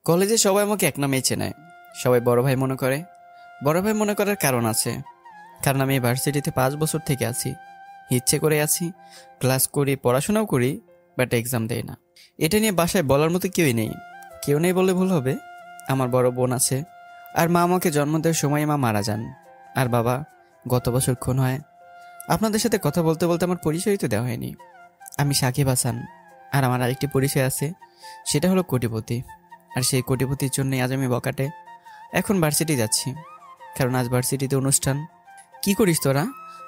কলেজে সবাই আমাকে এক নামেই চেনে। সবাই বড় ভাই মনে করে। বড় ভাই মনে করার কারণ আছে, কারণ আমি ভার্সিটিতে 5 বছর থেকে আছি। ইচ্ছে করে আছি, ক্লাস করি, পড়াশোনাও করি, বাট এক্সাম দেই না। এটা নিয়ে বাসায় বলার মতো কেউই নেই। কেউ নেই বলে ভুল হবে। আমার বড় বোন আছে, আর মা আমাকে জন্ম দেওয়ার সময় মা মারা যান, আর বাবা গত বছর খুন হয়। আপনাদের সাথে কথা বলতে বলতে আমার পরিচয় তো দেওয়া হয়নি। আমি সাকিব হাসান, আর আমার আরেকটি পরিচয় আছে, সেটা হলো কোটিপতি। আর সেই কোটিপতির জন্যই আজ আমি বকাটে। এখন ভার্সিটি যাচ্ছি, কারণ আজ ভার্সিটিতে অনুষ্ঠান। কি করিস তোরা,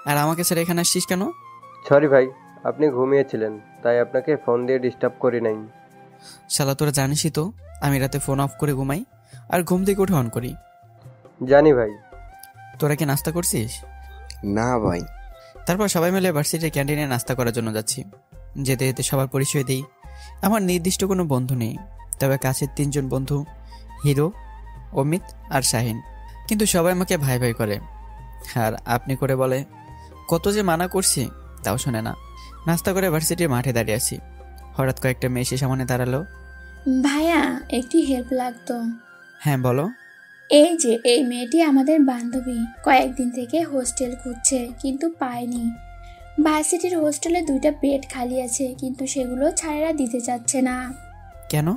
আর আমাকে স্যার এখানে আসছিস কেন? সরি ভাই, আপনি ঘুমিয়েছিলেন, তাই আপনাকে ফোন দিয়ে ডিস্টার্ব করি নাই। শালা তোরা জানিসই তো আমি রাতে ফোন অফ করে ঘুমাই, আর ঘুম থেকে উঠে অন করি। জানি ভাই। তোরা কি নাস্তা করছিস? না ভাই। তারপর সবাই মিলে ভার্সিটির ক্যান্টিনে নাস্তা করার জন্য যাচ্ছি। যেতে যেতে সবার পরিচয় দিই। আমার নির্দিষ্ট কোনো বন্ধু নেই, তবে কাছের 3 জন বন্ধু, হিরো, অমিত আর শাহিন। কিন্তু সবাই আমাকে ভাই ভাই করে, আর আপনি করে বলে। কত যে মানা করছি, তাও শোনে না। নাস্তা করে ভার্সিটির মাঠে দাঁড়িয়ে আছি। হঠাৎ কয়েকটা মেয়ে এসে সামনে দাঁড়ালো। ভাইয়া, একটি হেল্প লাগতো। হ্যাঁ বলো। এই যে এই মেয়েটি আমাদের বান্ধবী, কয়েকদিন থেকে হোস্টেল খুঁজছে কিন্তু পায়নি। ভার্সিটির হোস্টেলে 2টা বেড খালি আছে, কিন্তু সেগুলো ছাড়া দিতে চাচ্ছে না। কেন?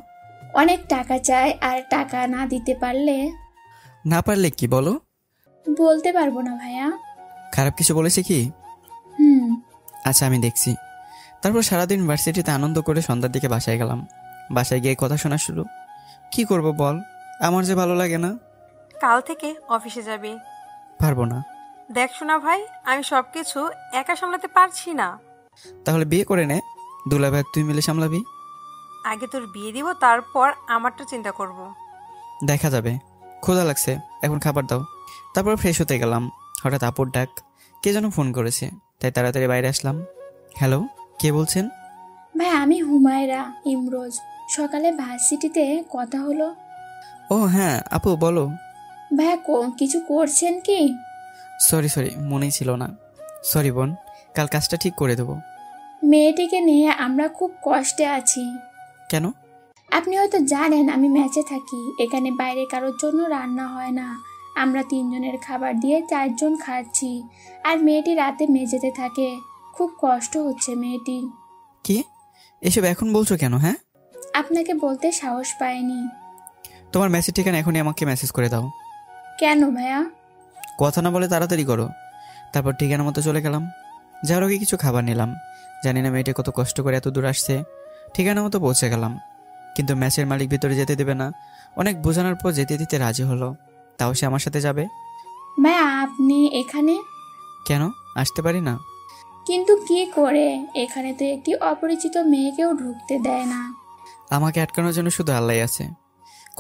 অনেক টাকা চায়, আর টাকা না দিতে পারলে। না পারলে কি বলো? বলতে পারবো না ভাইয়া। খারাপ কিছু বলেছে কি? আচ্ছা, আমি দেখছি। তারপর সারাদিন ভার্সিটিতে আনন্দ করে সন্ধ্যার দিকে বাসায় গেলাম। বাসায় গিয়ে কথা শোনা শুরু। কি করব বল, আমার যে ভালো লাগে না। কাল থেকে অফিসে যাবি? পারবো না। দেখ শোনা ভাই, আমি সবকিছু একা সামলাতে পারছি না। তাহলে বিয়ে করে নে, দুলাভাই তুই মিলে সামলাবি। আগে তোর বিয়ে দিব, তারপর আমারটা চিন্তা করব। দেখা যাবে। ক্ষুধা লাগছে, এখন খাবার দাও। তারপর ফ্রেশ হতে গেলাম। হঠাৎ আপুর ডাক। কে যেন ফোন করেছে, তাই তাড়াতাড়ি বাইরে আসলাম। হ্যালো, কে বলছেন? ভাই, আমি হুমায়রা ইমরোজ। সকালে ভার্সিটিতে কথা হলো। ও হ্যাঁ আপু, বলো। ভাইয়া, কিছু করছেন কি? সরি, মনেই ছিল না। সরি বোন, কাল কাজটা ঠিক করে দেবো। মেয়েটিকে নিয়ে আমরা খুব কষ্টে আছি। কেন? আপনি হয়তো জানেন আমি ম্যাচে থাকি, এখানে বাইরে কারোর জন্য রান্না হয় না। আমরা 3 জনের খাবার দিয়ে 4 জন খাচ্ছি, আর মেয়েটি রাতে মেঝেতে থাকে। খুব কষ্ট হচ্ছে মেয়েটির। কি এসব এখন বলছো কেন? হ্যাঁ, আপনাকে বলতে সাহস পাইনি। তোমার মেসেজ ঠিকানা এখনই আমাকে মেসেজ করে দাও। কেন ভাইয়া? কথা না বলে তাড়াতাড়ি করো। তারপর ঠিকানা মতো চলে গেলাম। যাওয়ার আগে কিছু খাবার নিলাম। জানি না মেয়েটা কত কষ্ট করে এত দূর আসছে। ঠিকানা মতো পৌঁছে গেলাম, কিন্তু ম্যাচের মালিক ভিতরে যেতে দেবে না। অনেক বোঝানোর পর যেতে দিতে রাজি হলো, তাও সে আমার সাথে যাবে। ভাইয়া, আপনি এখানে? কেন আসতে পারি না? কিন্তু কি করে? এখানে তো একটি অপরিচিত মেয়েকেও ঢুকতে দেয় না। আমাকে আটকানোর জন্য শুধু আল্লাহ আছে।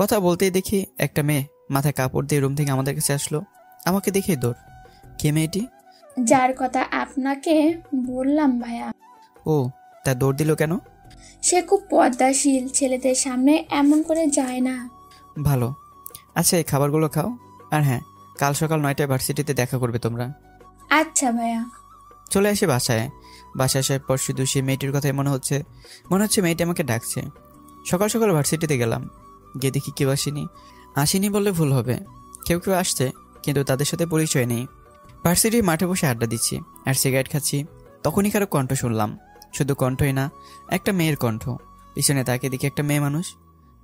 কথা বলতেই দেখি একটা মেয়ে মাথায় কাপড় দিয়ে রুম থেকে আমাদের কাছে আসলো। আমাকে দেখে দৌড়। কে মেয়েটি? যার কথা আপনাকে বললাম ভাইয়া। ও, তা দৌড় দিল কেন? সে খুব পর্দাশীল, ছেলেদের সামনে এমন করে যায় না। ভালো। আচ্ছা, এই খাবারগুলো খাও। আর হ্যাঁ, কাল সকাল 9টায় ভার্সিটিতে দেখা করবে তোমরা। আচ্ছা ভাইয়া। চলে আসে বাসায় আসার পর শুধু সেই মেয়েটির কথাই মনে হচ্ছে মেয়েটি আমাকে ডাকছে। সকাল সকাল ভার্সিটিতে গেলাম। গিয়ে দেখি কেউ আসেনি বললে ভুল হবে। কেউ আসছে, কিন্তু তাদের সাথে পরিচয় নেই। ভার্সিটির মাঠে বসে আড্ডা দিচ্ছি আর সিগারেট খাচ্ছি। তখনই কারো কণ্ঠ শুনলাম। শুধু কণ্ঠই না, একটা মেয়ের কণ্ঠ। পিছনে তাকে দেখি একটা মেয়ে মানুষ।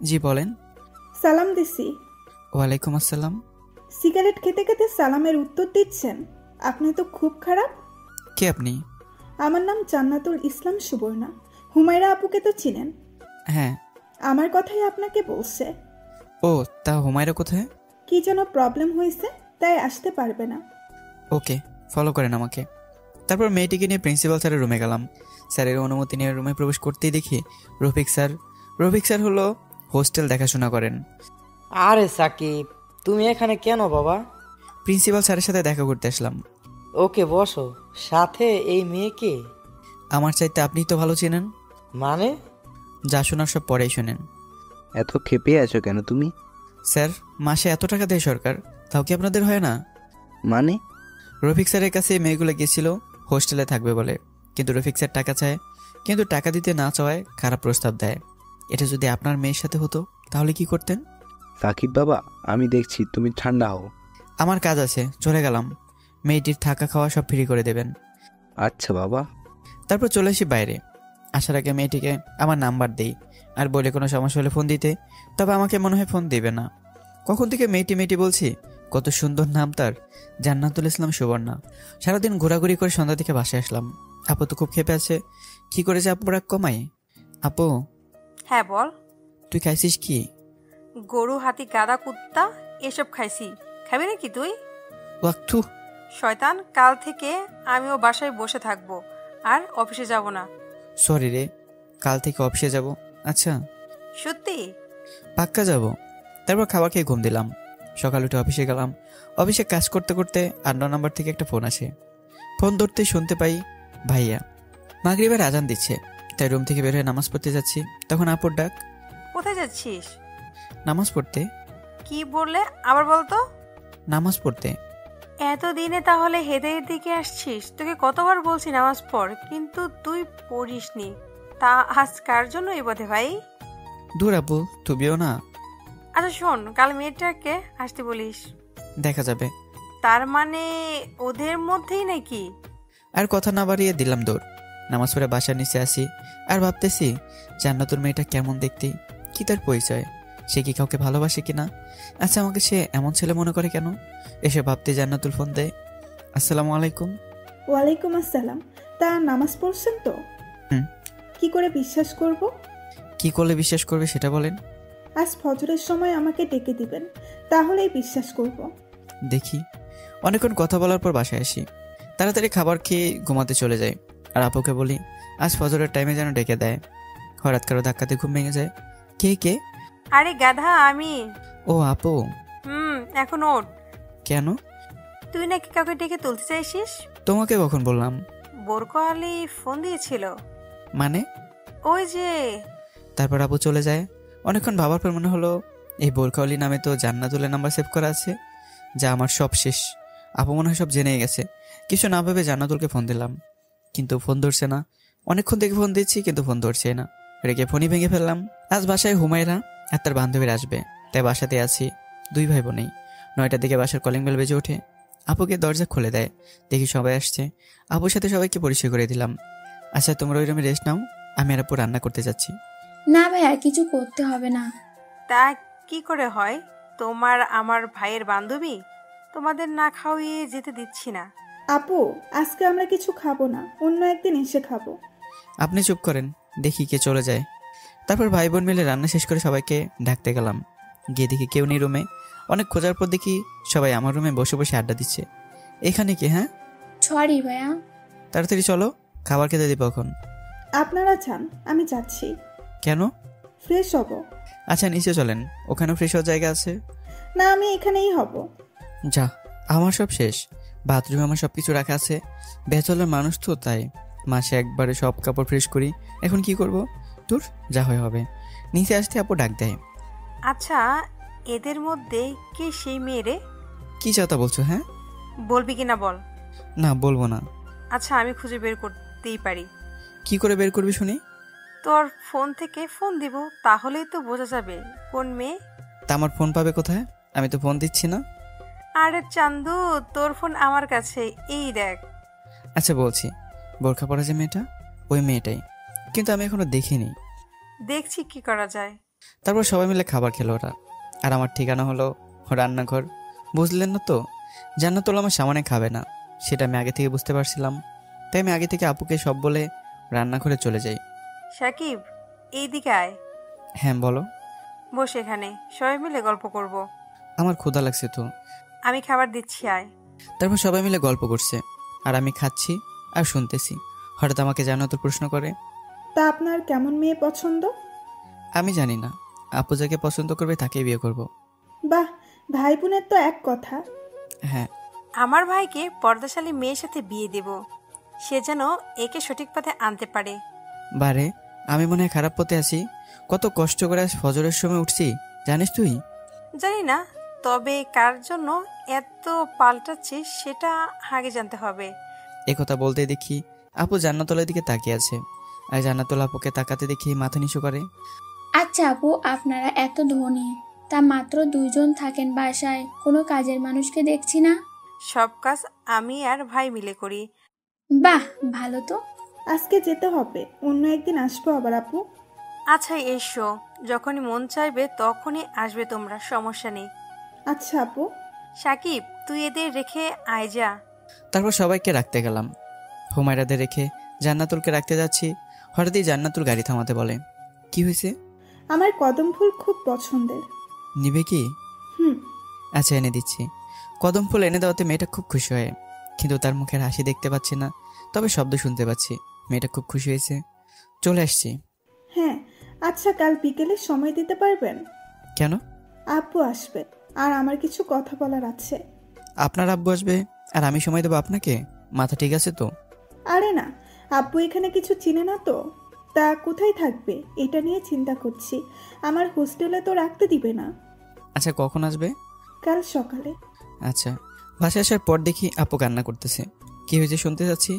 জি বলেন। সালাম দিছি। ওয়ালাইকুম আসসালাম। সিগারেট খেতে খেতে সালামের উত্তর দিচ্ছেন? আপনি তো খুব খারাপ। কে আপনি? আমার নাম জান্নাতুল ইসলাম সুবর্ণা। হুমায়রা আপুকে তো চিনেন? হ্যাঁ। আমার কথাই আপনাকে বলছে। ও, তা হুমায়রা কোথায়? কি যেন প্রবলেম হয়েছে, তাই আসতে পারবে না। ওকে, ফলো করেন আমাকে। তারপর মেয়েটিকে নিয়ে প্রিন্সিপাল স্যারের রুমে গেলাম। স্যারের অনুমতি নিয়ে রুমে প্রবেশ করতেই দেখি রফিক স্যার হলো হোস্টেল দেখাশোনা করেন। আরে সাকিব, তুমি এখানে কেন বাবা? প্রিন্সিপাল স্যারের সাথে দেখা করতে আসলাম। ওকে, বসো। সাথে এই মেয়েকে? আমার চাইতে আপনিই তো ভালো চেনেন। মানে? যা শোনার সব পরেই শোনেন। এত ক্ষেপে আছো কেন তুমি? স্যার, মাসে এত টাকা দেয় সরকার, তাও কি আপনাদের হয় না? মানে? রফিক স্যারের কাছে মেয়েগুলো গেছিল হোস্টেলে থাকবে বলে, কিন্তু রফিক স্যার টাকা চায়, কিন্তু টাকা দিতে না চাওয়ায় খারাপ প্রস্তাব দেয়। এটা যদি আপনার মেয়ের সাথে হতো তাহলে কি করতেন? সাকিব বাবা, আমি দেখছি, তুমি ঠান্ডা হও। আমার কাজ আছে, চলে গেলাম। মেয়েটির থাকা খাওয়া সব ফ্রি করে দেবেন। আচ্ছা বাবা। তারপর চলে আসি বাইরে। আসার আগে মেয়েটিকে আমার নাম্বার দেই আর বলে কোনো সমস্যা হলে ফোন দিতে। তবে আমাকে মনে হয় ফোন দিবে না। কখন থেকে মেয়েটি মেয়েটি বলছি, কত সুন্দর নাম তার, জান্নাতুল ইসলাম সুবর্ণা। সারাদিন ঘোরাঘুরি করে সন্ধ্যা থেকে বাসায় আসলাম। আপু তো খুব ক্ষেপে আছে। কি করেছে আপু রাগ কমাই? আপু, হ্যাঁ বল। তুই খাইছিস কি? গরু, হাতি, গাধা, কুত্তা এসব খাইছি। খাবি নাকি তুই? ওয়াক্থু। শয়তান, কাল থেকে আমিও বাসায় বসে থাকবো আর অফিসে যাব না। সরি রে, কাল থেকে অফিসে যাব। আচ্ছা, সত্যি? পাক্কা যাব। তারপর খাবার খেয়ে ঘুম দিলাম। সকাল উঠে অফিসে গেলাম। অফিসে কাজ করতে করতে 8 নাম্বার থেকে একটা ফোন আসে। ফোন ধরতে শুনতে পাই ভাইয়া। মাগরিবের আজান দিচ্ছে, তাই রুম থেকে বের হয়ে নামাজ পড়তে যাচ্ছি। তখন আপুর ডাক। কোথায় যাচ্ছিস? নামাজ পড়তে। কি বললে আবার বলতো? নামাজ পড়তে। এতদিনে তাহলে হেদায়ের দিকে আসছিস? তোকে কতবার বলছি নামাজ পড়, কিন্তু তুই পড়িসনি। তা আজ কার জন্য এই পথে ভাই? দূর আপু, তুমিও না। আচ্ছা শোন, কাল মেয়েটাকে আসতে বলিস। দেখা যাবে। তার মানে ওদের মধ্যেই নাকি? আর কথা না বাড়িয়ে দিলাম দৌড়। নামাজ পড়ে বাসার নিচে আসি আর ভাবতেছি, জান্নাতুর মেয়েটা কেমন দেখতে, কি তার পরিচয়, সে কি কাউকে ভালোবাসে কিনা। আচ্ছা, আমাকে সে এমন ছেলে মনে করে কেন? এসে ভাবতে জান্নাতুল ফোন দেয়। আসসালামু আলাইকুম। ওয়ালাইকুম আসসালাম। তা নামাজ পড়ছেন তো? হুম। কি করে বিশ্বাস করব? কি করলে বিশ্বাস করবে সেটা বলেন। আজ ফজরের সময় আমাকে ডেকে দিবেন, তাহলেই বিশ্বাস করব। দেখি। অনেকক্ষণ কথা বলার পর বাসায় আসি। তাড়াতাড়ি খাবার খেয়ে ঘুমাতে চলে যাই। আর আপুকে বলি আজ ফজরের টাইমে যেন ডেকে দেয়। হঠাৎ কারো ধাক্কাতে ঘুম ভেঙে যায়। কে কে? আরে গাধা, আমি। ও আপু। এখন ওঠ। কেন? তুই নাকি কাউকে ডেকে তুলতে চাইছিস? তোমাকে কখন বললাম? বোরকো আলী ফোন দিয়েছিল। মানে? ওই যে। তারপর আপু চলে যায়। অনেকক্ষণ ভাবার পর মনে হলো এই বোরখাওয়ালি নামে তো জান্নাতুলের নাম্বার সেভ করা আছে, যা আমার সব শেষ। আপু মনে হয় সব জেনে গেছে। কিছু না ভেবে জান্নাতুলকে ফোন দিলাম, কিন্তু ফোন ধরছে না। অনেকক্ষণ থেকে ফোন দিচ্ছি কিন্তু ফোন ধরছে না। রেগে ফোনই ভেঙে ফেললাম। আজ বাসায় হুমায়রা আর তার বান্ধবীর আসবে, তাই বাসাতে আছি। 2 ভাই বোনেই। 9টার দিকে বাসার কলিং বেল বেজে ওঠে। আপুকে দরজা খুলে দেয়। দেখি সবাই আসছে। আপুর সাথে সবাইকে পরিচয় করে দিলাম। আচ্ছা, তোমরা ওই রুমে রেস্ট নাও, আমি আর আপু রান্না করতে যাচ্ছি। না ভাইয়া, কিছু করতে হবে না। তা কি করে হয়? তোমার আমার ভাইয়ের বান্ধবী, তোমাদের না খাওয়িয়ে যেতে দিচ্ছি না। আপু, আজকে আমরা কিছু খাবো না, অন্য একদিন এসে খাবো। আপনি চুপ করেন, দেখি কে চলে যায়। তারপর ভাই বোন মিলে রান্না শেষ করে সবাইকে ডাকতে গেলাম। গিয়ে দেখি কেউ নেই রুমে। অনেক খোঁজার পর দেখি সবাই আমার রুমে বসে বসে আড্ডা দিচ্ছে। এখানে কি? হ্যাঁ, সরি ভাইয়া। তাড়াতাড়ি চলো, খাবার খেতে দিব এখন। আপনারা যান, আমি যাচ্ছি। কেন? ফ্রেশ হব। আচ্ছা, নিচে চলেন, ওখানেও ফ্রেশ হওয়ার জায়গা আছে। না, আমি এখানেই হব। যা, আমার সব শেষ। বাথরুমে আমার সব কিছু রাখা আছে। ব্যাচলার মানুষ তো, তাই মাসে একবারে সব কাপড় ফ্রেশ করি। এখন কি করব? তোর যা হয় হবে। নিচে আসতে আপু ডাক দেয়। আচ্ছা, এদের মধ্যে কে সেই মেয়ে রে? কি চাতা বলছো? হ্যাঁ, বলবি কিনা বল। না বলবো না। আচ্ছা, আমি খুঁজে বের করতেই পারি। কি করে বের করবি শুনি? তোর ফোন থেকে ফোন দিব, তাহলেই তো বোঝা যাবে কোন মেয়ে। তা আমার ফোন পাবে কোথায়? আমি তো ফোন দিচ্ছি না। আরে চান্দু, তোর ফোন আমার কাছে, এই দেখ। আচ্ছা বলছি, বোরখা পরা যে মেয়েটা, ওই মেয়েটাই, কিন্তু আমি এখনো দেখিনি। দেখছি কি করা যায়। তারপর সবাই মিলে খাবার খেলো ওরা। আর আমার ঠিকানা হলো রান্নাঘর। বুঝলেন না তো, জান্নাতুল আমার সামনে খাবে না, সেটা আমি আগে থেকে বুঝতে পারছিলাম। তাই আমি আগে থেকে আপুকে সব বলে রান্নাঘরে চলে যাই। সাকিব, এইদিকে আয়। হ্যাঁ বলো। বস এখানে, সবাই মিলে গল্প করব। আমার ক্ষুধা লাগছে তো। আমি খাবার দিচ্ছি, আয়। তারপর সবাই মিলে গল্প করছে আর আমি খাচ্ছি আর শুনতেছি। হঠাৎ আমাকে জান্নাতুল প্রশ্ন করে, তা আপনার কেমন মেয়ে পছন্দ? আমি জানি না, আপু যাকে পছন্দ করবে তাকেই বিয়ে করব। বাহ, ভাই বোনের তো এক কথা। হ্যাঁ। আমার ভাইকে পর্দাশালী মেয়ের সাথে বিয়ে দেব, সে যেন একে সঠিক পথে আনতে পারে। বারে, আমি মনে হয় খারাপ পথে আছি। কত কষ্ট করে আজ ফজরের সময় উঠছি, জানিস তুই? জানি না, তবে কার জন্য এত পাল্টাচ্ছিস সেটা আগে জানতে হবে। একথা বলতে দেখি আপু জান্নাতুলের দিকে তাকিয়ে আছে। আর জান্নাতুল আপুকে তাকাতে দেখি মাথা নিচু করে। আচ্ছা আপু, আপনারা এত ধনী, তা মাত্র 2জন থাকেন বাসায়, কোনো কাজের মানুষকে দেখছি না। সব কাজ আমি আর ভাই মিলে করি। বাহ, ভালো তো। আজকে যেতে হবে, অন্য একদিন আসবো আবার আপু। আচ্ছা এসো, যখনই মন চাইবে তখনই আসবে তোমরা, সমস্যা নেই। আচ্ছা আপু। সাকিব, তুই এদের রেখে আয় যা। তারপর সবাইকে রাখতে গেলাম। হুমায়রাদের রেখে জান্নাতুলকে রাখতে যাচ্ছি, হঠাৎই জান্নাতুল গাড়ি থামাতে বলে। কি হয়েছে? আমার কদম ফুল খুব পছন্দের। নিবে কি? হুম। আচ্ছা, এনে দিচ্ছি। কদম ফুল এনে দেওয়াতে মেয়েটা খুব খুশি হয়, কিন্তু তার মুখের হাসি দেখতে পাচ্ছি না, তবে শব্দ শুনতে পাচ্ছি। মেয়েটা খুব খুশি হয়েছে। চলে আসছি। হ্যাঁ। আচ্ছা, কাল বিকেলে সময় দিতে পারবেন? কেন? আব্বু আসবে, আর আমার কিছু কথা বলার আছে। আপনার আব্বু আসবে আর আমি সময় দেবো আপনাকে? মাথা ঠিক আছে তো? আরে না, আব্বু এখানে কিছু চিনে না তো। তা কোথায় থাকবে এটা নিয়ে চিন্তা করছি। আমার হোস্টেলে তো রাখতে দিবে না। আচ্ছা, কখন আসবে? কাল সকালে। আচ্ছা। বাসায় আসার পর দেখি আপু কান্না করতেছে। কি হয়েছে শুনতে যাচ্ছি,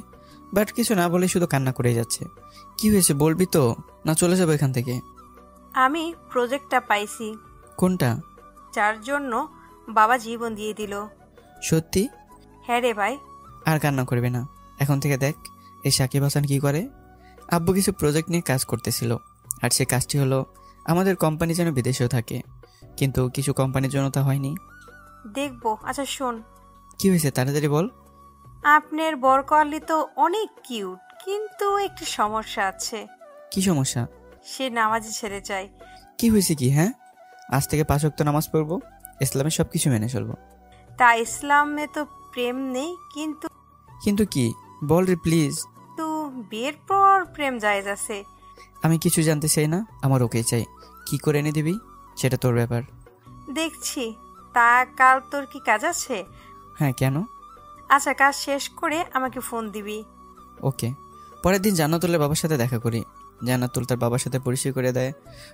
বাট কিছু না বলে শুধু কান্না করেই যাচ্ছে। কি হয়েছে বলবি তো, না চলে যাবো এখান থেকে? আমি প্রজেক্টটা পাইছি, কোনটা? যার জন্য বাবা জীবন দিয়ে দিল। সত্যি? হ্যাঁ রে ভাই। আর কান্না করবে না, এখন থেকে দেখ এই সাকিব হাসান কি করে। আব্বু কিছু প্রজেক্ট নিয়ে কাজ করতেছিল, আর সে কাজটি হলো আমাদের কোম্পানি যেন বিদেশেও থাকে, কিন্তু কিছু কোম্পানির জন্য তা হয়নি। দেখবো। আচ্ছা শোন, কি হয়েছে তাড়াতাড়ি বল। আপনার বরকলি তো অনেক কিউট, কিন্তু একটু সমস্যা আছে। কি সমস্যা? সে নামাজি ছেড়ে যায়। কি হয়েছে কি? হ্যাঁ, আজ থেকে 5 ওয়াক্ত নামাজ পড়বো, ইসলামের সব কিছু মেনে চলবো। তা ইসলামে তো প্রেম নেই, কিন্তু কিন্তু কি বল রে প্লিজ। বিয়ের পর প্রেম জায়েজ আছে। আমি কিছু জানতে চাই না, আমার ওকে চাই। কি করে এনে দিবি সেটা তোর ব্যাপার। দেখছি। তা কাল তোর কি কাজ আছে? হ্যাঁ, কেন? আচ্ছা, কাজ শেষ করে আমাকে ফোন দিবি। ওকে। পরের দিন জান্নাতুলের বাবার সাথে দেখা করি। জান্নাতুল তার বাবার সাথে পরিচয় করে দেয়।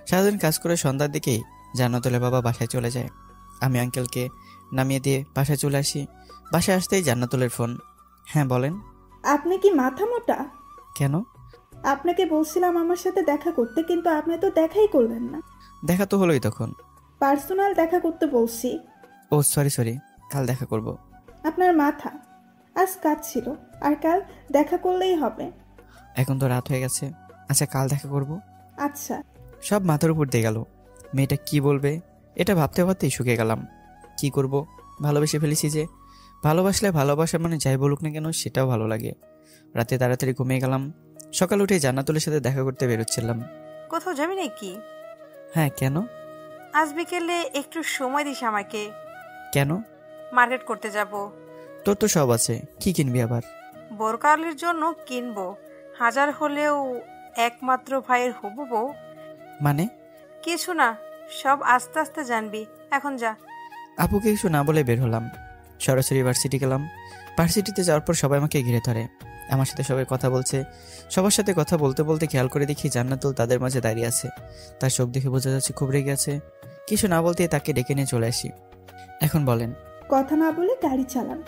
সারাদিন কাজ করে সন্ধ্যার দিকেই জান্নাতুলের বাবা বাসায় চলে যায়। আমি আঙ্কেলকে নামিয়ে দিয়ে বাসায় চলে আসি। বাসায় আসতেই জান্নাতুলের ফোন। হ্যাঁ বলেন। আপনি কি মাথা মোটা? কেন? আপনাকে বলছিলাম আমার সাথে দেখা করতে, কিন্তু আপনি তো দেখাই করলেন না। দেখা তো হলোই তখন। পার্সোনাল দেখা করতে বলছি। ও সরি, কাল দেখা করব। আপনার মাথা। আজ কাজ ছিল, আর কাল দেখা করলেই হবে। এখন তো রাত হয়ে গেছে। আচ্ছা, কাল দেখা করব। আচ্ছা। সব মাথার উপর দিয়ে গেল। মেয়েটা কি বলবে এটা ভাবতে ভাবতেই শুকিয়ে গেলাম। কি করব, ভালোবেসে ফেলেছি যে। ভালোবাসলে ভালোবাসা মানে যাই বলুক না কেন সেটাও ভালো লাগে। রাতে তাড়াতাড়ি ঘুমিয়ে গেলাম। সকাল উঠে জান্নাতুলের সাথে দেখা করতে বেরোচ্ছিলাম। কোথাও যাবি নাকি? হ্যাঁ, কেন? আজ বিকেলে একটু সময় দিস আমাকে। কেন? মার্কেট করতে যাব। তোর তো সব আছে, কি কিনবি আবার? বরকালির জন্য কিনবো, হাজার হলেও একমাত্র ভাইয়ের হবু বউ। মানে? কিছু না, সব আস্তে আস্তে জানবি। এখন যা। আপুকে কিছু না বলে বের হলাম। সরাসরি ভার্সিটি গেলাম। ভার্সিটিতে যাওয়ার পর সবাই আমাকে ঘিরে ধরে। আমার সাথে সবাই কথা বলছে। সবার সাথে কথা বলতে বলতে খেয়াল করে দেখি জান্নাতুল তাদের মাঝে দাঁড়িয়ে আছে। তার চোখ দেখে বোঝা যাচ্ছে খুব রেগে আছে। কিছু না বলতেই তাকে ডেকে নিয়ে চলে আসি। এখন বলেন। কথা না বলে গাড়ি চালান।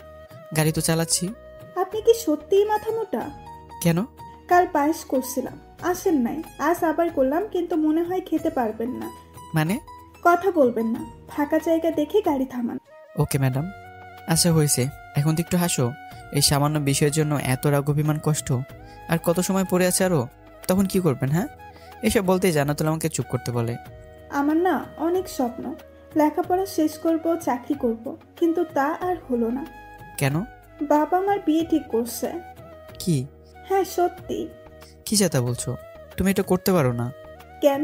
গাড়ি তো চালাচ্ছি। আপনি কি সত্যিই মাথা মোটা? কেন? কাল পায়েস করছিলাম, আসেন নাই। আজ আবার করলাম, কিন্তু মনে হয় খেতে পারবেন না। মানে? কথা বলবেন না, ফাঁকা জায়গা দেখে গাড়ি থামান। Okay madam. আচ্ছা হয়েছে, এখন তো একটু হাসো। এই সামান্য বিষয়ের জন্য এত রাগ অভিমান কষ্ট আর কত সময় পড়ে আছে আরো, তখন কি করবেন? হ্যাঁ, এসব বলতেই জান্নাতুল আমাকে চুপ করতে বলে। আমার না অনেক স্বপ্ন, লেখাপড়া শেষ করব, চাকরি করব, কিন্তু তা আর হলো না। কেন? বাবা আমার বিয়ে ঠিক করছে। কি? হ্যাঁ সত্যি। কি যাতা বলছো? তুমি এটা করতে পারো না। কেন?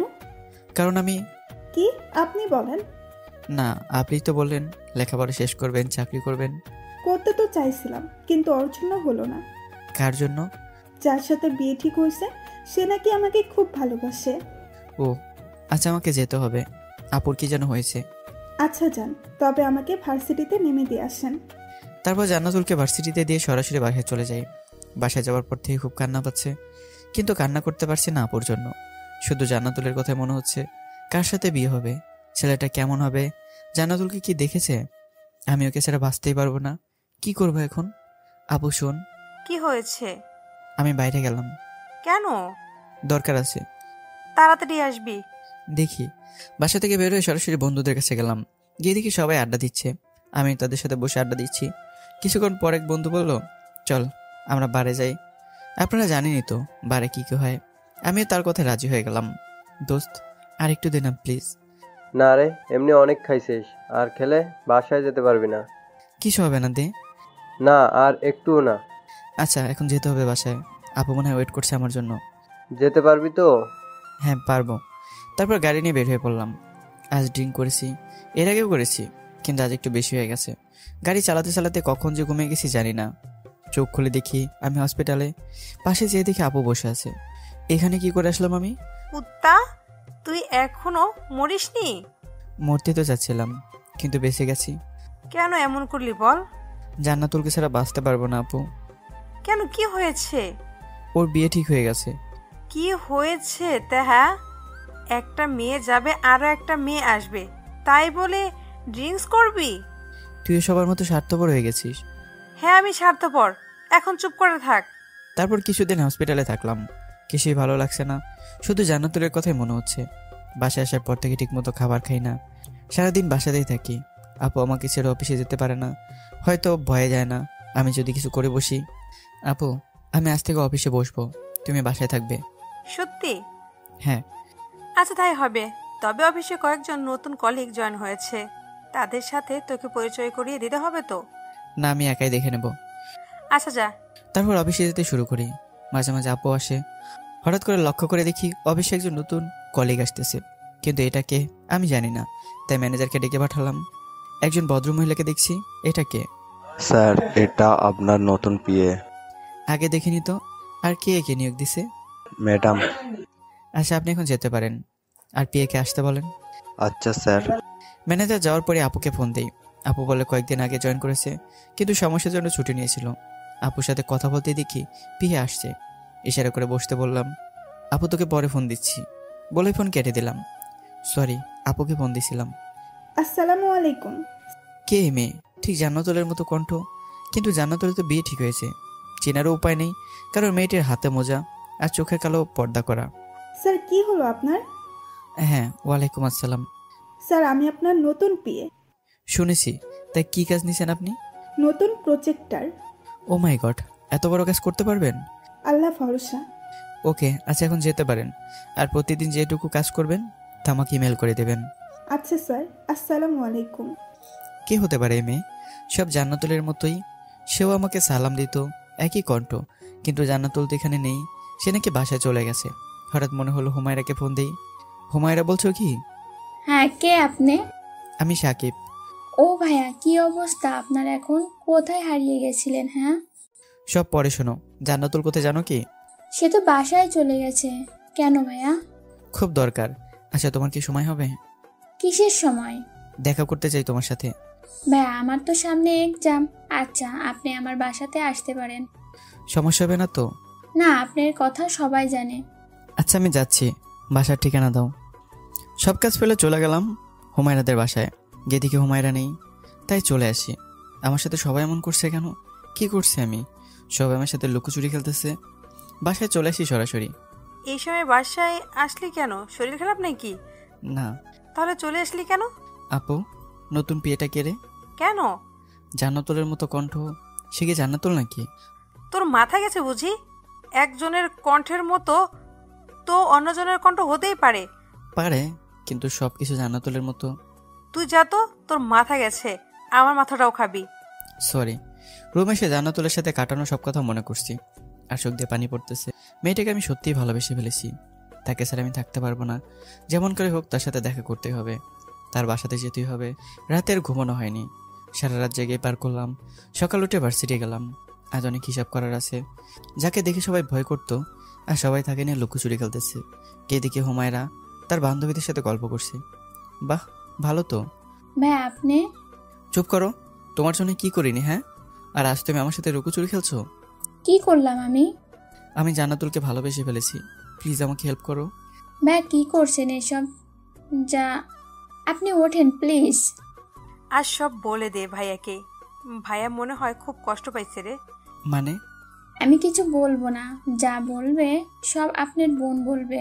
কারণ আমি। কি? আপনি বলেন। না, আপনি তো বললেন লেখাপড়া শেষ করবেন, চাকরি করবেন। করতে তো চাইছিলাম, কিন্তু ওর জন্য হলো না। কার জন্য? যার সাথে বিয়ে ঠিক হয়েছে সে নাকি আমাকে খুব ভালোবাসে। ও আচ্ছা, আমাকে যেতে হবে। আপুর কি যেন হয়েছে। আচ্ছা যান, তবে আমাকে ভার্সিটিতে নেমে দিয়ে আসেন। তারপর জান্নাতুলকে ভার্সিটিতে দিয়ে সরাসরি বাসায় চলে যাই। বাসায় যাওয়ার পর থেকে খুব কান্না পাচ্ছে, কিন্তু কান্না করতে পারছি না আপুর জন্য। শুধু জান্নাতুলের কথা মনে হচ্ছে। কার সাথে বিয়ে হবে, ছেলেটা কেমন হবে, জান্নাতুলকে কি দেখেছে? আমি ওকে ছাড়া বাঁচতেই পারবো না। কি করবো এখন? আপু শোন। কি হয়েছে? আমি বাইরে গেলাম। কেন? দরকার আছে। তাড়াতাড়ি আসবি। দেখি বাসা থেকে বের হয়ে সরাসরি বন্ধুদের কাছে গেলাম। গিয়ে দেখি সবাই আড্ডা দিচ্ছে, আমি তাদের সাথে বসে আড্ডা দিচ্ছি। কিছুক্ষণ পর এক বন্ধু বলল, চল আমরা বারে যাই। আপনারা জানেনই তো বারে কি কি হয়। আমিও তার কথায় রাজি হয়ে গেলাম। দোস্ত, আর একটু দে না প্লিজ। না রে, এমনি অনেক খাইছিস, আর খেলে বাসায় যেতে পারবি না। কিছু হবে না, দে। না, আর একটুও না। আচ্ছা, এখন যেতে হবে বাসায়। আপু মনে হয় ওয়েট করছে আমার জন্য। যেতে পারবি তো? হ্যাঁ পারবো। তারপর গাড়ি নিয়ে বের হয়ে পড়লাম। আজ ড্রিঙ্ক করেছি, এর আগেও করেছি, কিন্তু আজ একটু বেশি হয়ে গেছে। গাড়ি চালাতে চালাতে কখন যে ঘুমিয়ে গেছি জানি না। চোখ খুলে দেখি আমি হসপিটালে। পাশে যেয়ে দেখি আপু বসে আছে। এখানে কি করে আসলাম আমি? কুত্তা, তুই এখনো মরিসনি? মরতে তো যাচ্ছিলাম, কিন্তু বেঁচে গেছি। কেন এমন করলি বল? জান্নাতুলকে ছাড়া বাঁচতে পারবো না আপু। কেন, কি হয়েছে? ওর বিয়ে ঠিক হয়ে গেছে। কি হয়েছে তা? হ্যাঁ, একটা মেয়ে যাবে, আরো একটা মেয়ে আসবে, তাই বলে ড্রিঙ্কস করবি? তুই সবার মতো স্বার্থপর হয়ে গেছিস। হ্যাঁ, আমি স্বার্থপর। এখন চুপ করে থাক। তারপর কিছুদিন হসপিটালে থাকলাম। কিছুই ভালো লাগছে না, শুধু জান্নাতুলের কথাই মনে হচ্ছে। বাসায় আসার পর থেকে ঠিকমতো খাবার খাই না, সারাদিন বাসাতেই থাকি। আপু আমাকে ছেড়ে অফিসে যেতে পারে না, হয়তো ভয়ে যায় না আমি যদি কিছু করে বসি। আপু, আমি আজ থেকে অফিসে বসবো, তুমি বাসায় থাকবে। সত্যি? হ্যাঁ। আচ্ছা, তাই হবে। তবে অফিসে কয়েকজন নতুন কলিগ জয়েন হয়েছে, তাদের সাথে তোকে পরিচয় করিয়ে দিতে হবে তো। না, আমি একাই দেখে নেব। আচ্ছা, যা। তারপর অফিসে যেতে শুরু করি। মাঝে মাঝে আপু আসে। হঠাৎ করে লক্ষ্য করে দেখি অফিসে একজন নতুন কলিগ আসতেছে, কিন্তু এটা কে আমি জানি না। তাই ম্যানেজারকে ডেকে পাঠালাম। একজন ভদ্রমহিলাকে দেখছি, এটা কে? স্যার, এটা আপনার নতুন পিএ। আগে দেখিনি তো। আর কে একে নিয়োগ দিছে? ম্যাডাম। আচ্ছা, আপনি এখন যেতে পারেন। আর পিএকে আসতে বলেন। আচ্ছা স্যার। ম্যানেজার যাওয়ার পরে আপুকে ফোন দেই। আপু বলে কয়েকদিন আগে জয়েন করেছে, কিন্তু সমস্যার জন্য ছুটি নিয়েছিল। আপুর সাথে কথা বলতে দেখি পিএ আসছে। ইশারা করে বসতে বললাম। আপু, তোকে পরে ফোন দিচ্ছি বলে ফোন কেটে দিলাম। সরি, আপুকে ফোন দিছিলাম। আসসালামু আলাইকুম। কে এই মেয়ে? ঠিক জান্নাতুলের মতো কণ্ঠ, কিন্তু জান্নাতুলের তো বিয়ে ঠিক হয়েছে। চেনারও উপায় নেই, কারণ মেয়েটির হাতে মোজা আর চোখে কালো পর্দা করা। স্যার, কি হলো আপনার? হ্যাঁ, ওয়ালাইকুম আসসালাম। স্যার, আমি আপনার নতুন পিএ। শুনেছি, তাই কি কাজ নিছেন আপনি? নতুন প্রজেক্টর। ও মাই গড, এত বড় কাজ করতে পারবেন? আল্লাহ ভরসা। ওকে, আচ্ছা এখন যেতে পারেন। আর প্রতিদিন যেটুকু কাজ করবেন তা আমাকে ইমেল করে দেবেন। আচ্ছা স্যার, আসসালামু আলাইকুম। কে হতে পারে এই মেয়ে? সব জান্নাতুলের মতোই। সেও আমাকে সালাম দিত, একই কণ্ঠ, কিন্তু জান্নাতুল তো এখানে নেই। সে নাকি বাসায় চলে গেছে। হঠাৎ মনে হলো হুমায়রাকে ফোন দেই। হুমায়রা, বলছো কি? হ্যাঁ, কে আপনি? আমি সাকিব। ও ভাইয়া, কি অবস্থা আপনার এখন? কোথায় হারিয়ে গেছিলেন? হ্যাঁ, সব পরে শোনো। জান্নাতুল কোথায় জানো কি? সে তো বাসায় চলে গেছে। কেন ভাইয়া? খুব দরকার। আচ্ছা, তোমার কি সময় হবে? কিসের সময়? দেখা করতে চাই তোমার সাথে। ভাইয়া, আমার তো সামনে এক্সাম। আচ্ছা, আপনি আমার বাসাতে আসতে পারেন। সমস্যা হবে না তো? না, আপনার কথা সবাই জানে। আচ্ছা, আমি যাচ্ছি, বাসার ঠিকানা দাও। সব কাজ ফেলে চলে গেলাম হুমায়রাদের বাসায়। গিয়ে দেখি হুমায়রা নেই, তাই চলে আসি। আমার সাথে সবাই এমন করছে কেন? কি করছে আমি? সবাই আমার সাথে লুকোচুরি খেলতেছে। বাসায় চলে আসি সরাসরি। এই সময় বাসায় আসলি কেন? শরীর খারাপ নাকি? না। তাহলে চলে আসলি কেন? আপু, নতুন বিয়েটা কে রে? কেন? জান্নাতুলের মতো কণ্ঠ, সে কি জান্নাতুল নাকি? তোর মাথা গেছে বুঝি? একজনের কণ্ঠের মতো তো অন্যজনের কণ্ঠ হতেই পারে। পারে, কিন্তু সব কিছু জান্নাতুলের মতো। তুই যা তো, তোর মাথা গেছে, আমার মাথাটাও খাবি। সরি। রুমে এসে জান্নাতুলের সাথে কাটানো সব কথা মনে করছি, আর চোখ দিয়ে পানি পড়তেছে। মেয়েটাকে আমি সত্যিই ভালোবেসে ফেলেছি। তাকে ছাড়া আমি থাকতে পারবো না। যেমন করে হোক তার সাথে দেখা করতেই হবে, তার বাসাতে যেতেই হবে। রাতে আর ঘুমানো হয়নি, সারা রাত জেগে পার করলাম। সকাল উঠে ভার্সিটি গেলাম। আজ অনেক হিসাব করার আছে। যাকে দেখে সবাই ভয় করতো, আর সবাই তাকে নিয়ে লুকোচুরি খেলতেছে। কে দেখে হুমায়রা তার বান্ধবীদের সাথে গল্প করছে। বাহ, ভালো তো। ভাই, আপনি? চুপ করো, তোমার জন্য কি করিনি? হ্যাঁ, আর আজ তুমি আমার সাথে লুকোচুরি খেলছো? কি করলাম আমি? আমি জান্নাতুলকে ভালোবেসে ফেলেছি, প্লিজ আমাকে হেল্প করো। ভাই, কি করছেন এসব? যা, আপনি ওঠেন প্লিজ। আর সব বলে দে ভাইয়াকে। ভাইয়া মনে হয় খুব কষ্ট পাইছে রে। মানে? আমি কিছু বলবো না, যা বলবে সব আপনার বোন বলবে।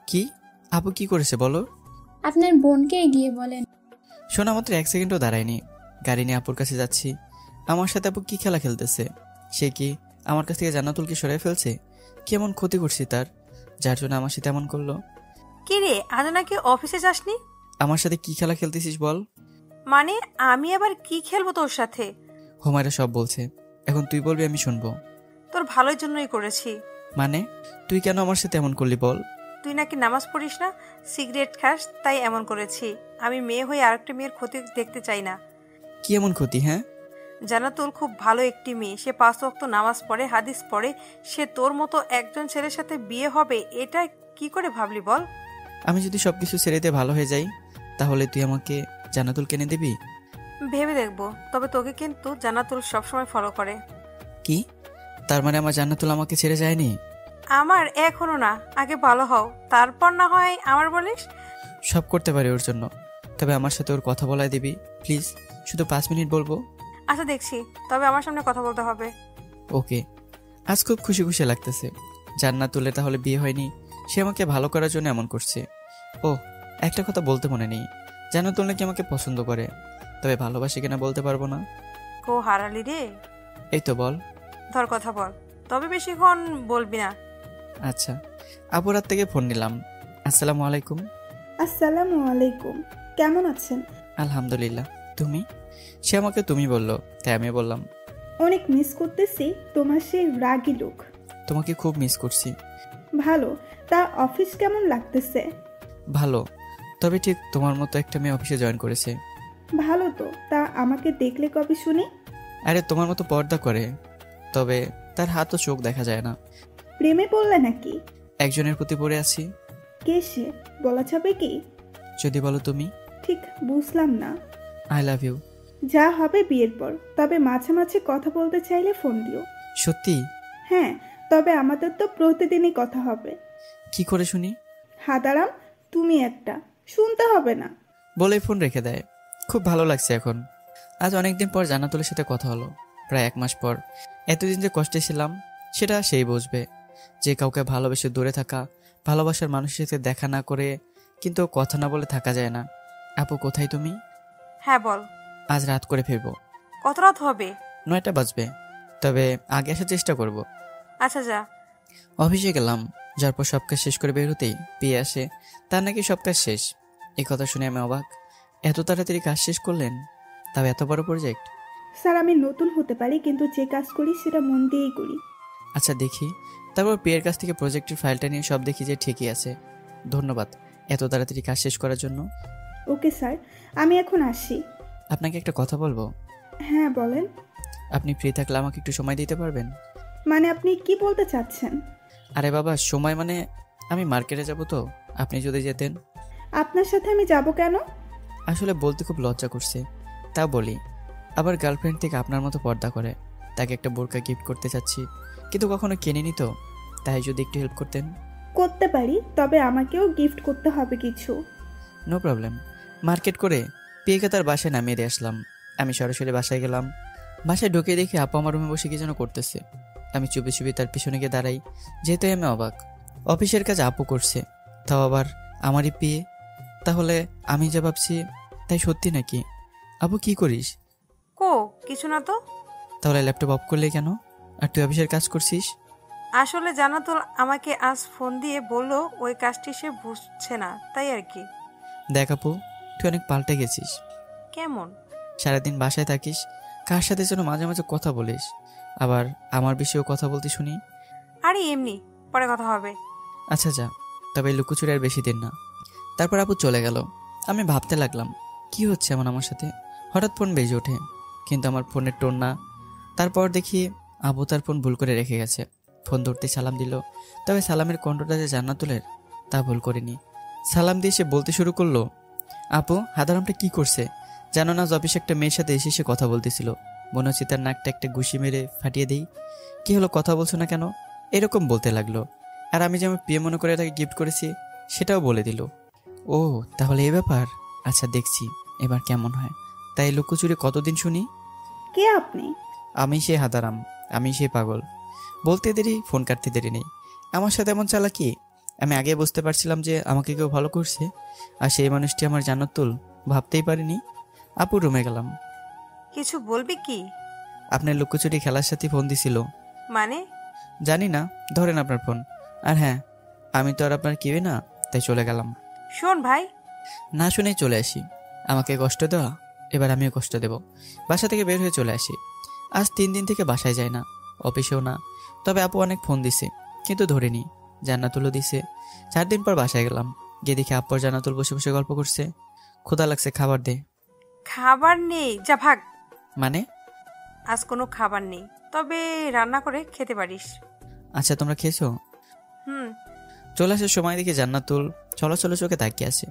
কি? আপু কি করেছে বলো? আপনার বোনকে গিয়ে বলেন। শোনা মাত্র 1 সেকেন্ডও দাঁড়ায়নি, গাড়ি নিয়ে আপুর কাছে যাচ্ছি। আমার সাথে আপু কি খেলা খেলতেছে? সে কি আমার কাছ থেকে জান্নাতুলকে সরাই ফেলছে? কি এমন ক্ষতি করছি তার, যার জন্য আমার সাথে এমন করলো? কি রে, আজ নাকি অফিসে যাসনি? আমার সাথে কি খেলা খেলতেছিস বল? মানে আমি আবার কি খেলবো তোর সাথে? হুমায়রা সব বলছে, এখন তুই বলবি আমি শুনবো। তোর ভালোর জন্যই করেছি। মানে তুই কেন আমার সাথে এমন করলি বল? তুই নাকি নামাজ পড়িস না, সিগারেট খাস, তাই এমন করেছি। আমি মেয়ে হয়ে আরেকটা মেয়ের ক্ষতি দেখতে চাই না। কি এমন ক্ষতি? হ্যাঁ, জান্নাতুল খুব ভালো একটি মেয়ে, সে 5 ওয়াক্ত নামাজ পড়ে, হাদিস পড়ে। সে তোর মতো একজন ছেলের সাথে বিয়ে হবে, এটা কি করে ভাবলি বল? আমি যদি সবকিছু ছেড়ে দিয়ে ভালো হয়ে যাই, তাহলে তুই আমাকে জান্নাতুল কিনে দিবি? ভেবে দেখবো, তবে তোকে কিন্তু জান্নাতুল সবসময় ফলো করে। কি তার মানে আমার জান্নাতুল আমাকে ছেড়ে যায়নি? আমার এখনো না, আগে ভালো হও, তারপর না হয় আমার বলিস। সব করতে পারি ওর জন্য, তবে আমার সাথে ওর কথা বলায় দিবি প্লিজ। শুধু 5 মিনিট বলবো। আচ্ছা দেখছি, তবে আমার সামনে কথা বলতে হবে। ওকে। আজ খুব খুশি খুশি লাগতেছে। জান্নাতুলের তাহলে বিয়ে হয়নি, সে আমাকে ভালো করার জন্য এমন করছে। ও, একটা কথা বলতে মনে নেই, জান্নাতুল নাকি আমাকে পছন্দ করে, তবে ভালোবাসে কিনা বলতে পারবো না। কো হারালি রে? এই তো বল। ধর কথা বল, তবে বেশিক্ষণ বলবি না। আচ্ছা, আপুর হাত থেকে ফোন নিলাম। আসসালামু আলাইকুম। আসসালামু আলাইকুম। কেমন আছেন? আলহামদুলিল্লাহ, তুমি? সে আমাকে তুমি বললো, তাই আমি বললাম। অনেক মিস করতেছি তোমার সেই রাগী লুক। তোমাকে খুব মিস করছি। ভালো, তা অফিস কেমন লাগতেছে? ভালো, তবে ঠিক তোমার মতো একটা মেয়ে অফিসে জয়েন করেছে। ভালো তো, তা আমাকে দেখলে কবে শুনি? আরে তোমার মতো পর্দা করে, তবে তার হাত ও চোখ দেখা যায় না। প্রেমে পড়লে নাকি? একজনের প্রতি পড়ে আছি। কে সে, বলা যাবে কি? যদি বলো তুমি। ঠিক বুঝলাম না। I love you. যা হবে বিয়ের পর, তবে মাঝে মাঝে কথা বলতে চাইলে ফোন দিও। সত্যি? হ্যাঁ, তবে আমাদের তো প্রতিদিনই কথা হবে। কি করে শুনি? হাদারাম, তুমি একটা, শুনতে হবে না। বলে ফোন রেখে দেয়। খুব ভালো লাগছে এখন। আজ অনেকদিন পর জান্নাতুলের সাথে কথা হলো, প্রায় 1 মাস পর। এতদিন যে কষ্টে ছিলাম সেটা সেই বুঝবে। যে কাউকে ভালোবেসে দূরে থাকা, ভালোবাসার মানুষের সাথে দেখা না করে কিন্তু কথা না বলে থাকা যায় না। আপু কোথায় তুমি? হ্যাঁ বল। আজ রাত করে ফিরবো। কত রাত হবে? 9টা বাজবে, তবে আগে আসার চেষ্টা করব। আচ্ছা যা। অফিসে গেলাম, যার পর সব কাজ শেষ করে বের হতেই পেয়ে আসে তার নাকি সব কাজ শেষ। এই কথা শুনে আমি অবাক। এত তাড়াতাড়ি কাজ শেষ করলেন, তাও এত বড় প্রজেক্ট? স্যার, আমি নতুন হতে পারি, কিন্তু যে কাজ করি সেটা মন দিয়েই করি। আচ্ছা দেখি। তারপর পেয়ের কাছ থেকে প্রজেক্টের ফাইলটা নিয়ে সব দেখি যে ঠিকই আছে। ধন্যবাদ এত তাড়াতাড়ি কাজ শেষ করার জন্য। ওকে স্যার, আমি এখন আসি। আপনাকে একটা কথা বলবো। হ্যাঁ বলেন। আপনি ফ্রি থাকলে আমাকে একটু সময় দিতে পারবেন? মানে আপনি কি বলতে চাচ্ছেন? আরে বাবা, সময় মানে আমি মার্কেটে যাব, তো আপনি যদি যেতেন। আপনার সাথে আমি যাব কেন? আসলে বলতে খুব লজ্জা করছে, তা বলি। আবার গার্লফ্রেন্ড থেকে আপনার মতো পর্দা করে, তাকে একটা বোরকা গিফট করতে চাচ্ছি, কিন্তু কখনো কেনেনি তো, তাই যদি একটু হেল্প করতেন। করতে পারি, তবে আমাকেও গিফট করতে হবে কিছু। No problem. মার্কেট করে পিয়েকে তার বাসায় নামিয়ে দিয়ে আসলাম। আমি সরাসরি বাসায় গেলাম। বাসায় ঢুকে দেখি আপু আমার রুমে বসে কি যেন করতেছে। আমি চুপি চুপি তার পিছনে গিয়ে দাঁড়াই, যেহেতু আমি অবাক। অফিসের কাজ আপু করছে, তাও আবার আমারই পিয়ে। তাহলে আমি যা ভাবছি তাই সত্যি নাকি? আপু কি করিস? কো কিছু না তো। তাহলে ল্যাপটপ অফ করলে কেন? আর তুই অফিসের কাজ করছিস? আসলে জান্নাতুল আমাকে আজ ফোন দিয়ে বলল ওই কাজটি সে বুঝছে না, তাই আর কি। দেখ আপু, তুই অনেক পাল্টে গেছিস। কেমন? সারাদিন বাসায় থাকিস, কার সাথে যেন মাঝে মাঝে কথা বলিস, আবার আমার বিষয়েও কথা বলতে শুনি। আরে এমনি, পরে কথা হবে। আচ্ছা যা, তবে লুকোচুরি আর বেশি দিন না। তারপর আপু চলে গেল। আমি ভাবতে লাগলাম কি হচ্ছে এমন আমার সাথে। হঠাৎ ফোন বেজে ওঠে, কিন্তু আমার ফোনের টোন না। তারপর দেখি আবু তার ফোন ভুল করে রেখে গেছে। ফোন ধরতে সালাম দিল, তবে সালামের কণ্ঠটা যে জান্নাতুলের তা ভুল করিনি। সালাম দিয়ে সে বলতে শুরু করলো, আপু হাদারামটা কি করছে জানো না? অফিসে একটা মেয়ের সাথে এসে সে কথা বলতেছিল, মনে হচ্ছে তার নাকটা একটা ঘুষি মেরে ফাটিয়ে দেই। কি হলো, কথা বলছো না কেন? এরকম বলতে লাগলো। আর আমি যে আমার প্রিয় মনে করে তাকে গিফট করেছি সেটাও বলে দিল। ও তাহলে এই ব্যাপার। আচ্ছা দেখছি এবার কেমন হয়। তাই লুকোচুরি কতদিন শুনি? কে আপনি? আমি সে হাদারাম, আমি সে পাগল। বলতে দেরি, ফোন কাটতে দেরি নেই। আমার সাথে এমন চালাকি আমি আগে বুঝতে পারছিলাম যে আমাকে কেউ ভালো করছে, আর সেই মানুষটি আমার জান্নাতুল ভাবতেই পারিনি। আপু রুমে গেলাম। কিছু বলবি কি? আপনার লুকোচুরি খেলার সাথে ফোন দিছিল। মানে? জানি না, ধরেন আপনার ফোন। আর হ্যাঁ, আমি তো আর আপনার কেউ না, তাই চলে গেলাম। শোন ভাই, না শুনেই চলে আসি। আমাকে কষ্ট দেওয়া, এবার আমিও কষ্ট দেব। বাসা থেকে বের হয়ে চলে আসি। আজ 3 দিন থেকে বাসায় যায় না, অফিসেও না। তবে আপু অনেক ফোন দিছে, কিন্তু ধরিনি। জান্নাতুলও দিছে। 4 দিন পর বাসায় গেলাম। গিয়ে দেখি আব্বু আর জান্নাতুল বসে বসে গল্প করছে। ক্ষুধা লাগছে, খাবার দে। খাবার নেই, যা ভাগ। মানে? আজ কোনো খাবার নেই, তবে রান্না করে খেতে পারিস। আচ্ছা, তোমরা খেয়েছো? হুম। চলে আসার সময় দেখি জান্নাতুল চলাচল চোখে তাকিয়ে আছে।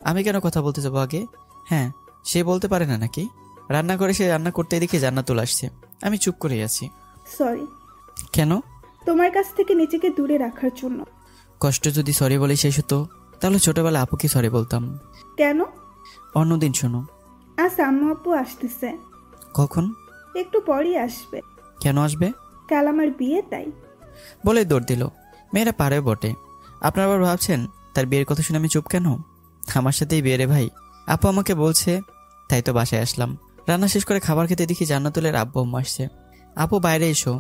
আমি কেন কথা বলতে যাবো আগে? হ্যাঁ, সে বলতে পারে না নাকি? রান্না করে সে রান্না করতে দেখি জান্নাতুল আসছে। আমি চুপ করেই আছি। সরি। কেন? তোমার কাছ থেকে নিজেকে দূরে রাখার জন্য। কষ্ট যদি সরি বলে শেষ হতো, তাহলে ছোটবেলা আপুকে সরি বলতাম। কেন? অন্যদিন শোনো। আজ আম্মু আপু আসতেছে। কখন? একটু পরই আসবে। কেন আসবে? কাল আমার বিয়ে, তাই। বলে দৌড় দিল। মেয়েরা পারে বটে। আপনারা আবার ভাবছেন তার বিয়ের কথা শুনে আমি চুপ কেন? আমার সাথেই বিয়ে রে ভাই। আপু আমাকে বলছে, তাই তো বাসায় আসলাম। রান্না শেষ করে খাবার খেতে দেখি জান্নাতুলের আব্বু আম্মু আসছে। আপু বাইরে এসো।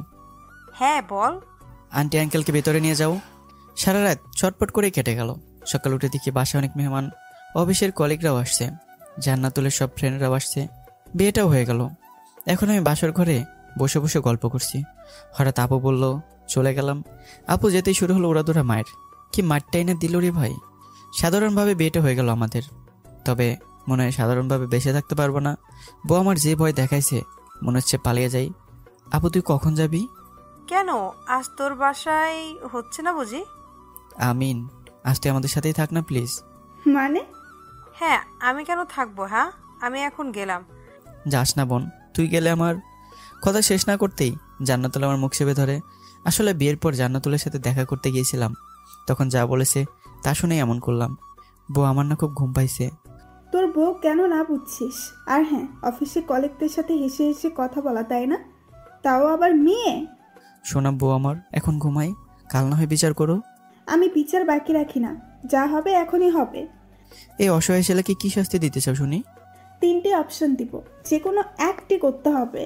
হ্যাঁ বল। আন্টি আঙ্কেলকে ভেতরে নিয়ে যাও। সারা রাত ছটপট করেই কেটে গেল। সকাল উঠে দেখি বাসায় অনেক মেহমান, অফিসের কলিগরাও আসছে, জান্নাতুলের সব ফ্রেন্ডরাও আসছে। বিয়েটাও হয়ে গেল। এখন আমি বাসর ঘরে বসে বসে গল্প করছি। হঠাৎ আপু বলল, চলে গেলাম। আপু যেতেই শুরু হলো ওরা মায়ের। কি মারটাই না দিল রে ভাই। সাধারণভাবে বিয়েটা হয়ে গেল আমাদের। তবে মনে হয় সাধারণভাবে বেঁচে থাকতে পারবো না। বউ আমার যে ভয় দেখাইছে, মনে হচ্ছে পালিয়ে যাই। আপু তুই কখন যাবি? কেন, আজ তোর বাসায় হচ্ছে না বুঝি? আমিন, আজ তুই আমাদের সাথেই থাক না প্লিজ। মানে? হ্যাঁ, আমি কেন থাকবো? হ্যাঁ, আমি এখন গেলাম। যাস না বোন, তুই গেলে আমার। কথা শেষ না করতেই জান্নাতুল আমার মুখ চেপে ধরে। আসলে বিয়ের পর জান্নাতুলের সাথে দেখা করতে গিয়েছিলাম, তখন যা বলেছে তা শুনেই এমন করলাম। বউ আমার না খুব ঘুম পাইছে। তোর বউ কেন না বুঝছিস? আর হ্যাঁ, অফিসে কলিগদের সাথে হেসে হেসে কথা বলা, তাই না? তাও আবার মেয়ে। শোনা বউ আমার, এখন ঘুমাই, কাল না হয় বিচার করো। আমি বিচার বাকি রাখি না, যা হবে এখনই হবে। এই অসহায় ছেলেকে কি শাস্তি দিতে চাও শুনি? 3টে অপশন দিব, যে কোনো একটি করতে হবে।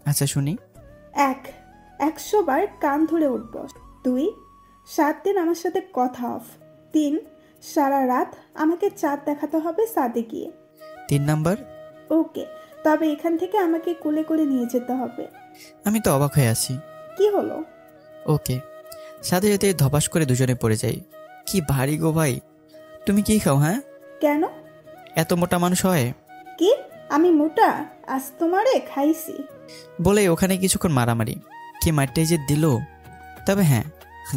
আচ্ছা শুনি। 1, 100 বার কান ধরে উঠব। 2, 7 দিন আমার সাথে কথা অফ। 3, সারা রাত আমাকে চাঁদ দেখাতে হবে সাদে গিয়ে। 3 নাম্বার। ওকে, তবে এখান থেকে আমাকে কোলে করে নিয়ে যেতে হবে। আমি তো অবাক হয়ে আছি। কি হলো? ওকে। সাথে সাথে ধপাস করে দুজনে পড়ে যাই। কি ভারী গো ভাই। তুমি কি খাও? হ্যাঁ, কেন? এত মোটা মানুষ হয়? কি আমি মোটা? আজ তোমারে খাইছি। বলে ওখানে কিছুক্ষণ মারামারি। কি মারটাই যে দিল। তবে হ্যাঁ,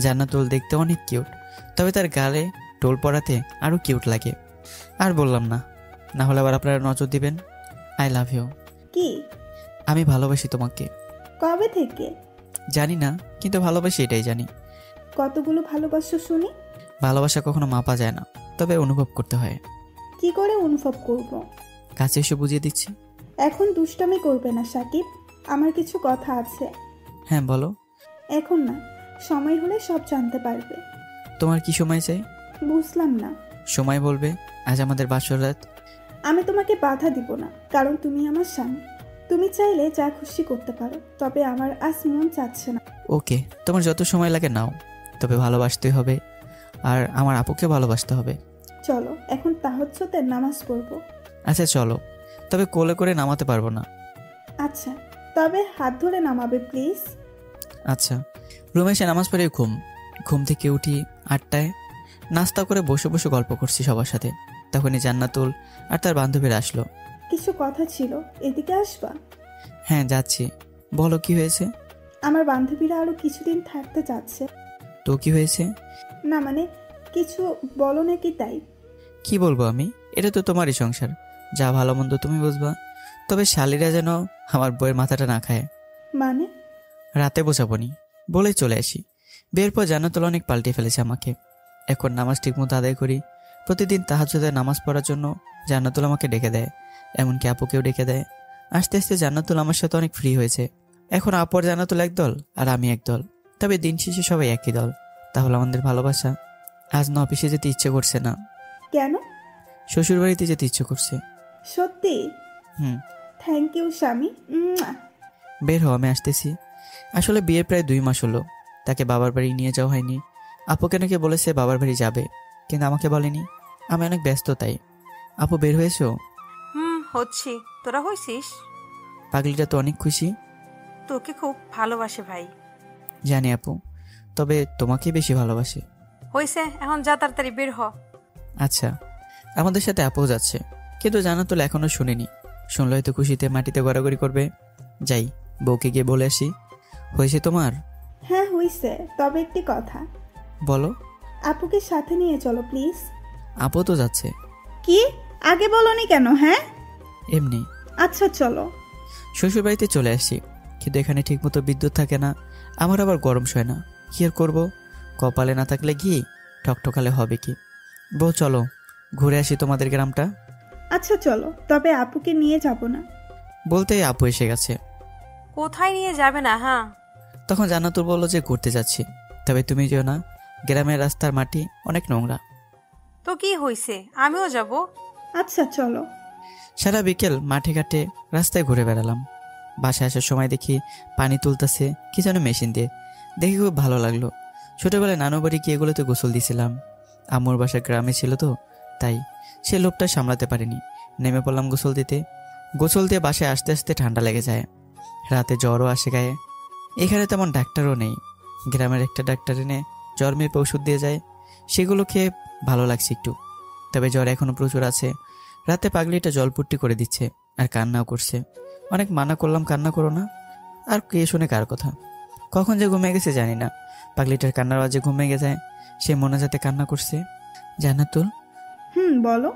জান্নাতুল দেখতে অনেক কিউট। তবে তার গালে টোল পড়াতে আরও কিউট লাগে। আর বললাম না, না হলে আবার আপনারা নজর দিবেন। I love you. কি? আমি ভালোবাসি তোমাকে। কবে থেকে? জানি না, কিন্তু ভালোবাসি এটাই জানি। কতগুলো ভালোবাসো শুনি? ভালোবাসা কখনো মাপা যায় না, তবে অনুভব করতে হয়। কি করে অনুভব করব? কাছে এসে বুঝিয়ে দিচ্ছি। এখন দুষ্টামি করবে না সাকিব, আমার কিছু কথা আছে। হ্যাঁ বলো। এখন না, সময় হলে সব জানতে পারবে। তোমার কি সময় চাই? বুঝলাম না। সময় বলবে। আজ আমাদের বাসর রাত। আমি তোমাকে বাধা দিব না, কারণ তুমি আমার স্বামী। তুমি চাইলে যা খুশি করতে পারো, তবে আমার আজ মন চাচ্ছে না। ওকে, তোমার যত সময় লাগে নাও, তবে ভালোবাসতে হবে। আর আমার আপুকে ভালোবাসতে হবে। চলো এখন তাহাজ্জুদের নামাজ পড়বো। আচ্ছা চলো, তবে কোলে করে নামাতে পারবো না। আচ্ছা, তবে হাত ধরে নামাবে প্লিজ। আচ্ছা। রুমে এসে নামাজ পড়ে ঘুম থেকে উঠি 8টায়। নাস্তা করে বসে বসে গল্প করছি সবার সাথে। তখনই জান্নাতুল আর তার বান্ধবীরা আসলো। কিছু কথা ছিল, এদিকে আসবা? হ্যাঁ যাচ্ছি। বলো কি হয়েছে? আমার বান্ধবীরা আরো কিছুদিন থাকতে চাচ্ছে। তো কি হয়েছে? না মানে কিছু বলো নাকি, তাই। কি বলবো আমি? এটা তো তোমারই সংসার, যা ভালো মন্দ তুমি বুঝবা। তবে শালিরা যেন আমার বইয়ের মাথাটা না খায়। মানে? রাতে বোঝাবনি, বলেই চলে আসি। বিয়ের পর জান্নাতুল অনেক পাল্টে ফেলেছে আমাকে। এখন নামাজ ঠিকমতো আদায় করি। প্রতিদিন তাহাজ্জুদের নামাজ পড়ার জন্য জান্নাতুল আমাকে ডেকে দেয়, এমনকি আপুকেও ডেকে দেয়। আস্তে আস্তে জান্নাতুল আমার সাথে অনেক ফ্রি হয়েছে। এখন আপর জান্নাতুল একদল আর আমি একদল, তবে দিন শেষে সবাই একই দল। তাহলে আমাদের ভালোবাসা আজ না অফিসে যেতে ইচ্ছে করছে না। কেন? শ্বশুর বাড়িতে যেতে ইচ্ছে করছে। সত্যি? হুম। থ্যাংক ইউ স্বামী। বের হও, আমি আসতেছি। আসলে বিয়ের প্রায় 2 মাস হলো, তাকে বাবার বাড়ি নিয়ে যাওয়া হয়নি। আপুকে নাকি বলেছে বাবার বাড়ি যাবে, কিন্তু আমাকে বলেনি। আমি অনেক ব্যস্ত তাই। আপু বের হয়েছো? হচ্ছি। তোরা হয়েছিস? পাগলিটা তো অনেক খুশি। তোকে খুব ভালোবাসে ভাই। জানি আপু, তবে তোমাকেই বেশি ভালোবাসে। হয়েছে, এখন যা তাড়াতাড়ি বের হ। আচ্ছা, আমাদের সাথে আপুও যাচ্ছে, কিন্তু জান্নাতুল এখনো শুনিনি। শুনলে হয়তো খুশিতে মাটিতে গড়াগড়ি করবে। যাই, বউকে গিয়ে বলে আসি। হয়েছে তোমার? হ্যাঁ হইছে, তবে একটি কথা। বলো। আপুকে সাথে নিয়ে চলো প্লিজ। আপু তো যাচ্ছে। কি? আগে বলনি কেন? হ্যাঁ এমনি। আচ্ছা চলো। শ্বশুর বাড়িতে চলে আসি, কিন্তু এখানে ঠিকমতো বিদ্যুৎ থাকে না। আমার আবার গরম সয় না। কি আর করবো, কপালে না থাকলে ঘি, ঠকঠকালে হবে কি। বউ চলো ঘুরে আসি তোমাদের গ্রামটা। আচ্ছা চলো, তবে আপুকে নিয়ে যাব না। বলতেই আপু এসে গেছে। কোথায় নিয়ে যাবে না? হ্যাঁ, তখন জান্নাতুল বললো যে ঘুরতে যাচ্ছি, তবে তুমি যেও না, গ্রামের রাস্তার মাটি অনেক নোংরা। তো কি হয়েছে, আমিও যাব। আচ্ছা চলো। সারা বিকেল মাঠে ঘাটে রাস্তায় ঘুরে বেড়ালাম। বাসায় আসার সময় দেখি পানি তুলতেছে কি যেন মেশিন দিয়ে। দেখে খুব ভালো লাগলো। ছোটবেলায় নানু বাড়ি গিয়ে এগুলোতে গোসল দিয়েছিলাম। আম্মুর বাসা গ্রামে ছিল তো, তাই সে লোভটা সামলাতে পারিনি। নেমে পড়লাম গোসল দিতে। গোসল দিয়ে বাসায় আসতে আসতে ঠান্ডা লেগে যায়, রাতে জ্বরও আসে গায়ে। এখানে তেমন ডাক্তারও নেই। গ্রামের একটা ডাক্তার এনে জ্বর মেপে ওষুধ দিয়ে যায়, সেগুলো খেয়ে ভালো লাগছে একটু, তবে জ্বর এখনো প্রচুর আছে। রাতে পাগলিটা জলপুট্টি করে দিচ্ছে আর কান্নাও করছে। অনেক মানা করলাম কান্না করো না, আর কে শুনে কার কথা। কখন যে ঘুমিয়ে গেছে জানি না। পাগলিটার কান্নার আওয়াজে ঘুমিয়ে যায়। সে মনে যাতে কান্না করছে। জান্নাতুল, বলো।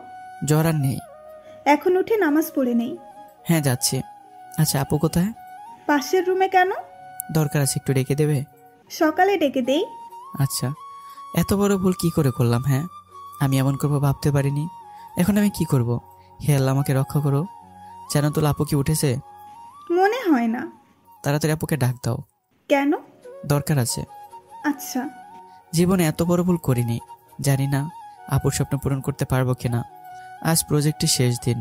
জ্বর আর নেই। এখন উঠে নামাজ পড়ে নেই। হ্যাঁ যাচ্ছি। আচ্ছা আপু কোথায়? পাশের রুমে। কেন? দরকার আছে, একটু ডেকে দেবে? সকালে ডেকে দেই। আচ্ছা, এত বড় ভুল কি করে করলাম? হ্যাঁ, আমি এমন করবো ভাবতে পারিনি। এখন আমি কি করব? হে আল্লাহ, আমাকে রক্ষা করো। জান্নাতুল, আপু কি উঠেছে? মনে হয় না। তাড়াতাড়ি আপুকে ডাক দাও। কেন? দরকার আছে। আচ্ছা। জীবনে এত বড় ভুল করিনি। জানি না আপুর স্বপ্ন পূরণ করতে পারবো কিনা। আজ প্রজেক্টের শেষ দিন,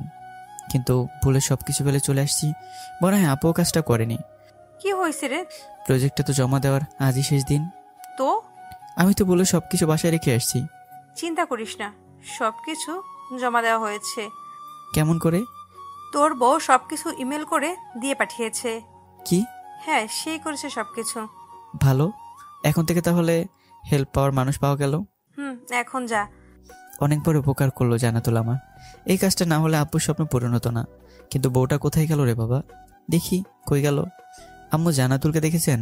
কিন্তু ভুলে সব কিছু ফেলে চলে আসছি। মনে হয় আপুও কাজটা করেনি। কি হয়েছে রে? প্রজেক্টটা তো জমা দেওয়ার আজই শেষ দিন। তো আমি তো বলে সব কিছু বাসায় রেখে আসছি। চিন্তা করিস না, সবকিছু জমা দেওয়া হয়েছে। কেমন করে? তোর বউ সবকিছু ইমেল করে দিয়ে পাঠিয়েছে। কি? হ্যাঁ, সেই করেছে সবকিছু। ভালো, এখন থেকে তাহলে হেল্প পাওয়ার মানুষ পাওয়া গেল। এখন যা। অনেক বড় উপকার করলো জান্নাতুল আমার। এই কাজটা না হলে আপুর স্বপ্ন পূরণ হতো না। কিন্তু বউটা কোথায় গেল রে বাবা? দেখি কই গেল। আম্মু জান্নাতুলকে দেখেছেন?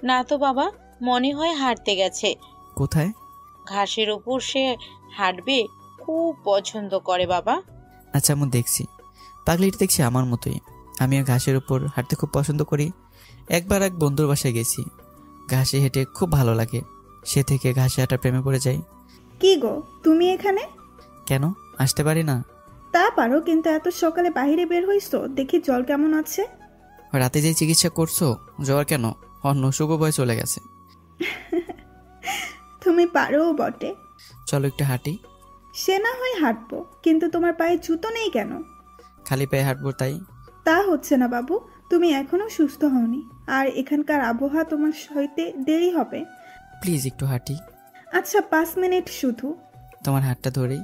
না তো বাবা, মনে হয় হাঁটতে গেছে। কোথায়? ঘাসের উপর সে হাঁটবে খুব পছন্দ করে বাবা। আচ্ছা আম্মু, দেখছি পাগলিটা দেখছি আমার মতোই। আমিও ঘাসের উপর হাঁটতে খুব পছন্দ করি। একবার এক বন্ধুর বাসায় গেছি, ঘাসে হেঁটে খুব ভালো লাগে। সে থেকে ঘাসে হাঁটার প্রেমে পড়ে যাই। কি গো, তুমি এখানে? কেন আসতে পারি না? তা পারো, কিন্তু এত সকালে বাইরে বের হইছো, দেখি জ্বর কেমন আছে। রাতে যে চিকিৎসা করছো, জ্বর কেন, অন্য অসুখও ভয় চলে গেছে। তুমি পারো বটে। চলো একটু হাঁটি। সে না হয় হাঁটবো, কিন্তু তোমার পায়ে জুতো নেই কেন? খালি পায়ে হাঁটবো তাই? তা হচ্ছে না বাবু, তুমি এখনো সুস্থ হওনি, আর এখানকার আবহাওয়া তোমার সইতে দেরি হবে। প্লিজ একটু হাঁটি। আচ্ছা 5 মিনিট শুধু। তোমার হাতটা ধরেই।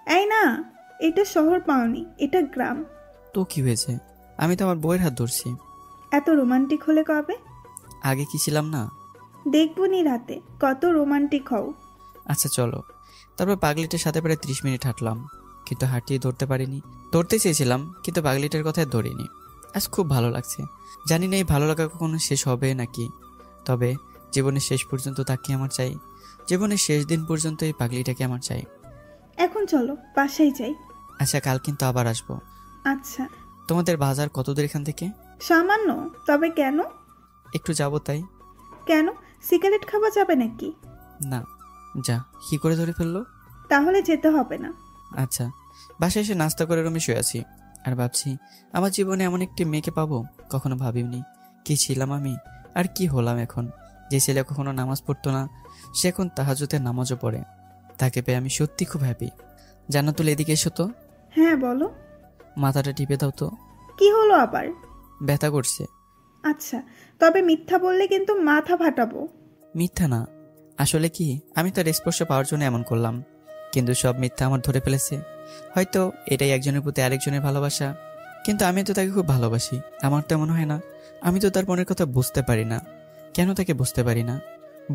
এই না, এটা শহর পাওনি, এটা গ্রাম। তো কি হয়েছে, আমি তো আমার বউয়ের হাত ধরছি। এত রোমান্টিক হলে কবে? আগে কি ছিলাম না? দেখবো নি রাতে কত রোমান্টিক হও। আচ্ছা চলো। তারপর পাগলিটার সাথে প্রায় 30 মিনিট হাঁটলাম, কিন্তু হাঁটিয়ে ধরতে পারিনি। ধরতে চেয়েছিলাম কিন্তু পাগলিটার কথায় ধরিনি। আজ খুব ভালো লাগছে। জানি না এই ভালো লাগা কখনো শেষ হবে নাকি, তবে জীবনের শেষ পর্যন্ত তাকে আমার চাই। জীবনের শেষ দিন পর্যন্ত এই পাগলিটাকে আমার চাই। এখন চলো বাসায় যাই। আচ্ছা, কাল কিন্তু আবার আসবো। আচ্ছা। তোমাদের বাজার কত দূর এখান থেকে? সামান্য, তবে কেন? একটু যাবো তাই। কেন, সিগারেট খাওয়া যাবে নাকি? না। যা, কি করে ধরে ফেললো? তাহলে যেতে হবে না। আচ্ছা। বাসায় এসে নাস্তা করে রুমে শুয়ে আছি আর ভাবছি আমার জীবনে এমন একটি মেয়েকে পাবো, কখনো ভাবিনি। কি ছিলাম আমি আর কি হলাম এখন। যে ছেলে কখনো নামাজ পড়তো না, সে এখন তাহাজ্জুদের নামাজও পড়ে। তাকে পেয়ে আমি সত্যি খুব হ্যাপি। জান্নাতুল এদিকে এসো তো, হ্যাঁ বলো। মাথাটা টিপে দাও তো, কি হলো আবার? ব্যথা করছে। আচ্ছা, তবে মিথ্যা বললে কিন্তু মাথা ফাটাবো। মিথ্যা না, আসলে কি আমি তার স্পর্শ পাওয়ার জন্য এমন করলাম, কিন্তু সব মিথ্যা আমার ধরে ফেলেছে। হয়তো এটাই একজনের প্রতি আরেকজনের ভালোবাসা, কিন্তু আমি তো তাকে খুব ভালোবাসি। আমার তো মনে হয় না, আমি তো তার মনের কথা বুঝতে পারি না। কেন তাকে বুঝতে পারি না?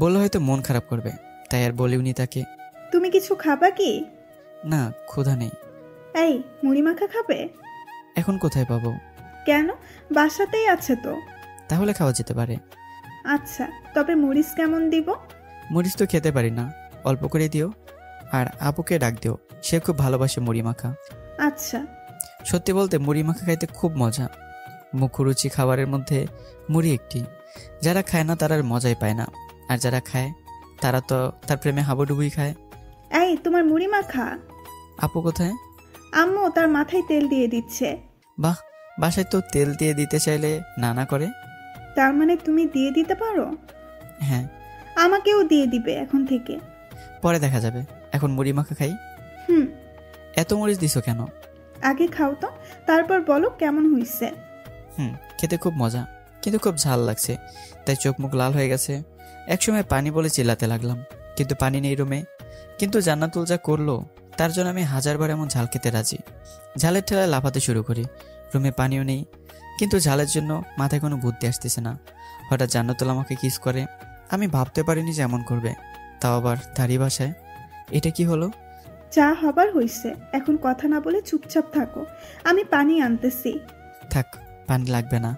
বললে হয়তো মন খারাপ করবে, তাই আর বলিওনি তাকে। তুমি কিছু খাবা কি? না, ক্ষুধা নেই। এই, মুড়ি মাখা খাবে? এখন কোথায় পাবো? কেন, বাসাতেই আছে তো। তাহলে খাওয়া যেতে পারে। আচ্ছা, তবে মরিচ কেমন দিব? মরিচ তো খেতে পারি না, অল্প করে দিও। আর আপুকে ডাক দিও, সে খুব ভালোবাসে মুড়ি মাখা। আচ্ছা। সত্যি বলতে মুড়ি মাখা খাইতে খুব মজা। মুখরুচি খাবারের মধ্যে মুড়ি একটি। যারা খায় না তারা আর মজাই পায় না, আর যারা খায় তারা তো তার প্রেমে হাবুডুবুই খায়। এই, তোমার মুড়ি মাখা। আপু কোথায়? আম্মু তার মাথায় তেল দিয়ে দিচ্ছে। বাহ, বাসায় তো তেল দিয়ে দিতে চাইলে না না করে। তার মানে তুমি দিয়ে দিতে পারো? হ্যাঁ। আমাকেও দিয়ে দিবে এখন থেকে। পরে দেখা যাবে, এখন মুড়ি মাখা খাই। হুম। এত মরিচ দিছো কেন? আগে খাও তো, তারপর বলো কেমন হইছে। খেতে খুব মজা, কিন্তু খুব ঝাল লাগছে, তাই চোখ মুখ লাল হয়ে গেছে। একসময় পানি বলে চিল্লাতে লাগলাম, কিন্তু পানি নেই রুমে। কিন্তু জান্নাতুল যা করলো তার জন্য আমি হাজারবার এমন ঝাল খেতে রাজি। ঝালের ঠেলায় লাফাতে শুরু করি। রুমে পানিও নেই, কিন্তু ঝালের জন্য মাথায় কোনো বুদ্ধি আসতেছে না। হঠাৎ জান্নাতুল আমাকে কিস করে। আমি ভাবতে পারিনি যে এমন করবে, তাও আবার তারই বাসায়। এটা কি হলো? চা হবার হইছে, এখন কথা না বলে চুপচাপ থাকো। আমি পানি আনতেছি। থাক, পানি লাগবে না,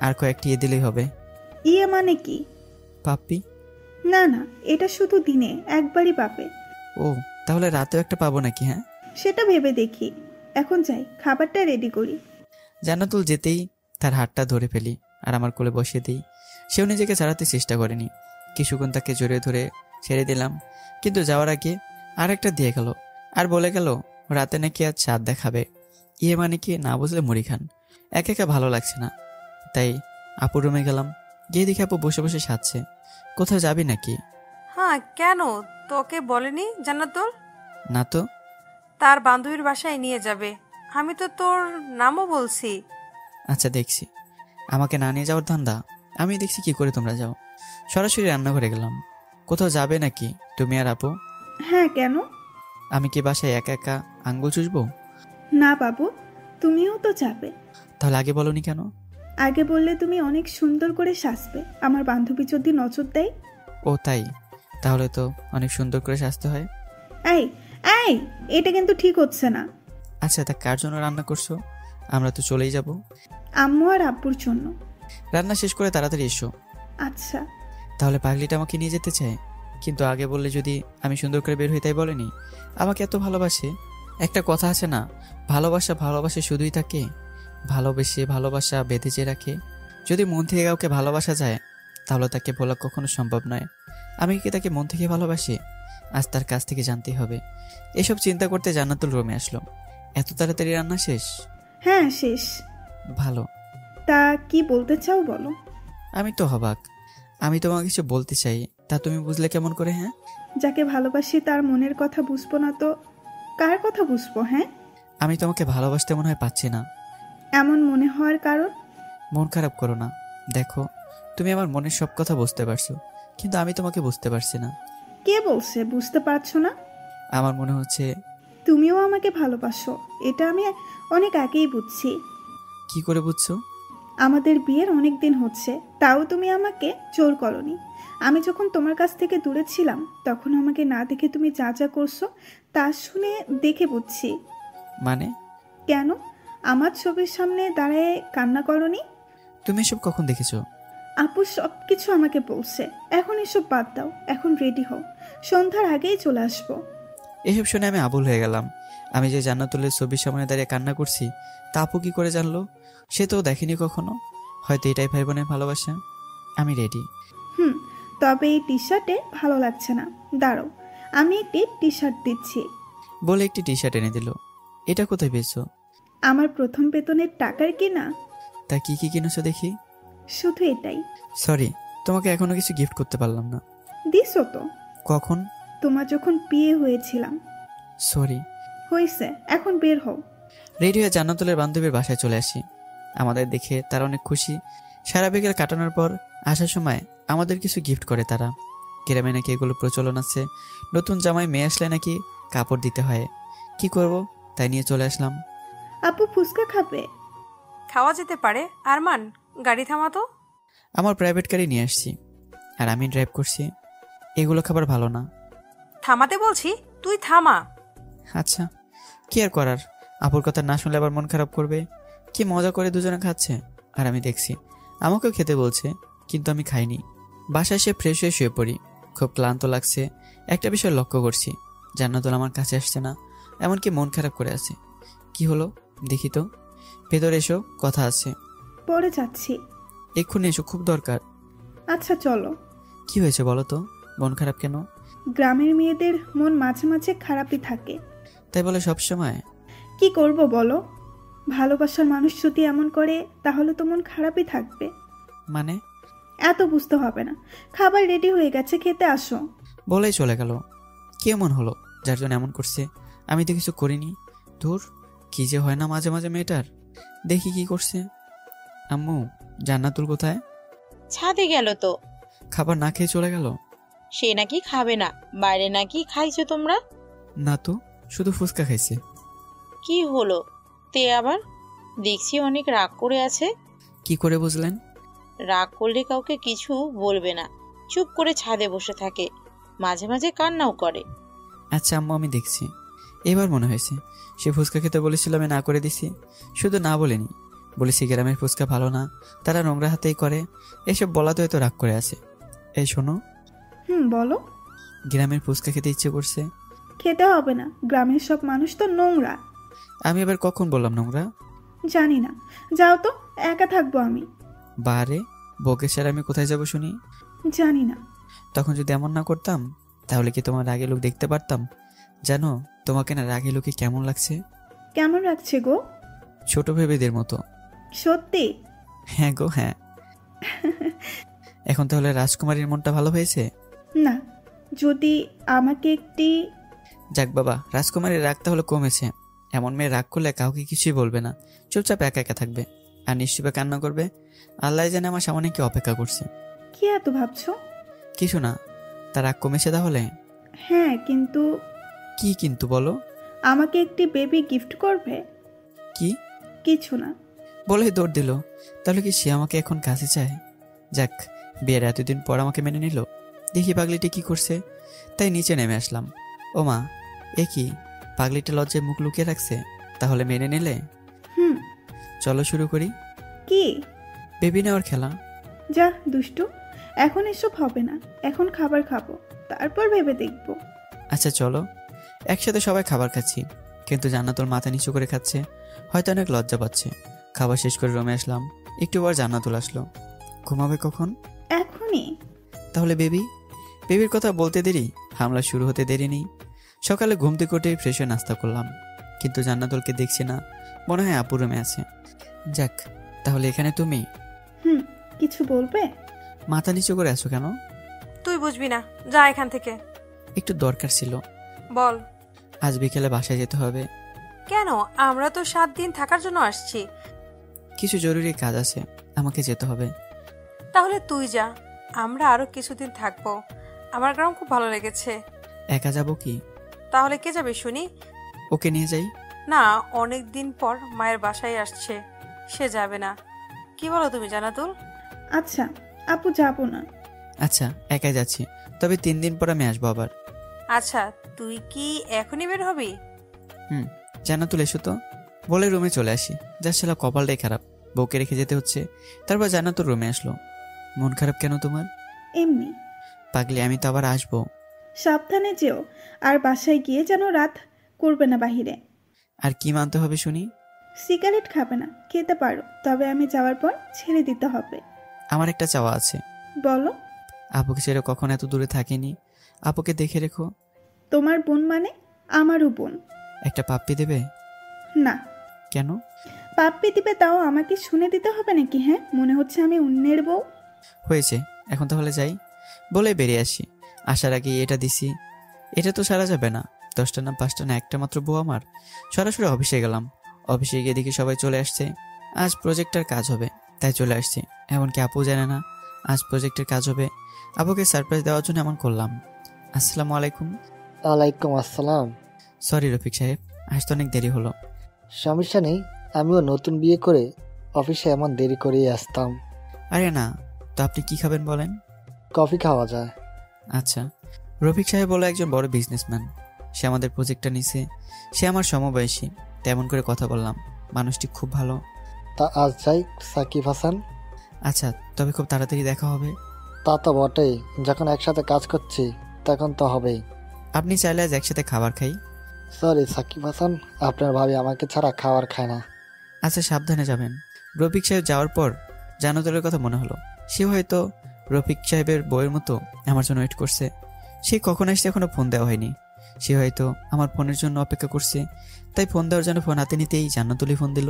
আর কয়েকটি দিলেই হবে। ইয়ে মানে কি? পাপ্পি? না না, এটা শুধু দিনে একবারই পাবে। ও, তাহলে রাতেও একটা পাবো নাকি? হ্যাঁ, সেটা ভেবে দেখি। এখন যাই, খাবারটা রেডি করি। জান্নাতুল যেতেই তার হাতটা ধরে ফেলি আর আমার কোলে বসিয়ে দিই। সেও নিজেকে ছাড়াতে চেষ্টা করেনি। কিছুক্ষণ তাকে জড়িয়ে ধরে ছেড়ে দিলাম, কিন্তু যাওয়ার আগে আর একটা দিয়ে গেল আর বলে গেল রাতে নাকি আজ চাঁদ দেখাবে। ইয়ে মানে কি, না বুঝলে মুড়ি খান। একা একা ভালো লাগছে না, তাই আপুর রুমে গেলাম। গিয়ে দেখি আপু বসে বসে সাজছে। কোথাও যাবি নাকি? হ্যাঁ, কেন? তোকে বলেনি জান্নাতুল? না তো। তার বান্ধবীর বাসায় নিয়ে যাবে। আমি তো তোর নামও বলছি। আচ্ছা, দেখছি আমাকে না নিয়ে যাওয়ার ধান্দা। আমি দেখছি কি করে তোমরা যাও। সরাসরি রান্নাঘরে গেলাম। কোথাও যাবে নাকি তুমি আর আপু? হ্যাঁ, কেন? আমি কি বাসায় একা একা আঙ্গুল চুষবো? না বাবু, তুমিও তো যাবে। তাহলে আগে বলনি কেন? আগে বললে তুমি অনেক সুন্দর করে সাজবে, আমার বান্ধবী যদি নজর দেয়। ও তাই, তাহলে তো অনেক সুন্দর করে সাজতে হয়। এই এই, এটা কিন্তু ঠিক হচ্ছে না। আচ্ছা, তা কার জন্য রান্না করছো? আমরা তো চলেই যাব। আম্মু আর আব্বুর জন্য। রান্না শেষ করে তাড়াতাড়ি এসো। আচ্ছা। তাহলে পাগলিটা আমাকে নিয়ে যেতে চায়, কিন্তু আগে বললে যদি আমি সুন্দর করে বের হই। তাই বলেনি, আমাকে এত ভালোবাসে। একটা কথা আছে না, ভালোবাসা ভালোবাসে শুধুই থাকে, ভালোবেসে ভালোবাসা বেঁধে যে রাখে। যদি মন থেকে কাউকে ভালোবাসা যায় তাহলে তাকে বলা কখনো সম্ভব নয়। আমি কি তাকে মন থেকে ভালোবাসি? আজ তার কাছ থেকে জানতেই হবে। এসব চিন্তা করতে জান্নাতুল রুমে আসলো। এত তাড়াতাড়ি রান্না শেষ? হ্যাঁ, শেষ। ভালো। তা কি বলতে চাও বলো। আমি তো হবাক। আমি তোমাকে কিছু বলতে চাই, তা তুমি বুঝলে কেমন করে? হ্যাঁ, যাকে ভালোবাসি তার মনের কথা বুঝবো না তো কার কথা বুঝবো? হ্যাঁ, আমি তোমাকে ভালোবাসতে মনে হয় পাচ্ছি না। এমন মনে হওয়ার কারণ? মন খারাপ করো না। দেখো, তুমি আমার মনের সব কথা বুঝতে পারছো, কিন্তু আমি তোমাকে বুঝতে পারছি না। কে বলছে বুঝতে পারছো না? আমার মনে হচ্ছে তুমিও আমাকে ভালোবাসো, এটা আমি অনেক আগেই বুঝছি। কি করে বুঝছো? আমাদের বিয়ের অনেক দিন হচ্ছে, তাও তুমি আমাকে জোর করনি। আমি যখন তোমার কাছ থেকে দূরে ছিলাম তখন আমাকে না দেখে তুমি যা যা করছো তা শুনে দেখে বুঝছি। মানে? কেন আমার ছবির সামনে দাঁড়ায় কান্না করনি? তুমি এসব কখন দেখেছো? আপু সব কিছু আমাকে বলছে। এখন এসব বাদ দাও, এখন রেডি হও, সন্ধ্যার আগেই চলে আসবো। এসব শুনে আমি আবুল হয়ে গেলাম। আমি যে জান্নাতুলের ছবির সামনে দাঁড়িয়ে কান্না করছি তা আপু কি করে জানলো? সে তো দেখেনি কখনো। হয়তো এটাই ভাই বোনের ভালোবাসা। আমি রেডি। তবে এই টি শার্টে ভালো লাগছে না, দাঁড়াও আমি একটি টি শার্ট দিচ্ছি। বলে একটি টি শার্ট এনে দিল। এটা কোথায় পেয়েছো? আমার প্রথম বেতনের টাকার কিনা। তা কি কি কিনেছো দেখি? শুধু এটাই। সরি, তোমাকে এখনো কিছু গিফট করতে পারলাম না। দিছো তো। কখন? তোমার যখন বিয়ে হয়েছিলাম। সরি। হয়েছে, এখন বের হও। রেডি হয়ে জান্নাতুলের বান্ধবীর বাসায় চলে আসি। আমাদের দেখে তারা অনেক খুশি। সারা বিকেল কাটানোর পর আসার সময় আমাদের কিছু গিফট করে তারা। গ্রামে নাকি এগুলো প্রচলন আছে, নতুন জামাই মেয়ে আসলে নাকি কাপড় দিতে হয়। কি করব, তাই নিয়ে চলে আসলাম। আপু ফুচকা খাবে? খাওয়া যেতে পারে। আরমান, গাড়ি থামাতো। আমার প্রাইভেট গাড়ি নিয়ে আসছি আর আমি ড্রাইভ করছি। এগুলো খাবার ভালো না। থামাতে বলছি, তুই থামা। আচ্ছা, কি আর করার, আপুর কথা না শুনলে আবার মন খারাপ করবে। কি মজা করে দুজনে খাচ্ছে আর আমি দেখছি। আমাকেও খেতে বলছে, কিন্তু আমি খাইনি। বাসায় এসে ফ্রেশ হয়ে শুয়ে পড়ি। খুব ক্লান্ত লাগছে। একটা বিষয় লক্ষ্য করছি, জান্নাতুল আমার কাছে আসছে না, এমনকি মন খারাপ করে আছে। কি হলো দেখি তো। ভেতরে এসো, কথা আছে। পরে যাচ্ছি। এক্ষুনি এসো, খুব দরকার। আচ্ছা চলো। কি হয়েছে বলো তো, মন খারাপ কেন? গ্রামের মেয়েদের মন মাঝে মাঝে খারাপই থাকে। তাই বলে সব সময়? কি করব বলো, ভালোবাসার মানুষ যদি এমন করে তাহলে তো মন খারাপই থাকবে। মানে? এত বুঝতে হবে না, খাবার রেডি হয়ে গেছে, খেতে আসো। বলেই চলে গেল। কি এমন হলো যার জন্য এমন করছে? আমি তো কিছু করিনি। ধুর, কি যে হয় না মাঝে মাঝে মেয়েটার। দেখি কি করছে। আম্মু, জান্নাতুল কোথায়? ছাদে গেল তো। খাবার না খেয়ে চলে গেল? সে নাকি খাবে না, বাইরে নাকি খাইছো তোমরা? না তো, শুধু ফুচকা খাইছে। কি হলো তে আবার? দেখছি অনেক রাগ করে আছে। কি করে বুঝলেন? রাগ করলে কাউকে কিছু বলবে না, চুপ করে ছাদে বসে থাকে, মাঝে মাঝে কান্নাও করে। আচ্ছা আম্মু, আমি দেখছি। এবার মনে হয়েছে সে ফুচকা খেতে বলেছিল, আমি না করে দিছি। শুধু না বলিনি, বলেছি গ্রামের ফুচকা ভালো না, তারা নোংরা হাতেই করে। এসব বলাতে হয়তো রাগ করে আছে। এই শোনো, বলো। গ্রামের ফুচকা খেতে ইচ্ছে করছে। খেতে হবে না, গ্রামের সব মানুষ তো নোংরা। আমি এবার কখন বললাম নোংরা? জানি না, যাও তো, একা থাকবো আমি। বারে, বউকে ছাড়া আমি কোথায় যাব শুনি? জানি না। তখন যদি এমন না করতাম তাহলে কি তোমার রাগে লোক দেখতে পারতাম? জানো তোমাকে না রাগে লোকে কেমন লাগছে? কেমন লাগছে গো? ছোট বেবিদের মতো। সত্যি? হ্যাঁ গো, হ্যাঁ। এখন তাহলে রাজকুমারীর মনটা ভালো হয়েছে? না, যদি আমাকে একটি... যাক বাবা, রাজকুমারীর রাগ তাহলে কমেছে। এমন মেয়ে রাগ করলে কাউকে কিছুই বলবে না, চুপচাপ একা একা থাকবে আর নিশ্চুপে কান্না করবে। আল্লাহ জানে আমার সামনে কি অপেক্ষা করছে। কি এত ভাবছো? কিছু না। তার রাগ কমেছে তাহলে? হ্যাঁ, কিন্তু... কি কিন্তু বলো? আমাকে একটি বেবি গিফট করবে? কি? কিছু না। বলেই দৌড় দিল। তাহলে কি সে আমাকে এখন কাছে চায়? যাক, বিয়ের এতদিন পর আমাকে মেনে নিল। দেখি পাগলিটি কি করছে। তাই নিচে নেমে আসলাম। ও মা, এ কি, পাগলিটা লজ্জায় মুখ লুকিয়ে রাখছে। তাহলে মেনে নিলে? চলো শুরু করি। কি? বেবি নেওয়ার খেলা। যা দুষ্টু, এখন এসব হবে না, এখন খাবার খাবো, তারপর ভেবে দেখবো। আচ্ছা চলো। একসাথে সবাই খাবার খাচ্ছি, কিন্তু জান্নাতুল মাথা নিচু করে খাচ্ছে, হয়তো অনেক লজ্জা পাচ্ছে। খাবার শেষ করে রুমে আসলাম। একটু পর জান্নাতুল আসলো। ঘুমাবে কখন? এখনই। তাহলে বেবির কথা বলতে দেরি, হামলা শুরু হতে দেরি নেই। সকালে ঘুম থেকে উঠে ফ্রেশ হয়ে নাস্তা করলাম, কিন্তু জান্নাতুলকে দেখছি না। মনে হয় আপু রুমে আছে। যাক, তাহলে এখানে তুমি? কিছু বলবে? মাথা নিচু করে আছো কেন? তুই বুঝবি না, যা এখান থেকে। একটু দরকার ছিল। বল। আজ বিকেলে বাসায় যেতে হবে। কেন? আমরা তো 7 দিন থাকার জন্য আসছি। কিছু জরুরি কাজ আছে, আমাকে যেতে হবে। তাহলে তুই যা, আমরা আরো কিছুদিন থাকবো। আমার গ্রাম খুব ভালো লেগেছে। একা যাব কি? তাহলে কে যাবে শুনি? ওকে নিয়ে যাই। না, অনেক দিন পর মায়ের বাসায় আসছে, সে যাবে না। কি বলো তুমি জান্নাতুল? আচ্ছা আপু, যাবো না। আচ্ছা, একাই যাচ্ছি, তবে 3 দিন পর আমি আসবো আবার। আচ্ছা, তুই কি এখনই বের হবি? জান্নাতুল এসো তো। বলে রুমে চলে আসি। যার ছেলে কপালটাই খারাপ, বউকে রেখে যেতে হচ্ছে। তারপর জান্নাতুল রুমে আসলো। মন খারাপ কেন তোমার? এমনি। পাগলি, আমি তো আবার আসবো। সাবধানে যেও, আর বাসায় গিয়ে যেন রাত করবে না বাহিরে। আর কি মানতে হবে শুনি? সিগারেট খাবে না, খেতে পারো, তবে আমি যাওয়ার পর ছেড়ে দিতে হবে। আমার একটা চাওয়া আছে। বলো। আপুকে ছেড়ে কখন এত দূরে থাকিনি, আপুকে দেখে রেখো। তোমার বোন মানে? আমারও বোন। একটা পাপ্পি দেবে? না। কেন? পাপ্পি দিবে, তাও আমাকে শুনে দিতে হবে নাকি? হ্যাঁ, মনে হচ্ছে আমি অন্যের বউ। হয়েছে, এখন তাহলে যাই। বলে বেরিয়ে আসি। আসার আগে এটা দিছি। এটা তো সারা যাবে না। 10টা না 5টা না একটা মাত্র বউ আমার। সরাসরি অফিসে গেলাম। অফিসে গিয়ে দেখি সবাই চলে আসছে। আজ প্রজেক্টের কাজ হবে, তাই চলে আসছি। এমনকি আপু জানে না আজ প্রজেক্টের কাজ হবে। আপুকে সারপ্রাইজ দেওয়ার জন্য এমন করলাম। আসসালামু আলাইকুম। ওয়ালাইকুম আসসালাম। সরি রফিক সাহেব, আসতে অনেক দেরি হলো। সমস্যা নেই, আমিও নতুন বিয়ে করে অফিসে এমন দেরি করেই আসতাম। আরে না, তো আপনি কি খাবেন বলেন? কফি খাওয়া যায়। আচ্ছা। রফিক সাহেব বলে একজন বড় বিজনেসম্যান। সে আমাদের প্রজেক্টটা নিছে। সে আমার সমবয়সী। তেমন করে কথা বললাম। মানুষটি খুব ভালো। তা আজ যাই সাকিব হাসান। আচ্ছা, তবে খুব তাড়াতাড়ি দেখা হবে। তা তো বটেই, যখন একসাথে কাজ করছি তখন তো হবেই। আপনি চাইলে আজ একসাথে খাবার খাই। সরি সাকিব হাসান, আপনার ভাবি আমাকে ছাড়া খাবার খায় না। আচ্ছা, সাবধানে যাবেন। রফিক সাহেব যাওয়ার পর জান্নাতুলের কথা মনে হলো। সে হয়তো রফিক সাহেবের বউয়ের মতো আমার জন্য ওয়েট করছে। সে কখন আসছে এখনো ফোন দেওয়া হয়নি। সে হয়তো আমার ফোনের জন্য অপেক্ষা করছে। তাই ফোন দেওয়ার জন্য ফোন হাতে নিতেই জান্নাতুলি ফোন দিল।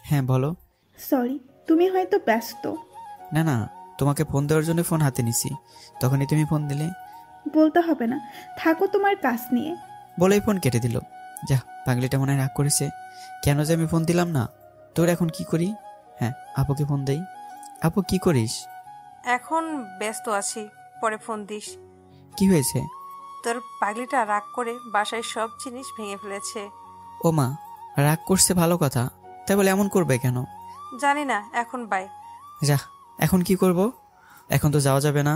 হ্যাঁ বলো। সরি, তুমি হয়তো ব্যস্ত। না না, তোমাকে ফোন দেওয়ার জন্য ফোন হাতে নিছি, তখনই তুমি ফোন দিলে। বলতে হবে না, থাকো তোমার কাজ নিয়ে। বলেই ফোন কেটে দিল। যা, পাগলিটা মনে হয় রাগ করেছে। কেন যে আমি ফোন দিলাম না। তোর এখন কি করি? হ্যাঁ, আপুকে ফোন দেই। আপু কি করিস? এখন ব্যস্ত আছি, পরে ফোন দিস। কি হয়েছে? তোর পাগলিটা রাগ করে বাসায় সব জিনিস ভেঙে ফেলেছে। ও মা, রাগ করছে ভালো কথা, তাই বলে এমন করবে কেন? জানি না, এখন বাই। যা, এখন কি করব? এখন তো যাওয়া যাবে না।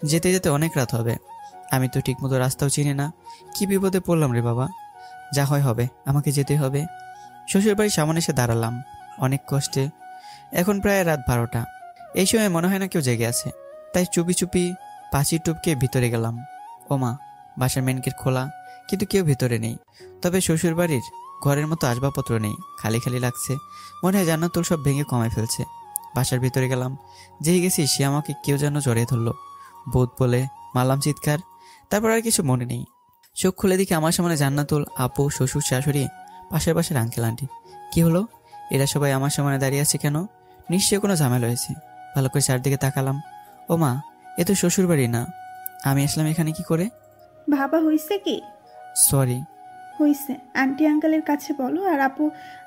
যেতে যেতে অনেক রাত হবে। আমি তো ঠিকমতো রাস্তাও চিনি না। কি বিপদে পড়লাম রে বাবা। যা হয় হবে, আমাকে যেতে হবে। শ্বশুর বাড়ির সামনে এসে দাঁড়ালাম অনেক কষ্টে। এখন প্রায় রাত 12টা। এই সময় মনে হয় না কেউ জেগে আছে। তাই চুপি চুপি পাঁচির টুপকে ভিতরে গেলাম। ও মা, বাসার মেন গেট খোলা, কিন্তু কেউ ভিতরে নেই। তবে শ্বশুর বাড়ির ঘরের মতো আসবাবপত্র নেই, খালি খালি লাগছে। মনে হয় জান্নাতুল সব ভেঙে কমায় ফেলছে। বাসার ভিতরে গেলাম। যেই গেছি সে আমাকে কেউ যেন জড়িয়ে ধরলো। ভূত বলে মারলাম চিৎকার। তারপর আর কিছু মনে নেই। চোখ খুলে দেখি আমার সামনে জান্নাতুল, আপু, শ্বশুর, শাশুড়ি, পাশের পাশের আঙ্কেল আন্টি। কি হলো? এরা সবাই আমার সামনে দাঁড়িয়ে আছে কেন? নিশ্চয়ই কোনো ঝামেলা হয়েছে। ভালো করে চারদিকে তাকালাম। ও মা, এ তো শ্বশুর বাড়ি না। আমি আসলাম এখানে কি করে? ভাবা হয়েছে কি? সরি। হয়েছে, আন্টি আঙ্কেলের কাছে বলো আর আপু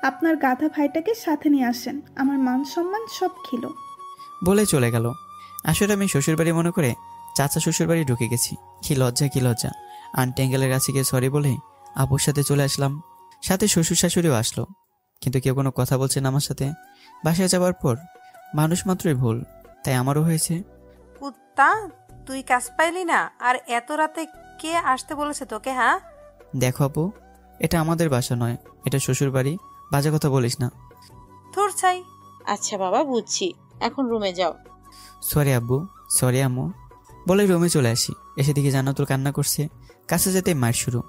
আপনার গাধা ভাইটাকে সাথে নিয়ে আসেন। আমার মান সম্মান সব খিলো। বলে চলে গেল। আসলে আমি শ্বশুরবাড়ি মনে করে চাচা শ্বশুরবাড়ি ঢুকে গেছি। কি লজ্জা, কি লজ্জা। আন্টি আঙ্কেলের কাছে গিয়ে সরি বলে আপুর সাথে চলে আসলাম। সাথে শ্বশুর শাশুড়িও আসলো, কিন্তু কেউ কোনো কথা বলছে না আমার সাথে। বাসায় যাওয়ার পর মানুষ মাত্রই ভুল, তাই আমারও হয়েছে। কুত্তা, তুই কাজ পাইলি না? আর এত রাতে কে আসতে বলেছে তোকে? হ্যাঁ দেখো আপু, এটা আমাদের বাসা নয়, এটা শ্বশুর বাড়ি। বাজে কথা বলিস না। তোর চাই। আচ্ছা বাবা, বুঝছি, এখন রুমে যাও। সরি আব্বু, সরি আম্মু বলে রুমে চলে আসি। এসে দিকে জান্নাতুল কান্না করছে। কাছে যেতে মার শুরু।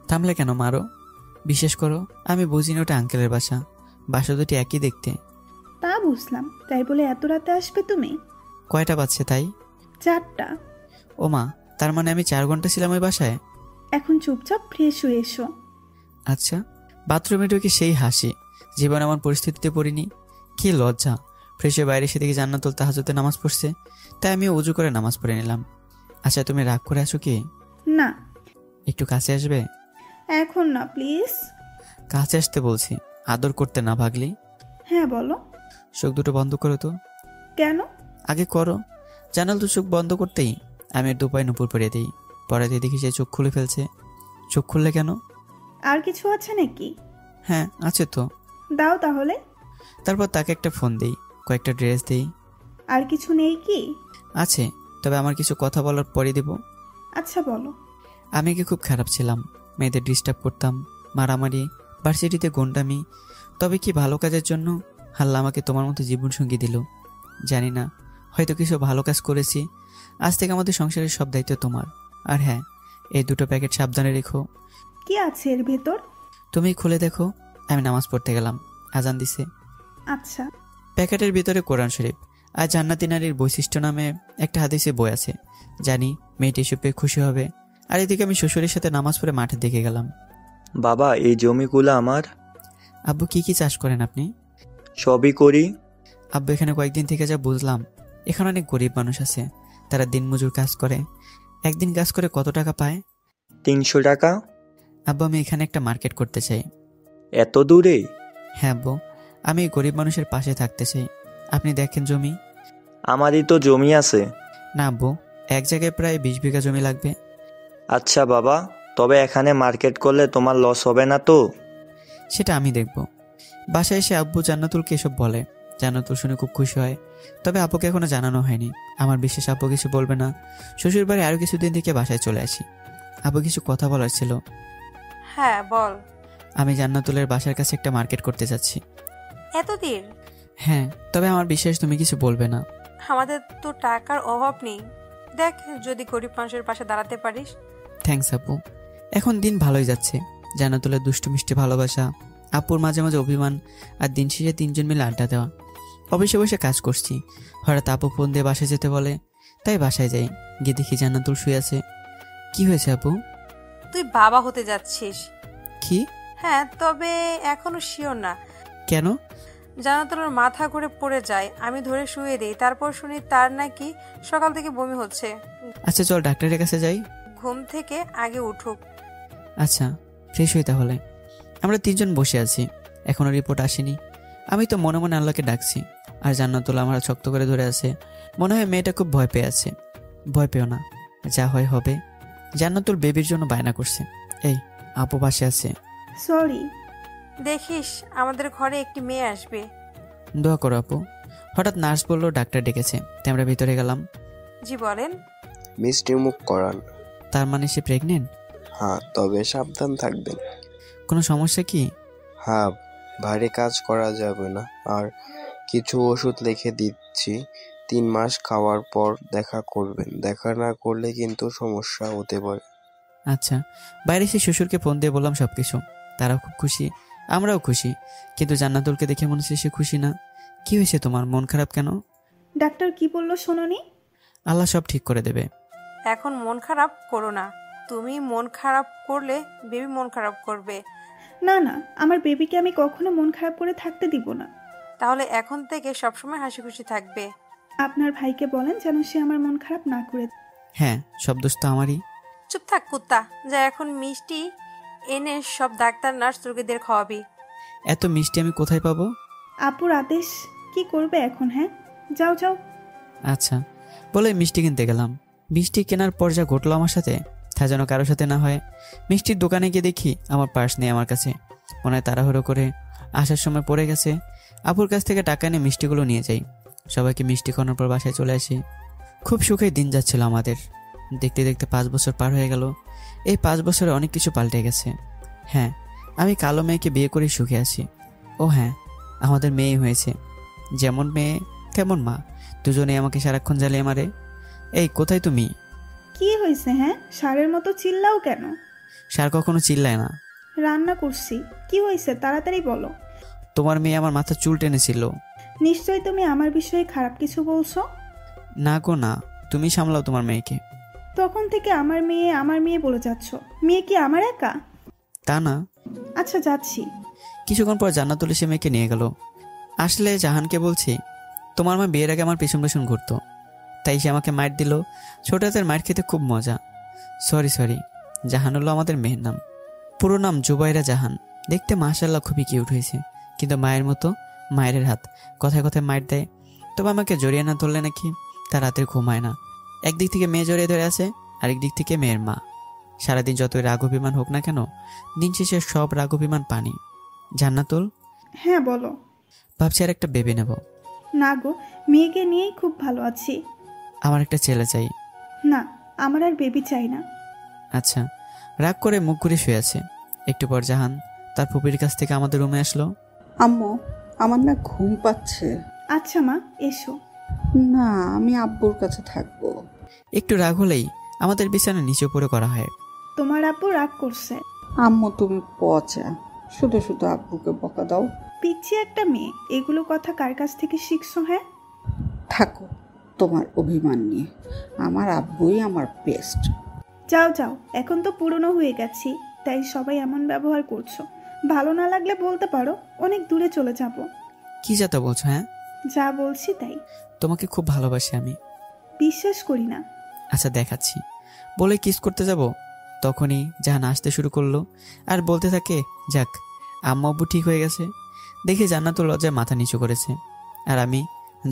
থামলে কেন, মারো। বিশেষ করো, আমি বুঝিনি ওটা আঙ্কেলের বাসা। বাসা দুটি একই দেখতে। তা বুঝলাম, তাই বলে এত রাতে আসবে তুমি? কয়টা বাজছে তাই? 4টা। ও মা, তার মানে আমি 4 ঘন্টা ছিলাম ওই বাসায়। এখন চুপচাপ ফ্রেশ হয়ে এসো। আচ্ছা। বাথরুমে ঢুকে সেই হাসি। জীবন এমন পরিস্থিতিতে পড়িনি। কি লজ্জা। ফ্রেশ হয়ে বাইরে এসে দেখি জান্নাতুল তাহাজ্জুদে নামাজ পড়ছে। তাই আমিও উজু করে নামাজ পড়ে নিলাম। আচ্ছা, তুমি রাগ করে আছো কি? না। একটু কাছে আসবে? এখন না প্লিজ। কাছে আসতে বলছি, আদর করতে না ভাগলি। হ্যাঁ বলো। চোখ দুটো বন্ধ করো তো। কেন? আগে করো। জানাল তো চোখ বন্ধ করতেই আমি ওর দুপায়ে নুপুর পরিয়ে দিই। পরে দেখি সে চোখ খুলে ফেলছে। চোখ খুললে কেন? আর কিছু আছে নাকি? হ্যাঁ আছে তো। দাও তাহলে। তারপর তাকে একটা ফোন দেই, কয়েকটা ড্রেস দেই। আর কিছু নেই কি? আছে, তবে আমার কিছু কথা বলার পরে দেব। আচ্ছা বলো। আমি কি খুব খারাপ ছিলাম? মেয়েদের ডিস্টার্ব করতাম, মারামারি, ভার্সিটিতে গুন্ডামি। তবে কি ভালো কাজের জন্য আল্লাহ আমাকে তোমার মতো জীবনসঙ্গী দিল? জানি না, হয়তো কিছু ভালো কাজ করেছি। আজ থেকে আমাদের সংসারের সব দায়িত্ব তোমার। আর হ্যাঁ, এই 2টো প্যাকেট সাবধানে রেখো। কি আছে এর ভেতর? তুমি খুলে দেখো। আমি নামাজ পড়তে গেলাম, আজান দিছে। আচ্ছা। প্যাকেটের ভিতরে কোরআন শরীফ আর জান্নাতি নারীর বৈশিষ্ট্য নামে একটা হাদিসে বই আছে। জানি মেয়েটি এসব পেয়ে খুশি হবে। আর এদিকে আমি শ্বশুরের সাথে নামাজ পড়ে মাঠের দিকে গেলাম। বাবা, এই জমিগুলো আমার। আব্বু, কি কি চাষ করেন আপনি? সবই করি। আব্বু, এখানে কয়েকদিন থেকে যা বুঝলাম, এখানে অনেক গরিব মানুষ আছে। তারা দিনমজুর কাজ করে। একদিন কাজ করে কত টাকা পায়? 300 টাকা? আব্বু আমি এখানে একটা মার্কেট করতে চাই। এত দূরে? হ্যাঁ আব্বু, আমি গরিব মানুষের পাশে থাকতে চাই। আপনি দেখেন জমি। আমারই তো জমি আছে। না আব্বু, এক জায়গায় প্রায় 20 বিঘা জমি লাগবে। আচ্ছা বাবা, তবে এখানে মার্কেট করলে তোমার লস হবে না তো? সেটা আমি দেখব। বাসায় এসে আব্বু জান্নাতুলকে এসব বলে। জান্নাতুল শুনে খুব খুশি হয়, তবে আব্বুকে এখনো জানানো হয়নি। আমার বিশ্বাস আব্বু কিছু বলবে না। শ্বশুর বাড়ি আরও কিছুদিন থেকে বাসায় চলে আসি। আব্বু কিছু কথা বলার ছিল। হ্যাঁ বল। আমি জান্নাতুলের বাসার কাছে একটা মার্কেট করতে যাচ্ছি। এতদিন? হ্যাঁ, তবে আমার বিশ্বাস তুমি কিছু বলবে না। আমাদের তো টাকার অভাব নেই, দেখ যদি গরিব মানুষের পাশে দাঁড়াতে পারিস। থ্যাঙ্কস আপু। এখন দিন ভালোই যাচ্ছে। জান্নাতুলের দুষ্টু মিষ্টি ভালোবাসা, আপুর মাঝে মাঝে অভিমান, আর দিন শেষে 3 জন মিলে আড্ডা দেওয়া। অফিসে বসে কাজ করছি, হঠাৎ আপু ফোন দিয়ে বাসায় যেতে বলে, তাই বাসায় যাই। গিয়ে দেখি জান্নাতুল শুয়ে আছে। কি হয়েছে আপু? তুই বাবা হতে যাচ্ছিস। কি? হ্যাঁ, তবে এখনো শিওর না। কেন? জান্নাতুলের মাথা ঘুরে পড়ে যায়, আমি ধরে শুয়ে দিই, তারপর শুনি তার নাকি সকাল থেকে বমি হচ্ছে। আচ্ছা চল ডাক্তারের কাছে যাই। ঘুম থেকে আগে উঠুক। আচ্ছা ফ্রেশ হই তাহলে। আমরা 3 জন বসে আছি, এখনো রিপোর্ট আসেনি। আমি তো মনে মনে আল্লাহকে ডাকছি, আর জান্নাতুল আমার শক্ত করে ধরে আছে। মনে হয় মেয়েটা খুব ভয় পেয়ে আছে। ভয় পেও না, যা হয় হবে। জান্নাতুল বেবির জন্য বায়না করছে। এই আপু পাশে আছে। সরি। দেখিস আমাদের ঘরে একটি মেয়ে আসবে। দোয়া করো আপু। হঠাৎ নার্স বললো ডাক্তার ডেকেছে, তাই আমরা ভিতরে গেলাম। জি বলেন। মিষ্টি মুখ করান। তার মানে সে প্রেগনেন্ট? হ্যাঁ, তবে সাবধান থাকবেন। কোনো সমস্যা কি? হ্যাঁ, ভারী কাজ করা যাবে না। আর কিছু ওষুধ লিখে দিচ্ছি, 3 মাস খাওয়ার পর দেখা করবেন। দেখা না করলে কিন্তু সমস্যা হতে পারে। আচ্ছা। বাইরে এসে শ্বশুরকে ফোন দিয়ে বললাম সবকিছু। তারাও খুব খুশি, আমরাও খুশি। কিন্তু জান্নাতুলকে দেখে মনে হচ্ছে সে খুশি না। কি হয়েছে তোমার, মন খারাপ কেন? ডাক্তার কি বললো শোনোনি? আল্লাহ সব ঠিক করে দেবে। এখন মন খারাপ করো না। তুমি মন খারাপ করলে বেবি মন খারাপ করবে। না না, আমার বেবিকে আমি কখনো মন খারাপ করে থাকতে দিব না। তাহলে এখন থেকে সবসময় হাসি খুশি থাকবে। আপনার ভাইকে বলেন যেন সে আমার মন খারাপ না করে। হ্যাঁ, সব দোষ তো আমারই। চুপ থাক কুত্তা, যা এখন মিষ্টি এনে সব ডাক্তার নার্স রোগীদের খাওয়াবি। এত মিষ্টি আমি কোথায় পাবো? আপুর আদেশ, কি করবে এখন? হ্যাঁ যাও যাও। আচ্ছা বলে মিষ্টি কিনতে গেলাম। মিষ্টি কেনার পর যা ঘটলো আমার সাথে, তা যেন কারোর সাথে না হয়। মিষ্টির দোকানে গিয়ে দেখি আমার পার্স নেই আমার কাছে। মনে হয় তাড়াহুড়ো করে আসার সময় পড়ে গেছে। আপুর কাছ থেকে টাকা নিয়ে মিষ্টিগুলো নিয়ে যাই। সবাইকে মিষ্টি খাওয়ানোর পর বাসায় চলে আসি। খুব সুখে দিন যাচ্ছিল আমাদের। দেখতে দেখতে 5 বছর পার হয়ে গেল। এই 5 বছরে অনেক কিছু পাল্টে গেছে। হ্যাঁ, আমি কালো মেয়েকে বিয়ে করে সুখে আছি। ও হ্যাঁ, আমাদের মেয়ে হয়েছে। যেমন মেয়ে তেমন মা, দুজনেই আমাকে সারাক্ষণ জ্বালিয়ে মারে। এই কোথায় তুমি? কি হয়েছে? হ্যাঁ, সারের মতো চিল্লাও কেন? সার কখনো চিল্লায় না। রান্না করছি। কি হয়েছে তাড়াতাড়ি বলো। তোমার মেয়ে আমার মাথা চুল টেনেছিল। নিশ্চয়ই তুমি আমার বিষয়ে খারাপ কিছু বলছো। না গো না, তুমি সামলাও তোমার মেয়েকে। তখন থেকে আমার মেয়ে বলে যাচ্ছ। মেয়ে কি আমার একা? তা না। আচ্ছা যাচ্ছি। কিছুক্ষণ পর জান্নাতুল এসে মেয়েকে নিয়ে গেল। আসলে জাহানকে বলছি, তোমার মা বিয়ের আগে আমার পেছন পেছন ঘুরতো, তাই সে আমাকে মাইর দিল। ছোট হাতের মাইর খেতে খুব মজা। সরি। জাহান হলো আমাদের মেয়ের নাম। পুরো নাম জুবাইরা জাহান। দেখতে মাশাআল্লাহ খুবই কিউট হয়েছে, কিন্তু মায়ের মতো মায়ের হাত, কথায় কথায় মাইর দেয়। তবে আমাকে জড়িয়ে না ধরলে নাকি তার রাতের ঘুমায় না। একদিক থেকে মেয়ে জড়িয়ে ধরে আছে, আরেক দিক থেকে মেয়ের মা। সারাদিন যতই রাগ অভিমান হোক না কেন, দিন শেষে সব রাগ অভিমান পানি। জান্নাতুল। হ্যাঁ বলো। ভাবছি আর একটা বেবি নেব। না গো, মেয়েকে নিয়েই খুব ভালো আছি। আমার একটা ছেলে চাই। না, আমার আর বেবি চাই না। আচ্ছা। রাগ করে মুখ ঘুরে শুয়ে আছে। একটু পর জাহান তার ফুপির কাছ থেকে আমাদের রুমে আসলো। আম্মু, আমার না ঘুম পাচ্ছে। আচ্ছা মা, এসো। না, আমি আব্বুর কাছে থাকবো। একটু রাগ হলেই আমাদের বিছানা নিচে উপরে করা হয়। তোমার আব্বু রাগ করছে। আম্মু তুমি পচা, শুধু শুধু আব্বুকে বকা দাও। পিচ্ছি একটা মেয়ে, এগুলো কথা কার কাছ থেকে শিখছো? হ্যাঁ থাকো তোমার অভিমান নিয়ে, আমার আব্বুই আমার বেস্ট। যাও যাও, এখন তো পুরনো হয়ে গেছি, তাই সবাই এমন ব্যবহার করছো। ভালো না লাগলে বলতে পারো, অনেক দূরে চলে যাব। কি যাতা বলছো? হ্যাঁ, যা বলছি তাই। তোমাকে খুব ভালোবাসি আমি। বিশ্বাস করি না। আচ্ছা দেখাচ্ছি। বলে কিস করতে যাব, তখনই জাহান আসতে শুরু করলো আর বলতে থাকে, যাক আম্মু আব্বু ঠিক হয়ে গেছে। দেখে জান্নাতুল লজ্জায় মাথা নিচু করেছে, আর আমি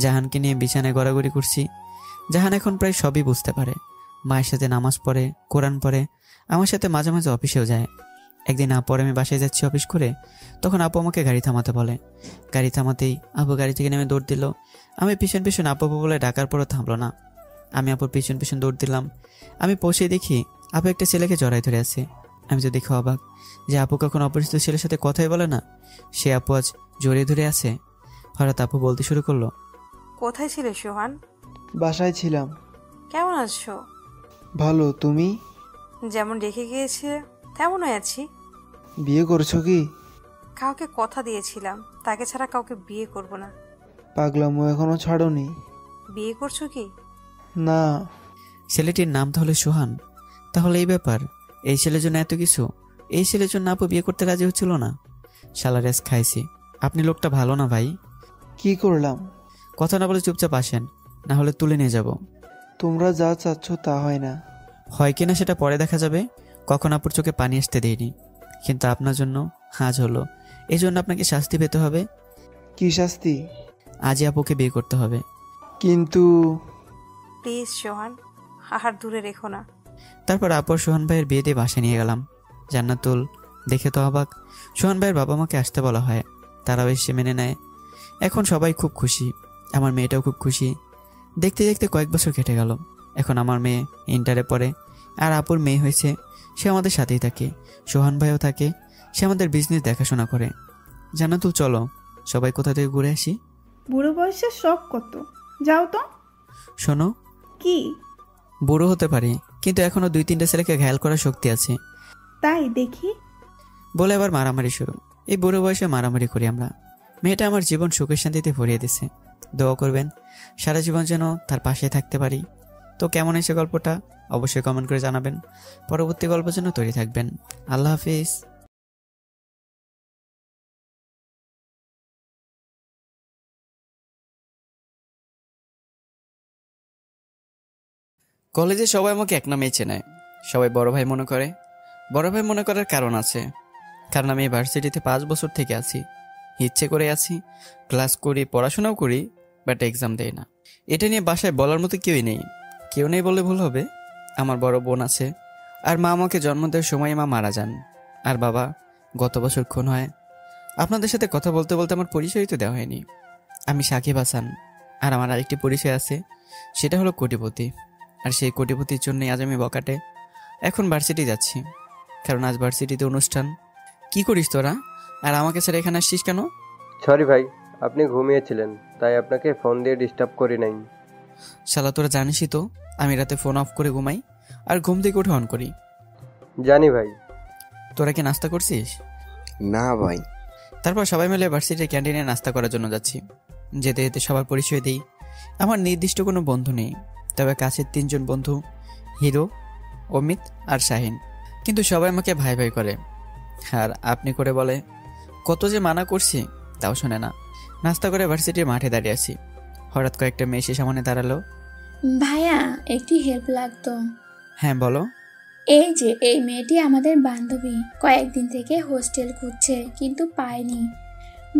জাহানকে নিয়ে বিছানায় গড়াগড়ি করছি। জাহান এখন প্রায় সবই বুঝতে পারে। মায়ের সাথে নামাজ পড়ে, কোরআন পড়ে, আমার সাথে মাঝে মাঝে অফিসেও যায়। একদিন আপু আর আমি বাসায় যাচ্ছি অফিস করে, তখন আপু আমাকে গাড়ি থামাতে বলে। গাড়ি থামাতেই আপু গাড়ি থেকে নেমে দৌড় দিল। আমি পিছন পিছন আপু বলে ডাকার পরও থামলো না। আমি আপুর পিছন পিছন দৌড় দিলাম। আমি পৌঁছে দেখি আপু একটা ছেলেকে জড়াই ধরে আছে। আমি তো দেখে অবাক যে আপু কখন অপরিচিত ছেলের সাথে কথাই বলে না, সে আপু আজ জড়িয়ে ধরে আছে। হঠাৎ আপু বলতে শুরু করলো, কোথায় ছিলে সোহান? বাসায় ছিলাম। কেমন আছো? ভালো, তুমি? যেমন রেখে গিয়েছে তেমনই আছি। বিয়ে করছো কি? কাউকে কথা দিয়েছিলাম, তাকে ছাড়া কাউকে বিয়ে করব না। পাগলামো এখনো ছাড়োনি? বিয়ে করছো কি? না। ছেলেটির নাম তাহলে সোহান? তাহলে এই ব্যাপার, এই ছেলের জন্য এত কিছু, এই ছেলের জন্য আপু বিয়ে করতে রাজি হচ্ছিল না। শালা রেস খাইছি। আপনি লোকটা ভালো না ভাই। কি করলাম? কথা না বলে চুপচাপ আসেন, না হলে তুলে নিয়ে যাব। তোমরা যা চাচ্ছ তা হয় না। হয় কিনা সেটা পরে দেখা যাবে। কখন আপুর চোখে পানি আসতে দেয়নি, কিন্তু আপনার জন্য আজ হলো। এই জন্য আপনাকে শাস্তি পেতে হবে। কি শাস্তি? আজই আপুকে বিয়ে করতে হবে। কিন্তু প্লিজ সোহান, আর দূরে রেখো না। তারপর আপর সোহান ভাইয়ের বিয়ে দিয়ে বাসায় নিয়ে গেলাম। জান্নাতুল দেখে তো অবাক। সোহান ভাইয়ের বাবা মাকে আসতে বলা হয়, তারাও এসে মেনে নেয়। এখন সবাই খুব খুশি, আমার মেয়েটাও খুব খুশি। দেখতে দেখতে কয়েক বছর কেটে গেল। এখন আমার মেয়ে ইন্টারে পড়ে, আর আপুর মেয়ে হয়েছে, সে আমাদের সাথেই থাকে। সোহান ভাইও থাকে, সে আমাদের বিজনেস দেখাশোনা করে। জান্নাতুল চলো সবাই কোথা থেকে ঘুরে আসি। বুড়ো বয়সের শখ কত, যাও তো। শোনো, কি? বুড়ো হতে পারি, কিন্তু এখনো 2-3টা ছেলেকে ঘায়াল করার শক্তি আছে। তাই দেখি। বলে আবার মারামারি শুরু। এই বুড়ো বয়সে মারামারি করি আমরা। মেয়েটা আমার জীবন সুখের শান্তিতে ভরিয়ে দিছে। দোয়া করবেন সারা জীবন যেন তার পাশে থাকতে পারি। তো কেমন হয়েছে গল্পটা অবশ্যই কমেন্ট করে জানাবেন। পরবর্তী গল্পের জন্য তৈরি থাকবেন। আল্লাহ হাফিজ। কলেজে সবাই আমাকে এক নামেই চেনে। সবাই বড় ভাই মনে করে। বড় ভাই মনে করার কারণ আছে, কারণ আমি ভার্সিটিতে 5 বছর থেকে আছি। ইচ্ছে করে আছি, ক্লাস করি, পড়াশোনাও করি, বাট এক্সাম দেই না। এটা নিয়ে বাসায় বলার মতো কেউই নেই। কেউ নেই বলে ভুল হবে। আমার বড় বোন আছে, আর মা আমাকে জন্ম দেওয়ার সময় মা মারা যান, আর বাবা গত বছর খুন হয়। আপনাদের সাথে কথা বলতে বলতে আমার পরিচয় তো দেওয়া হয়নি। আমি সাকিব হাসান, আর আমার আরেকটি পরিচয় আছে, সেটা হলো কোটিপতি। আর সেই কোটিপতির জন্যই আজ আমি বকাটে। এখন ভার্সিটি যাচ্ছি, কারণ আজ ভার্সিটিতে অনুষ্ঠান। কি করিস তোরা, আর আমাকে স্যার এখানে আসছিস কেন? সরি ভাই, আপনি ঘুমিয়েছিলেন, তাই আপনাকে ফোন দিয়ে ডিস্টার্ব করি নাই। শালা তোরা জানিসই তো আমি রাতে ফোন অফ করে ঘুমাই, আর ঘুম থেকে উঠে অন করি। জানি ভাই। তোরা কি নাস্তা করছিস? না ভাই। তারপর সবাই মিলে ভার্সিটির ক্যান্টিনে নাস্তা করার জন্য যাচ্ছি। যেতে যেতে সবার পরিচয় দিই। আমার নির্দিষ্ট কোনো বন্ধু নেই, তবে কাছের 3 জন বন্ধু, হিরো, অমিত আর শাহিন। কিন্তু সবাই আমাকে ভাই ভাই করে, আর আপনি করে বলে। কত যে মানা করছি তাও শোনে না। নাস্তা করে ভার্সিটির মাঠে দাঁড়িয়ে আছি। হঠাৎ কয়েকটা মেয়ে এসে সামনে দাঁড়ালো। ভাইয়া, একটি হেল্প লাগতো। হ্যাঁ বলো। এই যে এই মেয়েটি আমাদের বান্ধবী, কয়েকদিন থেকে হোস্টেল খুঁজছে কিন্তু পায়নি।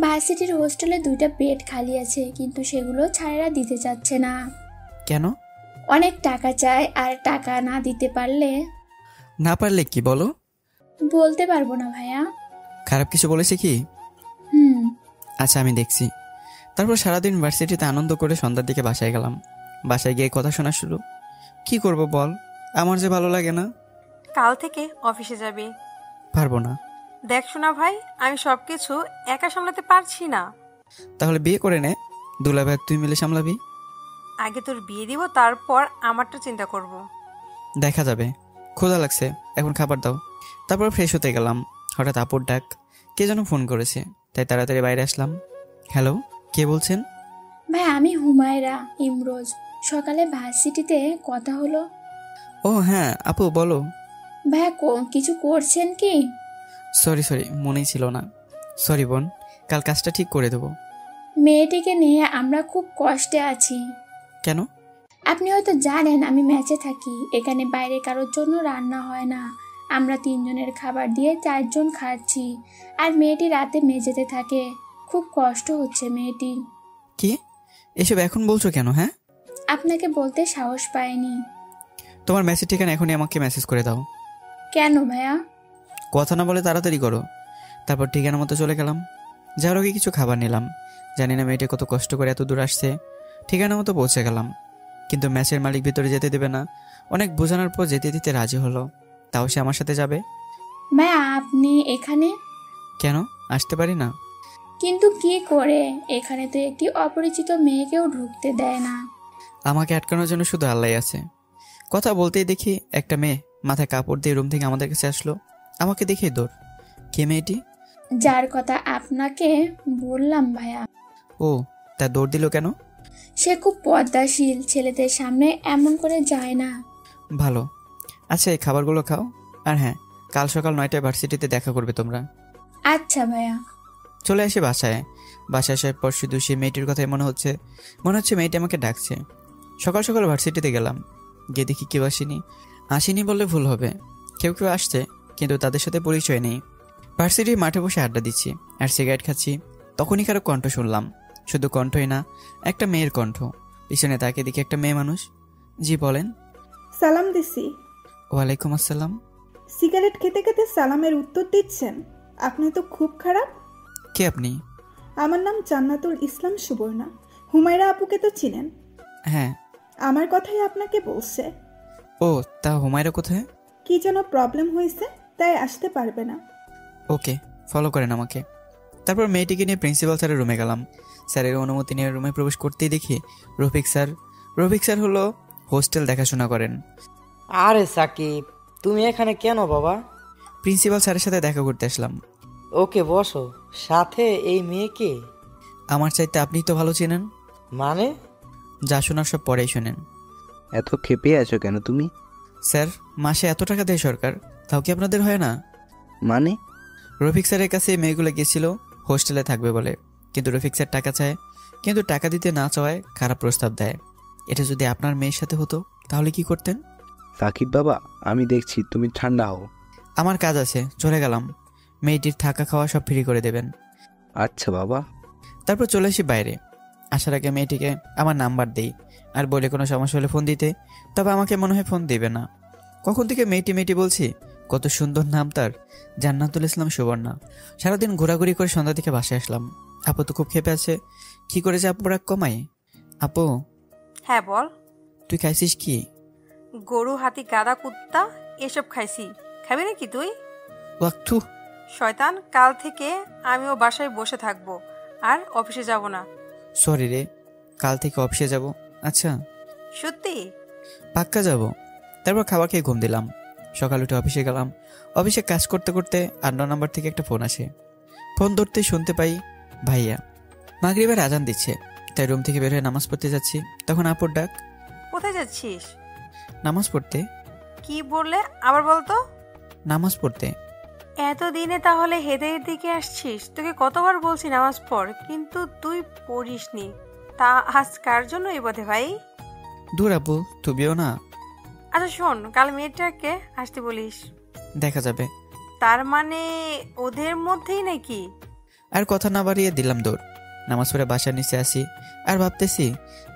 ভার্সিটির হোস্টেলে 2টা বেড খালি আছে, কিন্তু সেগুলো ছাড়া দিতে চাচ্ছে না। কেন? অনেক টাকা চায়, আর টাকা না দিতে পারলে। না পারলে কি বলো? বলতে পারবো না ভাইয়া। খারাপ কিছু বলেছে কি? আচ্ছা আমি দেখছি। তারপর সারাদিন ভার্সিটিতে আনন্দ করে সন্ধ্যার দিকে বাসায় গেলাম। বাসায় গিয়ে কথা শোনা শুরু। কি করব বল, আমার যে ভালো লাগে না। কাল থেকে অফিসে যাবি? পারবো না। দেখ শোনা ভাই, আমি সবকিছু একা সামলাতে পারছি না। তাহলে বিয়ে করে নে, দুলাভাই তুই মিলে সামলাবি। আগে তোর বিয়ে দিব, তারপর আমারটা চিন্তা করব। দেখা যাবে। ক্ষুধা লাগছে, এখন খাবার দাও। তারপর ফ্রেশ হতে গেলাম। হঠাৎ আপুর ডাক, কে যেন ফোন করেছে, তাই তাড়াতাড়ি বাইরে আসলাম। হ্যালো, কে বলছেন? ভাই আমি হুমায়রা ইমরোজ, সকালে ভার্সিটিতে কথা হলো। ও হ্যাঁ আপু বলো। ভাইয়া কিছু করছেন কি? সরি মনেই ছিল না। সরি বোন, কাল কাজটা ঠিক করে দেবো। মেয়েটিকে নিয়ে আমরা খুব কষ্টে আছি। কেন? আপনি হয়তো জানেন আমি ম্যাচে থাকি, এখানে বাইরে কারোর জন্য রান্না হয় না, আমরা তিনজনের খাবার দিয়ে চারজন খাচ্ছি, আর মেয়েটি রাতে মেঝেতে থাকে। খুব কষ্ট হচ্ছে মেয়েটির। কি এসব এখন বলছো কেন? হ্যাঁ, আপনাকে বলতে সাহস পাইনি। তোমার মেসেজ ঠিকানা এখনই আমাকে মেসেজ করে দাও। কেন ভাইয়া? কথা না বলে তাড়াতাড়ি করো। তারপর ঠিকানা মতো চলে গেলাম। যাওয়ার আগে কিছু খাবার নিলাম। জানি না মেয়েটা কত কষ্ট করে এত দূর আসছে। ঠিকানা মতো পৌঁছে গেলাম, কিন্তু ম্যাচের মালিক ভিতরে যেতে দেবে না। অনেক বোঝানোর পর যেতে দিতে রাজি হলো। তাও সে আমার সাথে যাবে। ভাইয়া আপনি এখানে? কেন আসতে পারি না? কিন্তু কি করে? এখানে তো একটি অপরিচিত মেয়েকেও ঢুকতে দেয় না। আমাকে আটকানোর জন্য শুধু আল্লাহ আছে। কথা বলতেই দেখি একটা মেয়ে মাথায় কাপড় দিয়ে রুম থেকে আমাদের কাছে আসলো। আমাকে দেখেই দৌড়। কে মেয়েটি? যার কথা আপনাকে বললাম ভাইয়া। ও, তা দৌড় দিল কেন? সে খুব পর্দাশীল, ছেলেদের সামনে এমন করে যায় না। ভালো। আচ্ছা, এই খাবারগুলো খাও। আর হ্যাঁ, কাল সকাল 9টায় ভার্সিটিতে দেখা করবে তোমরা। আচ্ছা ভাইয়া। চলে আসি বাসায় আসার পর শুধু সেই মেয়েটির কথাই মনে হচ্ছে মেয়েটি আমাকে ডাকছে। সকাল সকাল ভার্সিটিতে গেলাম। গিয়ে দেখি কেউ আসেনি বললে ভুল হবে। কেউ কেউ আসছে, কিন্তু তাদের সাথে পরিচয় নেই। ভার্সিটির মাঠে বসে আড্ডা দিচ্ছি আর সিগারেট খাচ্ছি। তখনই কারো কণ্ঠ শুনলাম। শুধু কণ্ঠই না, একটা মেয়ের কণ্ঠ। পিছনে তাকে দেখি একটা মেয়ে মানুষ। জি বলেন। সালাম দিছি। ওয়ালাইকুম আসসালাম। সিগারেট খেতে খেতে সালামের উত্তর দিচ্ছেন? আপনি তো খুব খারাপ। কে আপনি? আমার নাম জান্নাতুল ইসলাম সুবর্ণা। হুমায়রা আপুকে তো চিনেন? হ্যাঁ। আমার কথাই আপনাকে বলছে। ও, তা হুমায়রা কোথায়? কি যেন প্রবলেম হয়েছে, তাই আসতে পারবে না। ওকে, ফলো করেন আমাকে। তারপর মেয়েটিকে নিয়ে প্রিন্সিপাল স্যারের রুমে গেলাম। স্যারের অনুমতি নিয়ে রুমে প্রবেশ করতেই দেখি রফিক স্যার হলো হোস্টেল দেখাশোনা করেন। আরে সাকিব, তুমি এখানে কেন বাবা? প্রিন্সিপাল স্যারের সাথে দেখা করতে আসলাম। ওকে, বসো। সাথে এই মেয়েকে? আমার চাইতে আপনি তো ভালো চেনেন। মানে? যা শোনার সব পরেই শোনেন। এত ক্ষেপে আছো কেন তুমি? স্যার, মাসে এত টাকা দেয় সরকার, তাও কি আপনাদের হয় না? মানে? রফিক স্যারের কাছে মেয়েগুলো গেছিল হোস্টেলে থাকবে বলে, কিন্তু রফিক স্যার টাকা চায়, কিন্তু টাকা দিতে না চাওয়ায় খারাপ প্রস্তাব দেয়। এটা যদি আপনার মেয়ের সাথে হতো তাহলে কি করতেন? সাকিব বাবা, আমি দেখছি তুমি ঠান্ডা হও। আমার কাজ আছে, চলে গেলাম। মেয়েটির থাকা খাওয়া সব ফ্রি করে দেবেন। আচ্ছা বাবা। তারপর চলে আসি বাইরে। আসার আগে মেয়েটিকে আমার নাম্বার দেই আর বলে কোনো সমস্যা হলে ফোন দিতে। তবে আমাকে মনে হয় ফোন দেবে না। কখন থেকে মেয়েটি বলছি। কত সুন্দর নাম তার, জান্নাতুল ইসলাম সুবর্ণা। সারাদিন ঘোরাঘুরি করে সন্ধ্যা থেকে বাসায় আসলাম। আপু তো খুব ক্ষেপে আছে। কি করে যে আপু রাগ কমাই? আপু। হ্যাঁ বল। তুই খাইছিস কি? গরু, হাতি, গাদা, কুত্তা এসব খাইছি। খাবি নাকি তুই? ওয়াক্তু শয়তান, কাল থেকে আমিও বাসায় বসে থাকবো আর অফিসে যাব না। সরি রে, কাল থেকে অফিসে যাব। আচ্ছা সত্যি? পাক্কা যাব। তারপর খাবার খেয়ে ঘুম দিলাম। সকাল উঠে অফিসে গেলাম। অফিসে কাজ করতে করতে 8 নাম্বার থেকে একটা ফোন আসে। ফোন ধরতেই শুনতে পাই ভাইয়া। মাগরিবের আজান দিচ্ছে, তাই রুম থেকে বের হয়ে নামাজ পড়তে যাচ্ছি। তখন আপুর ডাক। কোথায় যাচ্ছিস? নামাজ পড়তে। কি বললে আবার বলতো? নামাজ পড়তে। এতদিনে তাহলে হেদায়ের দিকে আসছিস? তোকে কতবার বলছি নামাজ পড়, কিন্তু তুই পড়িসনি। তা আজ কার জন্য এই পথে ভাই? দূর আপু, তুমিও না। আচ্ছা শোন, কাল মেয়েটাকে আসতে বলিস। দেখা যাবে। তার মানে ওদের মধ্যেই নাকি? আর কথা না বাড়িয়ে দিলাম দৌড়। নামাজ পড়ে বাসার নিচে আসি আর ভাবতেছি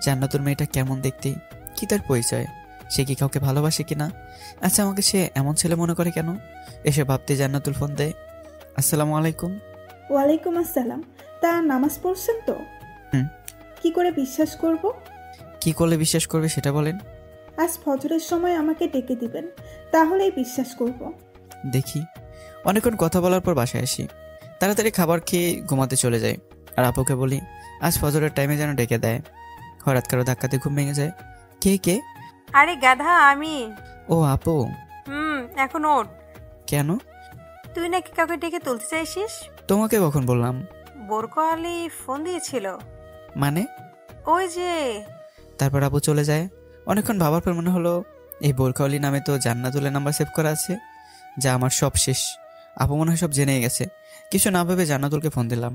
জান্নাতুর মেয়েটা কেমন দেখতে, কি তার পরিচয়, সে কি কাউকে ভালোবাসে কিনা। আচ্ছা, আমাকে সে এমন ছেলে মনে করে কেন? এসে ভাবতে জান্নাতুল ফোন দেয়। আসসালামু আলাইকুম। ওয়ালাইকুম আসসালাম। তা নামাজ পড়ছেন তো? কি করে বিশ্বাস করব? কি করলে বিশ্বাস করবে সেটা বলেন। আজ ফজরের সময় আমাকে ডেকে দিবেন, তাহলেই বিশ্বাস করব। দেখি। অনেকক্ষণ কথা বলার পর বাসায় আসি। তাড়াতাড়ি খাবার খেয়ে ঘুমাতে চলে যাই। আর আপুকে বলি আজ ফজরের টাইমে যেন ডেকে দেয়। হঠাৎ কারো ধাক্কাতে ঘুম ভেঙে যায়। কে? আরে গাধা, আমি। ও আপু। এখন ওঠ। কেন? তুই নাকি কাউকে ডেকে তুলতে চাইছিস? তোমাকে কখন বললাম? বোরকা আলী ফোন দিয়েছিল। মানে? ওই যে। তারপর আপু চলে যায়। অনেকক্ষণ ভাবার পর মনে হলো এই বোরকা আলী নামে তো জান্নাতুলের নাম্বার সেভ করা আছে, যা আমার সব শেষ। আপু মনে হয় সব জেনেই গেছে। কিছু না ভেবে জান্নাতুলকে ফোন দিলাম,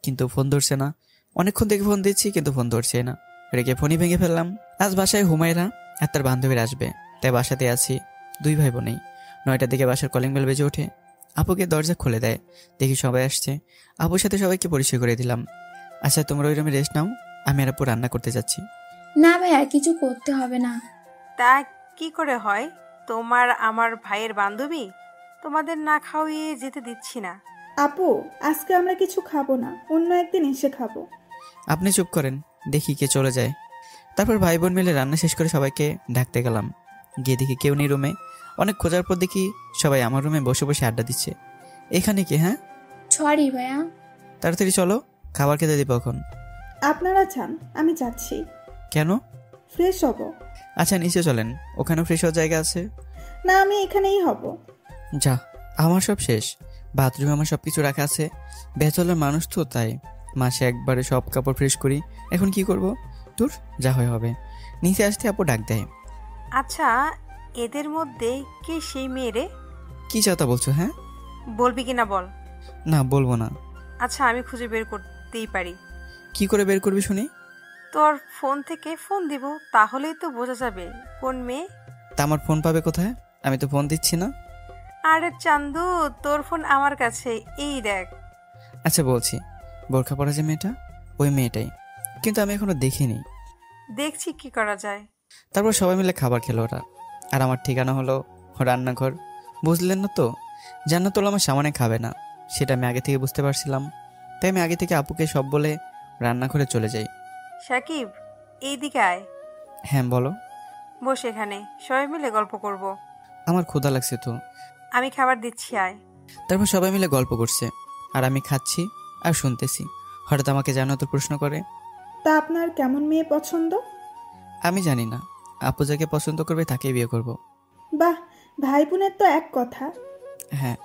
কিন্তু ফোন ধরছে না। অনেকক্ষণ থেকে ফোন দিচ্ছি, কিন্তু ফোন ধরছে না। রেখে ফোনই ভেঙে ফেললাম। আজ বাসায় হুমায়রা আর তার বান্ধবীরা আসবে, তাই বাসাতে আছি। 2 ভাই বোনেই। 9টার দিকে বাসার কলিং বেল বেজে ওঠে। আপুকে দরজা খুলে দেয়, দেখি সবাই আসছে। আপুর সাথে সবাইকে পরিচয় করে দিলাম। আচ্ছা তোমরা ওই রুমে রেস্ট নাও, আমি আর আপু রান্না করতে যাচ্ছি। না ভাইয়া, কিছু করতে হবে না। তা কি করে হয়? তোমার আমার ভাইয়ের বান্ধবী, তোমাদের না খাওয়িয়ে যেতে দিচ্ছি না। আপু, আজকে আমরা কিছু খাবো না, অন্য একদিন এসে খাবো। আপনি চুপ করেন, দেখি কে চলে যায়। তারপর ভাই বোন মিলে রান্না শেষ করে সবাইকে ডাকতে গেলাম। গিয়ে দেখি কেউ নেই রুমে। অনেক খোঁজার পর দেখি সবাই আমার রুমে বসে বসে আড্ডা দিচ্ছে। এখানে কি? হ্যাঁ সরি ভাইয়া। তাড়াতাড়ি চলো, খাবার খেতে দিব এখন। আপনারা যান, আমি যাচ্ছি। কেন? ফ্রেশ হব। আচ্ছা নিচে চলেন, ওখানেও ফ্রেশ হওয়ার জায়গা আছে। না, আমি এখানেই হব। যা, আমার সব শেষ। বাথরুমে আমার সব কিছু রাখা আছে। ব্যাচেলর মানুষ তো, তাই মাসে একবারে সব কাপড় ফ্রেশ করি। এখন কি করব? তোর যা হয় হবে। নিচে আসতে আপু ডাক দেয়। আচ্ছা, এদের মধ্যে কে সেই মেয়ে রে? কি চাওতা বলছো? হ্যাঁ বলবি কিনা বল। না, বলবো না। আচ্ছা, আমি খুঁজে বের করতেই পারি। কি করে বের করবি শুনি? তোর ফোন থেকে ফোন দিব, তাহলেই তো বোঝা যাবে কোন মেয়ে। তা আমার ফোন পাবে কোথায়? আমি তো ফোন দিচ্ছি না। আরে চান্দু, তোর ফোন আমার কাছে, এই দেখ। আচ্ছা বলছি, বোরখা পরা যে মেয়েটা, ওই মেয়েটাই, কিন্তু আমি এখনো দেখিনি। দেখছি কি করা যায়। তারপর সবাই মিলে খাবার খেলো ওরা। আর আমার ঠিকানা হলো রান্নাঘর। বুঝলেন না তো? জান্নাতুল আমার সামনে খাবে না, সেটা আমি আগে থেকে বুঝতে পারছিলাম। তাই আমি আগে থেকে আপুকে সব বলে রান্নাঘরে চলে যাই। সাকিব, এইদিকে আয়। হ্যাঁ বলো। বস এখানে, সবাই মিলে গল্প করব। আমার ক্ষুধা লাগছে তো। আমি খাবার দিচ্ছি, আয়। তারপর সবাই মিলে গল্প করছে, আর আমি খাচ্ছি আর শুনতেছি। হঠাৎ আমাকে জান্নাতুল প্রশ্ন করে, তা আপনার কেমন মেয়ে পছন্দ? আমি জানি না, আপু যাকে পছন্দ করবে তাকেই বিয়ে করব। বাহ, ভাই বোনের তো এক কথা। হ্যাঁ,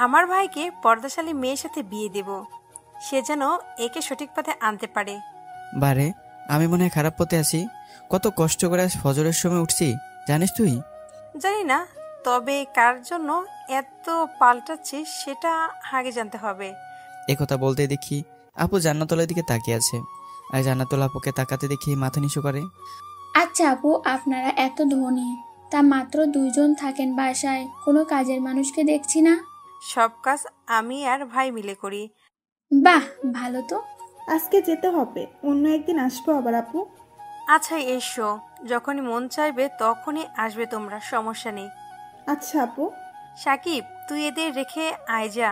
আমার ভাইকে পর্দাশালী মেয়ের সাথে বিয়ে দেব, সে যেন একে সঠিক পথে আনতে পারে। বারে, আমি মনে হয় খারাপ পথে আছি। কত কষ্ট করে আজ ফজরের সময় উঠছি, জানিস তুই? জানি না, তবে কার জন্য এত পাল্টাচ্ছিস সেটা আগে জানতে হবে। একথা বলতে দেখি আপু জান্নাতুলের দিকে তাকিয়ে আছে, আর জান্নাতুল আপুকে তাকাতে দেখি মাথা নিচু করে। আচ্ছা আপু, আপনারা এত ধনী, তা মাত্র 2 জন থাকেন বাসায়, কোনো কাজের মানুষকে দেখছি না। সব কাজ আমি আর ভাই মিলে করি। বাহ, ভালো তো। আজকে যেতে হবে, অন্য একদিন আসবো আবার আপু। আচ্ছা এসো, যখনই মন চাইবে তখনই আসবে তোমরা, সমস্যা নেই। আচ্ছা আপু। সাকিব, তুই এদের রেখে আয় যা।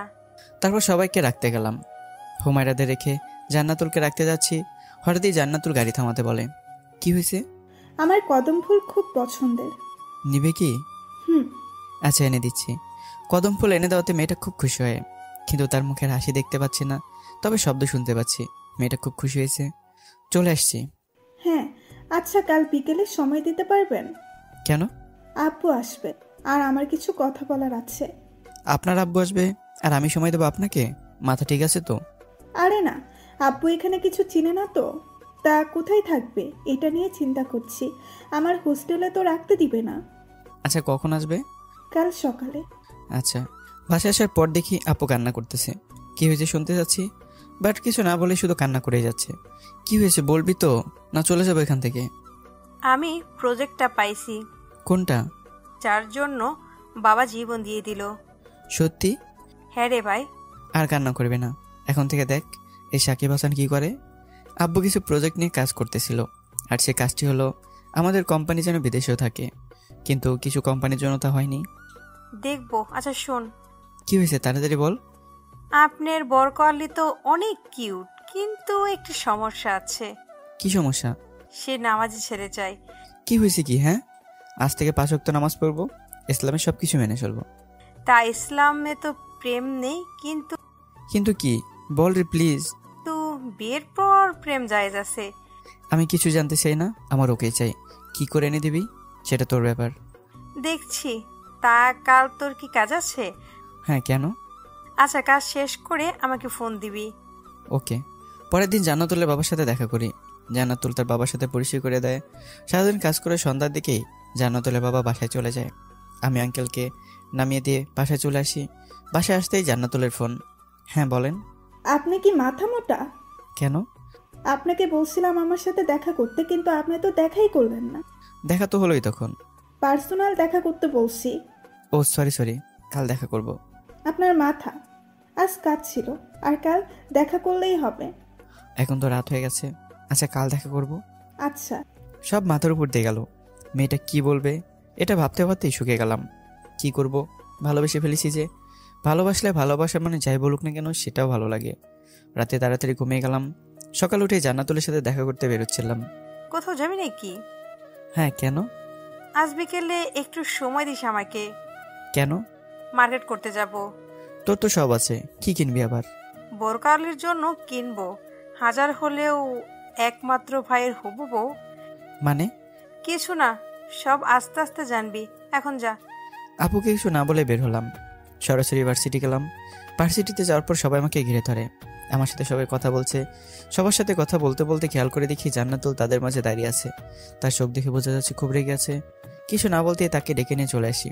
তারপর সবাইকে রাখতে গেলাম। হুমায়রাদের রেখে জান্নাতুলকে রাখতে যাচ্ছি। হঠাৎই জান্নাতুল গাড়ি থামাতে বলে। কি হয়েছে? আমার কদম ফুল খুব পছন্দের। নিবে কি? হুম। আচ্ছা এনে দিচ্ছি। কদম ফুল এনে দেওয়াতে মেয়েটা খুব খুশি হয়, কিন্তু তার মুখের হাসি দেখতে পাচ্ছি না, তবে শব্দ শুনতে পাচ্ছি। মেয়েটা খুব খুশি হয়েছে। চলে আসছি। হ্যাঁ, আচ্ছা কাল বিকেলে সময় দিতে পারবেন? কেন? আব্বু আসবে, আর আমার কিছু কথা বলার আছে। আপনার আব্বু আসবে আর আমি সময় দেবো আপনাকে? মাথা ঠিক আছে তো? আরে না, আব্বু এখানে কিছু চিনে না তো, তা কোথায় থাকবে এটা নিয়ে চিন্তা করছি। আমার হোস্টেলে তো রাখতে দিবে না। আচ্ছা কখন আসবে? কাল সকালে। আচ্ছা। বাসায় আসার পর দেখি আপু কান্না করতেছে। কি হয়েছে শুনতে যাচ্ছি, বাট কিছু না বলে শুধু কান্না করে যাচ্ছে। কি হয়েছে বলবি তো, না চলে যাবো এখান থেকে? আমি প্রজেক্টটা পাইছি। কোনটা? যার জন্য বাবা জীবন দিয়ে দিল। সত্যি? হ্যাঁ রে ভাই। আর কান্না করবে না, এখন থেকে দেখ এই সাকিব হাসান কি করে। আব্বু কিছু প্রজেক্ট নিয়ে কাজ করতেছিল, আর সে কাজটি হলো আমাদের কোম্পানি যেন বিদেশেও থাকে, কিন্তু কিছু কোম্পানির জন্য তা হয়নি। দেখবো। আচ্ছা শোন। কি হয়েছে তাড়াতাড়ি বল। আপনার বরকলি তো অনেক কিউট, কিন্তু একটি সমস্যা আছে। কি সমস্যা? সে নামাজে ছেড়ে যায়। কি হয়েছে কি? হ্যাঁ, আজ থেকে 5 ওয়াক্ত নামাজ পড়বো, ইসলামের সবকিছু মেনে চলবো। তা ইসলামে তো প্রেম নেই, কিন্তু কিন্তু কি বল রে প্লিজ। তো বিয়ের পর প্রেম জায়েজ আছে। আমি কিছু জানতে চাই না, আমার ওকে চাই। কি করে এনে দিবি সেটা তোর ব্যাপার। দেখছি। তা কাল তোর কি কাজ আছে? হ্যাঁ কেন? আচ্ছা কাজ শেষ করে আমাকে ফোন দিবি। ওকে। পরের দিন জান্নাতুলের বাবার সাথে দেখা করি। জান্নাতুল তার বাবার সাথে পরিচয় করে দেয়। সারাদিন কাজ করে সন্ধ্যার দিকেই জান্নাতুলের বাবা বাসায় চলে যায়। আমি আঙ্কেলকে নামিয়ে দিয়ে বাসায় চলে আসি। বাসায় আসতেই জান্নাতুলের ফোন। হ্যাঁ বলেন। আপনি কি মাথা মোটা? কেন? আপনাকে বলছিলাম আমার সাথে দেখা করতে, কিন্তু আপনি তো দেখাই করলেন না। দেখা তো হলোই তখন। পার্সোনাল দেখা করতে বলছি। ও সরি, কাল দেখা করব। আপনার মাথা, আজ কাজ ছিল, আর কাল দেখা করলেই হবে। এখন তো রাত হয়ে গেছে। আচ্ছা কাল দেখা করব। আচ্ছা। সব মাথার উপর দিয়ে গেল। মেয়েটা কি বলবে এটা ভাবতে ভাবতেই শুকিয়ে গেলাম। কি করব, ভালোবেসে ফেলেছি যে। ভালোবাসলে ভালোবাসা মানে যাই বলুক না কেন সেটাও ভালো লাগে। রাতে তাড়াতাড়ি ঘুমিয়ে গেলাম। সকাল উঠে জান্নাতুলের সাথে দেখা করতে বেরোচ্ছিলাম। কোথাও যাবি নাকি? হ্যাঁ, কেন? আজ বিকেলে একটু সময় দিস আমাকে। কেন? মার্কেট করতে যাব। তোর তো সব আছে, কি কিনবি আবার? বোরকালির জন্য কিনবো, হাজার হলেও একমাত্র ভাইয়ের হবু বউ। মানে? কিছু না, সব আস্তে আস্তে জানবি, এখন যা। আপুকে কিছু না বলে বের হলাম। সরাসরি ভার্সিটি গেলাম। ভার্সিটিতে যাওয়ার পর সবাই আমাকে ঘিরে ধরে। আমার সাথে সবাই কথা বলছে। সবার সাথে কথা বলতে বলতে খেয়াল করে দেখি জান্নাতুল তাদের মাঝে দাঁড়িয়ে আছে। তার চোখ দেখে বোঝা যাচ্ছে খুব রেগে আছে। কিছু না বলতেই তাকে ডেকে নিয়ে চলে আসি।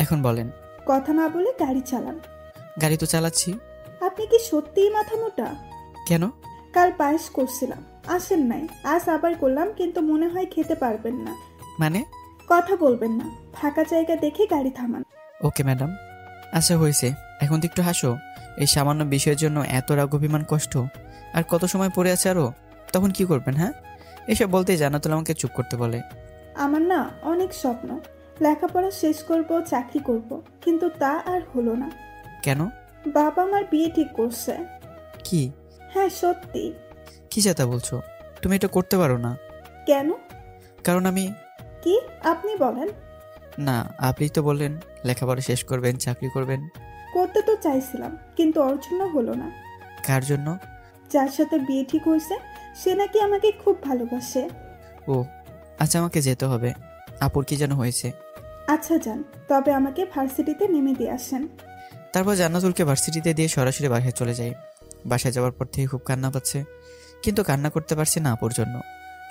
এখন বলেন। কথা না বলে গাড়ি চালান। গাড়ি তো চালাচ্ছি। আপনি কি সত্যিই মাথা মোটা? কেন? কাল পায়েস করছিলাম, আসেন নাই। আজ আবার করলাম, কিন্তু মনে হয় খেতে পারবেন না। মানে? কথা বলবেন না, ফাঁকা জায়গা দেখে গাড়ি থামান। Okay madam. আচ্ছা হয়েছে, এখন তো একটু হাসো। এই সামান্য বিষয়ের জন্য এত রাগ অভিমান কষ্ট আর কত সময় পড়ে আছে আরো, তখন কি করবেন? হ্যাঁ, এসব বলতেই জান্নাতুল আমাকে চুপ করতে বলে। আমার না অনেক স্বপ্ন, লেখাপড়া শেষ করব, চাকরি করব, কিন্তু তা আর হলো না। কেন? বাবা আমার বিয়ে ঠিক করছে। কি? হ্যাঁ সত্যি। কি যাতা বলছো? তুমি এটা করতে পারো না। কেন? কারণ আমি। কি? আপনি বলেন না, আপনি তো বললেন লেখাপড়া শেষ করবেন, চাকরি করবেন। করতে তো চাইছিলাম, কিন্তু ওর জন্য হলো না। কার জন্য? যার সাথে বিয়ে ঠিক হয়েছে সে নাকি আমাকে খুব ভালোবাসে। ও আচ্ছা, আমাকে যেতে হবে। আপুর কি যেন হয়েছে। আচ্ছা যান, তবে আমাকে ভার্সিটিতে নেমে দিয়ে আসেন। তারপর জান্নাতুলকে ভার্সিটিতে দিয়ে সরাসরি বাসায় চলে যাই। বাসায় যাওয়ার পর থেকে খুব কান্না পাচ্ছে, কিন্তু কান্না করতে পারছি না আপুর জন্য।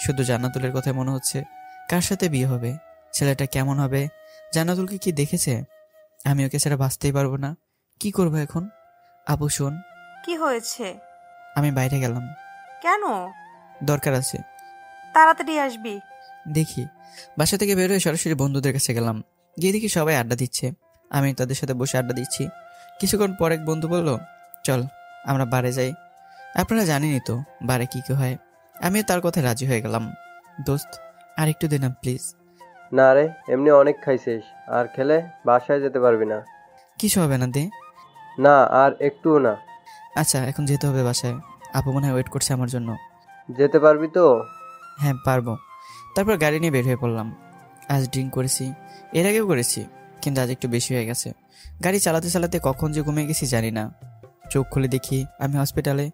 শুধু জান্নাতুলের কথাই মনে হচ্ছে। কার সাথে বিয়ে হবে, ছেলেটা কেমন হবে, জান্নাতুলকে কি দেখেছে? আমি ওকে ছাড়া বাঁচতেই পারবো না। কি করবো এখন? আপু শোন। কি হয়েছে? আমি বাইরে গেলাম। কেন? দরকার আছে। তাড়াতাড়ি আসবি। দেখি। বাসা থেকে বের হয়ে সরাসরি বন্ধুদের কাছে গেলাম। গিয়ে দেখি সবাই আড্ডা দিচ্ছে। আমি তাদের সাথে বসে আড্ডা দিচ্ছি। কিছুক্ষণ পর এক বন্ধু বলল, চল আমরা বারে যাই। আপনারা জানেনই তো বারে কি কি হয়। আমিও তার কথায় রাজি হয়ে গেলাম। দোস্ত আর একটু দে না প্লিজ। না রে, এমনি অনেক খাইছিস, আর খেলে বাসায় যেতে পারবি না। কিছু হবে না, দে না, আর একটুও না। আচ্ছা এখন যেতে হবে বাসায়। আপু মনে হয় ওয়েট করছে আমার জন্য। যেতে পারবি তো? হ্যাঁ পারবো। তারপর গাড়ি নিয়ে বের হয়ে পড়লাম। আজ ড্রিঙ্ক করেছি, এর আগেও করেছি, কিন্তু আজ একটু বেশি হয়ে গেছে। গাড়ি চালাতে চালাতে কখন যে ঘুমিয়ে গেছি জানি না। চোখ খুলে দেখি আমি হসপিটালে।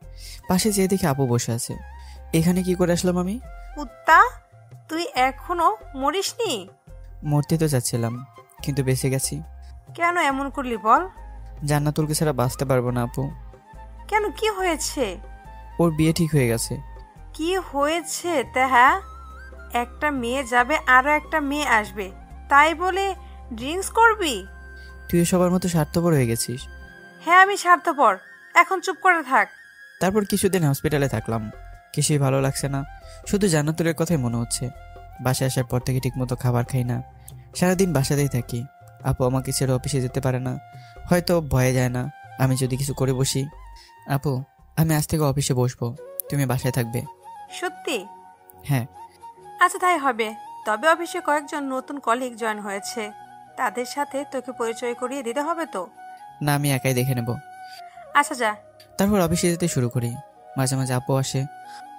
পাশে যেয়ে দেখি আপু বসে আছে। এখানে কি করে আসলাম আমি? কুত্তা, তুই এখনো মরিসনি? মরতে তো যাচ্ছিলাম, কিন্তু বেঁচে গেছি। কেন এমন করলি বল? জান্নাতুলকে ছাড়া বাঁচতে পারবো না আপু। কেন, কি হয়েছে? ওর বিয়ে ঠিক হয়ে গেছে। কি হয়েছে তা? হ্যাঁ, একটা মেয়ে যাবে, আরো একটা মেয়ে আসবে, তাই বলে ড্রিঙ্কস করবি? তুই সবার মতো স্বার্থপর হয়ে গেছিস। হ্যাঁ আমি স্বার্থপর, এখন চুপ করে থাক। তারপর কিছুদিন হসপিটালে থাকলাম। কিছুই ভালো লাগছে না, শুধু জান্নাতুলের কথাই মনে হচ্ছে। বাসায় আসার পর থেকে ঠিকমতো খাবার খাই না, সারাদিন বাসাতেই থাকি। আপু আমাকে ছেড়ে অফিসে যেতে পারে না, হয়তো ভয়ে যায় না আমি যদি কিছু করে বসি। আপু আমি আজ থেকে অফিসে বসবো, তুমি বাসায় থাকবে। সত্যি? হ্যাঁ। আচ্ছা তাই হবে, তবে অফিসে কয়েকজন নতুন কলিগ জয়েন হয়েছে, তাদের সাথে তোকে পরিচয় করিয়ে দিতে হবে তো? না, আমি একাই দেখে নেব। আচ্ছা যা। তারপর অফিসে যেতে শুরু করি। মাঝে মাঝে আপু আসে।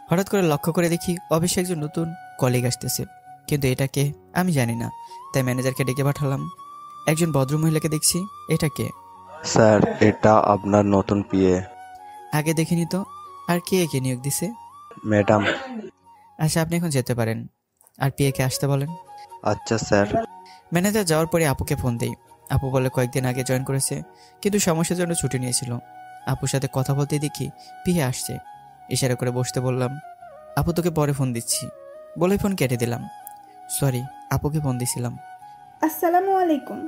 হঠাৎ করে লক্ষ্য করে দেখি অফিসে একজন নতুন কলিগ আসতেছে, কিন্তু এটা কে আমি জানি না। তাই ম্যানেজারকে ডেকে পাঠালাম। একজন ভদ্রমহিলাকে দেখছি, এটা কে? স্যার, এটা আপনার নতুন পিএ। আগে দেখিনি তো। আর কে একে নিয়োগ দিছে? ম্যাডাম। আচ্ছা আপনি এখন যেতে পারেন, আর পিএ কে আসতে বলেন। আচ্ছা স্যার। ম্যানেজার যাওয়ার পরে আপুকে ফোন দেই। আপু বলে কয়েকদিন আগে জয়েন করেছে, কিন্তু সমস্যার জন্য ছুটি নিয়েছিল। আপুর সাথে কথা বলতে দেখি পিএ আসছে। ইশারা করে বসতে বললাম। আপু তোকে পরে ফোন দিচ্ছি বলে ফোন কেটে দিলাম। সরি, আপুকে ফোন দিছিলাম। আসসালামু আলাইকুম।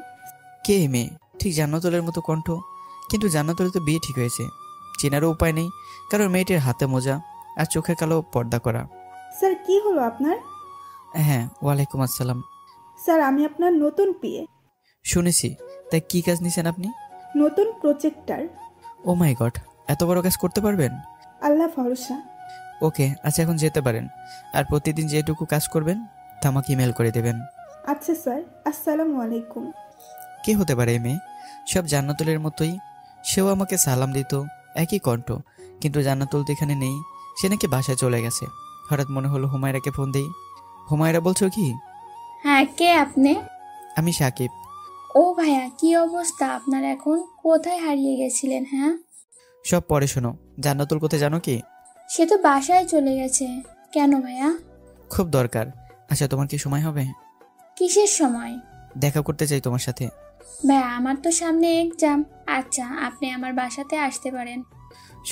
কে মেয়ে? ঠিক জান্নাতুলের মতো কণ্ঠ, কিন্তু জান্নাতুলের তো বিয়ে ঠিক হয়েছে। চেনারও উপায় নেই, কারণ মেয়েটির হাতে মোজা আর চোখে কালো পর্দা করা। স্যার কি হলো আপনার? হ্যাঁ ওয়ালাইকুম আসসালাম। স্যার আমি আপনার নতুন পিএ। শুনেছি, তাই কি কাজ নিছেন আপনি? নতুন প্রজেক্টার। ও মাই গড, এত বড় কাজ করতে পারবেন? আল্লাহ ভরসা। ওকে, আচ্ছা এখন যেতে পারেন। আর প্রতিদিন যেটুকু কাজ করবেন তা আমাকে ইমেল করে দেবেন। আচ্ছা স্যার, আসসালামু আলাইকুম। কে হতে পারে এই মেয়ে? সব জান্নাতুলের মতোই। সেও আমাকে সালাম দিত, একই কণ্ঠ। কিন্তু জান্নাতুল তো এখানে নেই, সে নাকি বাসায় চলে গেছে। হঠাৎ মনে হলো হুমায়রাকে ফোন দেই। হুমায়রা বলছো কি? হ্যাঁ, কে আপনি? আমি সাকিব। ও ভাইয়া, কি অবস্থা আপনার এখন? কোথায় হারিয়ে গেছিলেন? হ্যাঁ, সব পরে শোনো। জান্নাতুল কোথায় জানো কি? সে তো বাসায় চলে গেছে। কেন ভাইয়া? খুব দরকার। আচ্ছা তোমার কি সময় হবে? কিসের সময়? দেখা করতে চাই তোমার সাথে। ভাইয়া, আমার তো সামনে এক্সাম। আচ্ছা, আপনি আমার বাসাতে আসতে পারেন।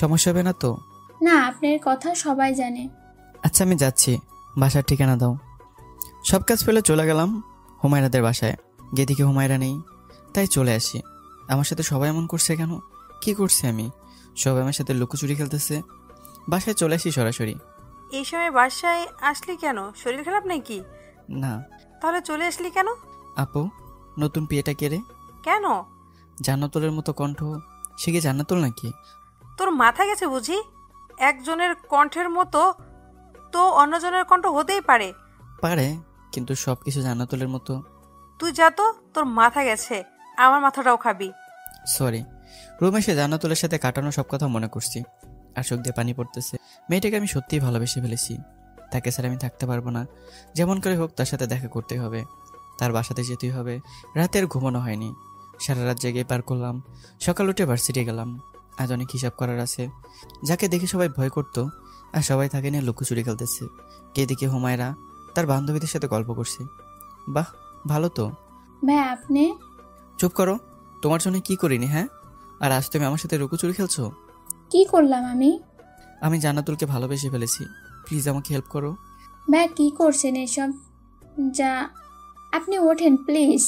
সমস্যা হবে না তো? না, আপনার কথা সবাই জানে। আচ্ছা আমি যাচ্ছি, বাসার ঠিকানা দাও। সব কাজ ফেলে চলে গেলাম হুমায়রাদের বাসায়। গিয়ে দেখি হুমায়রা নেই, তাই চলে আসি। আমার সাথে সবাই এমন করছে কেন? কি করছি আমি? সবাই আমার সাথে লুকোচুরি খেলতেছে। বাসায় চলে আসি সরাসরি। এই সময় বাসায় আসলি কেন? শরীর খারাপ নাকি? না। তাহলে চলে আসলি কেন? আপু, নতুন বিয়েটা কে রে? কেন? জান্নাতুলের মতো কণ্ঠ, সে কি জান্নাতুল নাকি? তোর মাথা গেছে বুঝি? একজনের কণ্ঠের মতো তো অন্যজনের কণ্ঠ হতেই পারে। পারে, কিন্তু সবকিছু জান্নাতুলের মতো। তুই যা তো, তোর মাথা গেছে, আমার মাথাটাও খাবি। সরি। রুমে এসে জান্নাতুলের সাথে কাটানো সব কথা মনে করছি, আর চোখ দিয়ে পানি পড়তেছে। মেয়েটাকে আমি সত্যিই ভালোবেসে ফেলেছি। তাকে স্যার আমি থাকতে পারবো না। যেমন করে হোক তার সাথে দেখা করতে হবে, তার বাসাতে যেতেই হবে। রাতের ঘুমানো হয়নি, সারা রাত জেগে পার করলাম। সকাল উঠে ভার্সিটি গেলাম। আজ অনেক হিসাব করার আছে। যাকে দেখে সবাই ভয় করতো, আর সবাই তাকে নিয়ে লুকোচুরি খেলতেছে। কে দেখে হুমায়রা তার বান্ধবীদের সাথে গল্প করছে। বাহ, ভালো তো। ভাই আপনি? চুপ করো, তোমার জন্য কি করিনি? হ্যাঁ, আর আজ তুমি আমার সাথে লুকোচুরি খেলছো? কি করলাম আমি? আমি জান্নাতুলকে ভালোবেসে ফেলেছি। প্লিজ আমাকে হেল্প করো। ভাই কি করছেন এসব? যা, আপনি ওঠেন প্লিজ।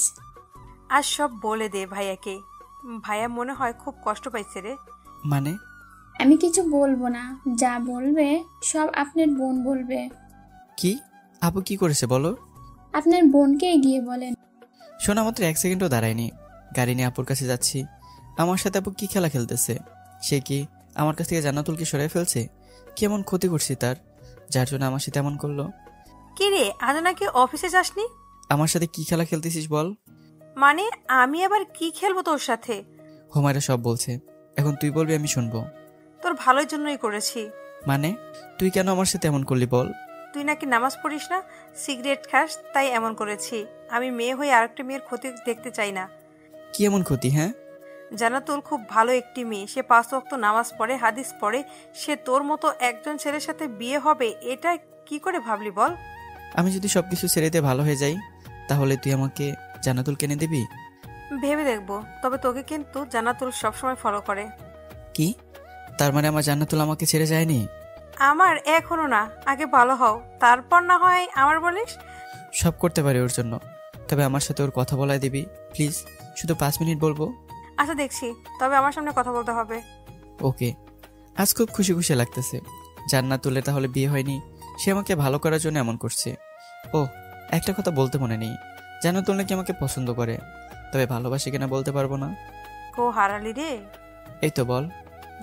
আর সব বলে দে ভাইয়াকে। ভাইয়া মনে হয় খুব কষ্ট পাইছে রে। মানে? আমি কিছু বলবো না, যা বলবে সব আপনার বোন বলবে। কি? আপু কি করেছে বলো? আপনার বোনকে গিয়ে বলেন। শোনা মাত্র 1 সেকেন্ডও দাঁড়ায়নি, গাড়ি নিয়ে আপুর কাছে যাচ্ছি। আমার সাথে আপু কি খেলা খেলতেছে? সে কি আমার কাছ থেকে জান্নাতুলকে সরাই ফেলছে? কেমন ক্ষতি করছি তার, যার জন্য আমার সাথে এমন করলো? কি রে, আজ নাকি অফিসে যাসনি? আমার সাথে কি খেলা খেলতেছিস বল? মানে আমি আবার কি খেলবো তোর সাথে? হুমায়রা সব বলছে, এখন তুই বলবি আমি শুনবো। তোর ভালোর জন্যই করেছি। মানে তুই কেন আমার সাথে এমন করলি বল? তুই নাকি নামাজ পড়িস না, সিগারেট খাস, তাই এমন করেছি। আমি মেয়ে হয়ে আরেকটা মেয়ের ক্ষতি দেখতে চাই না। কি এমন ক্ষতি? হ্যাঁ, জান্নাতুল খুব ভালো একটি মেয়ে, সে 5 ওয়াক্ত নামাজ পড়ে, হাদিস পড়ে। সে তোর মতো একজন ছেলের সাথে বিয়ে হবে, এটা কি করে ভাবলি বল? আমি যদি সবকিছু ছেড়ে দিয়ে ভালো হয়ে যাই, তাহলে তুই আমাকে জান্নাতুল কিনে দিবি? ভেবে দেখবো, তবে তোকে কিন্তু জান্নাতুল সবসময় ফলো করে। কি? তার মানে আমার জান্নাতুল আমাকে ছেড়ে যায়নি? আমার এখনো না, আগে ভালো হও, তারপর না হয় আমার বলিস। সব করতে পারি ওর জন্য, তবে আমার সাথে ওর কথা বলায় দিবি প্লিজ। শুধু 5 মিনিট বলবো। আচ্ছা দেখছি, তবে আমার সামনে কথা বলতে হবে। ওকে। আজ খুব খুশি খুশি লাগতেছে। জান্নাতুলের তাহলে বিয়ে হয়নি, সে আমাকে ভালো করার জন্য এমন করছে। ও, একটা কথা বলতে মনে নেই, জান্নাতুল নাকি আমাকে পছন্দ করে, তবে ভালোবাসে কিনা বলতে পারবো না। কো হারালি রে? এই তো বল।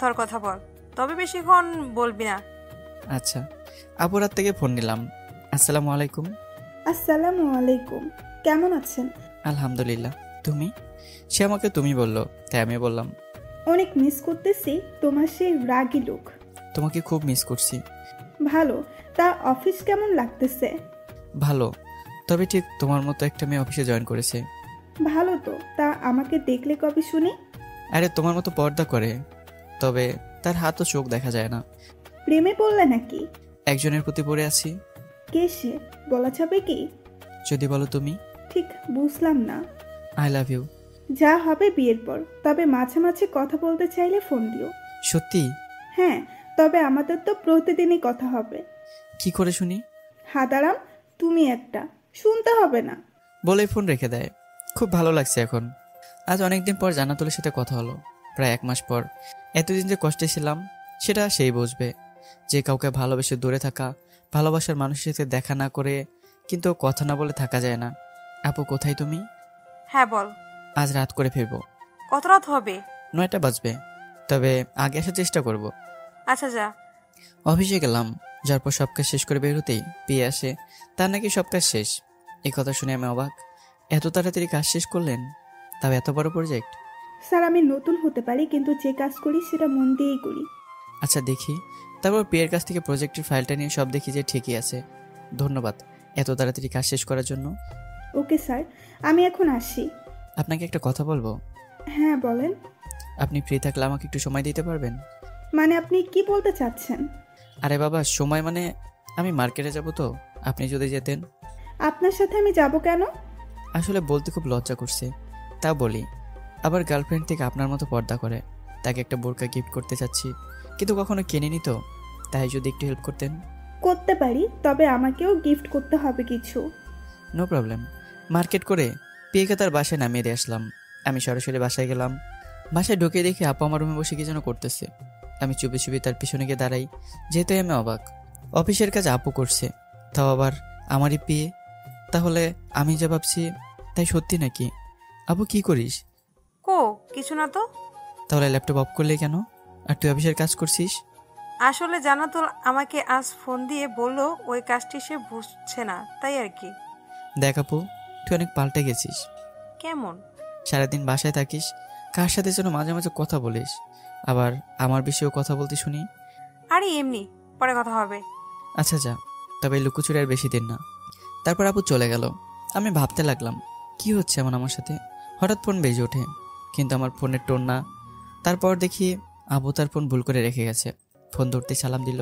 ধর কথা বল, তবে বেশিক্ষণ বলবি না। আচ্ছা, আপুর হাত থেকে ফোন নিলাম। আসসালামু আলাইকুম। আসসালামু আলাইকুম। কেমন আছেন? আলহামদুলিল্লাহ, তুমি? সে আমাকে তুমি বললো, তাই আমি বললাম। অনেক মিস করতেছি তোমার সেই রাগী লোক। তোমাকে খুব মিস করছি। ভালো, তা অফিস কেমন লাগতেছে? ভালো, তবে ঠিক তোমার মতো একটা মেয়ে অফিসে জয়েন করেছে। ভালো তো, তা আমাকে দেখলে কবে শুনি? আরে তোমার মতো পর্দা করে, তবে তার হাত ও চোখ দেখা যায় না। প্রেমে পড়লে নাকি? একজনের প্রতি পড়ে আছি। কে সে, বলা যাবে কি? যদি বলো তুমি। ঠিক বুঝলাম না। I love you. যা হবে বিয়ের পর, তবে মাঝে মাঝে কথা বলতে চাইলে ফোন দিও। সত্যি? হ্যাঁ, তবে আমাদের তো প্রতিদিনই কথা হবে। কি করে শুনি? হাদারাম, তুমি একটা, শুনতে হবে না বলেই ফোন রেখে দেয়। খুব ভালো লাগছে এখন। আজ অনেকদিন পর জান্নাতুলের সাথে কথা হলো, প্রায় 1 মাস পর। এতদিন যে কষ্টে ছিলাম সেটা সেই বুঝবে, যে কাউকে ভালোবেসে দূরে থাকা, ভালোবাসার মানুষের সাথে দেখা না করে কিন্তু কথা না বলে থাকা যায় না। আপু কোথায় তুমি? হ্যাঁ বল। আজ রাত করে ফিরবো। কত রাত হবে? 9টা বাজবে, তবে আগে আসার চেষ্টা করব। আচ্ছা যা। অফিসে গেলাম, যার পর সব কাজ শেষ করে বের হতেই পেয়ে আসে তার নাকি সব কাজ শেষ। এই কথা শুনে আমি অবাক, এত তাড়াতাড়ি কাজ শেষ করলেন, তাও এত বড় প্রজেক্ট। স্যার আমি নতুন হতে পারি, কিন্তু যে কাজ করি সেটা মন দিয়েই করি। আচ্ছা দেখি। তারপর পিয়ের কাছ থেকে প্রজেক্টের ফাইলটা নিয়ে সব দেখি যে ঠিকই আছে। ধন্যবাদ এত তাড়াতাড়ি কাজ শেষ করার জন্য। ওকে স্যার, আমি এখন আসি। আপনাকে একটা কথা বলবো। হ্যাঁ বলেন। আপনি ফ্রি থাকলে আমাকে একটু সময় দিতে পারবেন? মানে আপনি কি বলতে চাচ্ছেন? আরে বাবা, সময় মানে আমি মার্কেটে যাব, তো আপনি যদি যেতেন। আপনার সাথে আমি যাব কেন? আসলে বলতে খুব লজ্জা করছে, তা বলি। আবার গার্লফ্রেন্ড থেকে আপনার মতো পর্দা করে, তাকে একটা বোরকা গিফট করতে চাচ্ছি, কিন্তু কখনো কিনিনি তো, তাই যদি একটু হেল্প করতেন। করতে পারি, তবে আমাকেও গিফট করতে হবে কিছু। No problem. মার্কেট করে পিয়েকে তার বাসায় নামিয়ে দিয়ে আসলাম। আমি সরাসরি বাসায় গেলাম। বাসায় ঢুকে দেখি আপু আমার রুমে বসে কি যেন করতেছে। আমি চুপি চুপি তার পিছনে গিয়ে দাঁড়াই, যেহেতু আমি অবাক। অফিসের কাজ আপু করছে, তাও আবার আমারই পিয়ে। তাহলে আমি যা ভাবছি তাই সত্যি নাকি? আপু কি করিস? কো কিছু না তো। তাহলে ল্যাপটপ অফ করলে কেন? আর তুই অফিসের কাজ করছিস? আসলে জান্নাতুল আমাকে আজ ফোন দিয়ে বলল ওই কাজটি সে বুঝছে না, তাই আর কি। দেখ আপু, তুই অনেক পাল্টে গেছিস। কেমন? সারাদিন বাসায় থাকিস, কার সাথে যেন মাঝে মাঝে কথা বলিস, আবার আমার বিষয়েও কথা বলতে শুনি। আরে এমনি, পরে কথা হবে। আচ্ছা যা, তবে লুকোচুরি আর বেশি দিন না। তারপর আপু চলে গেল। আমি ভাবতে লাগলাম কি হচ্ছে এমন আমার সাথে। হঠাৎ ফোন বেজে ওঠে, কিন্তু আমার ফোনের টোন না। তারপর দেখি আবু তার ফোন ভুল করে রেখে গেছে। ফোন ধরতে সালাম দিল,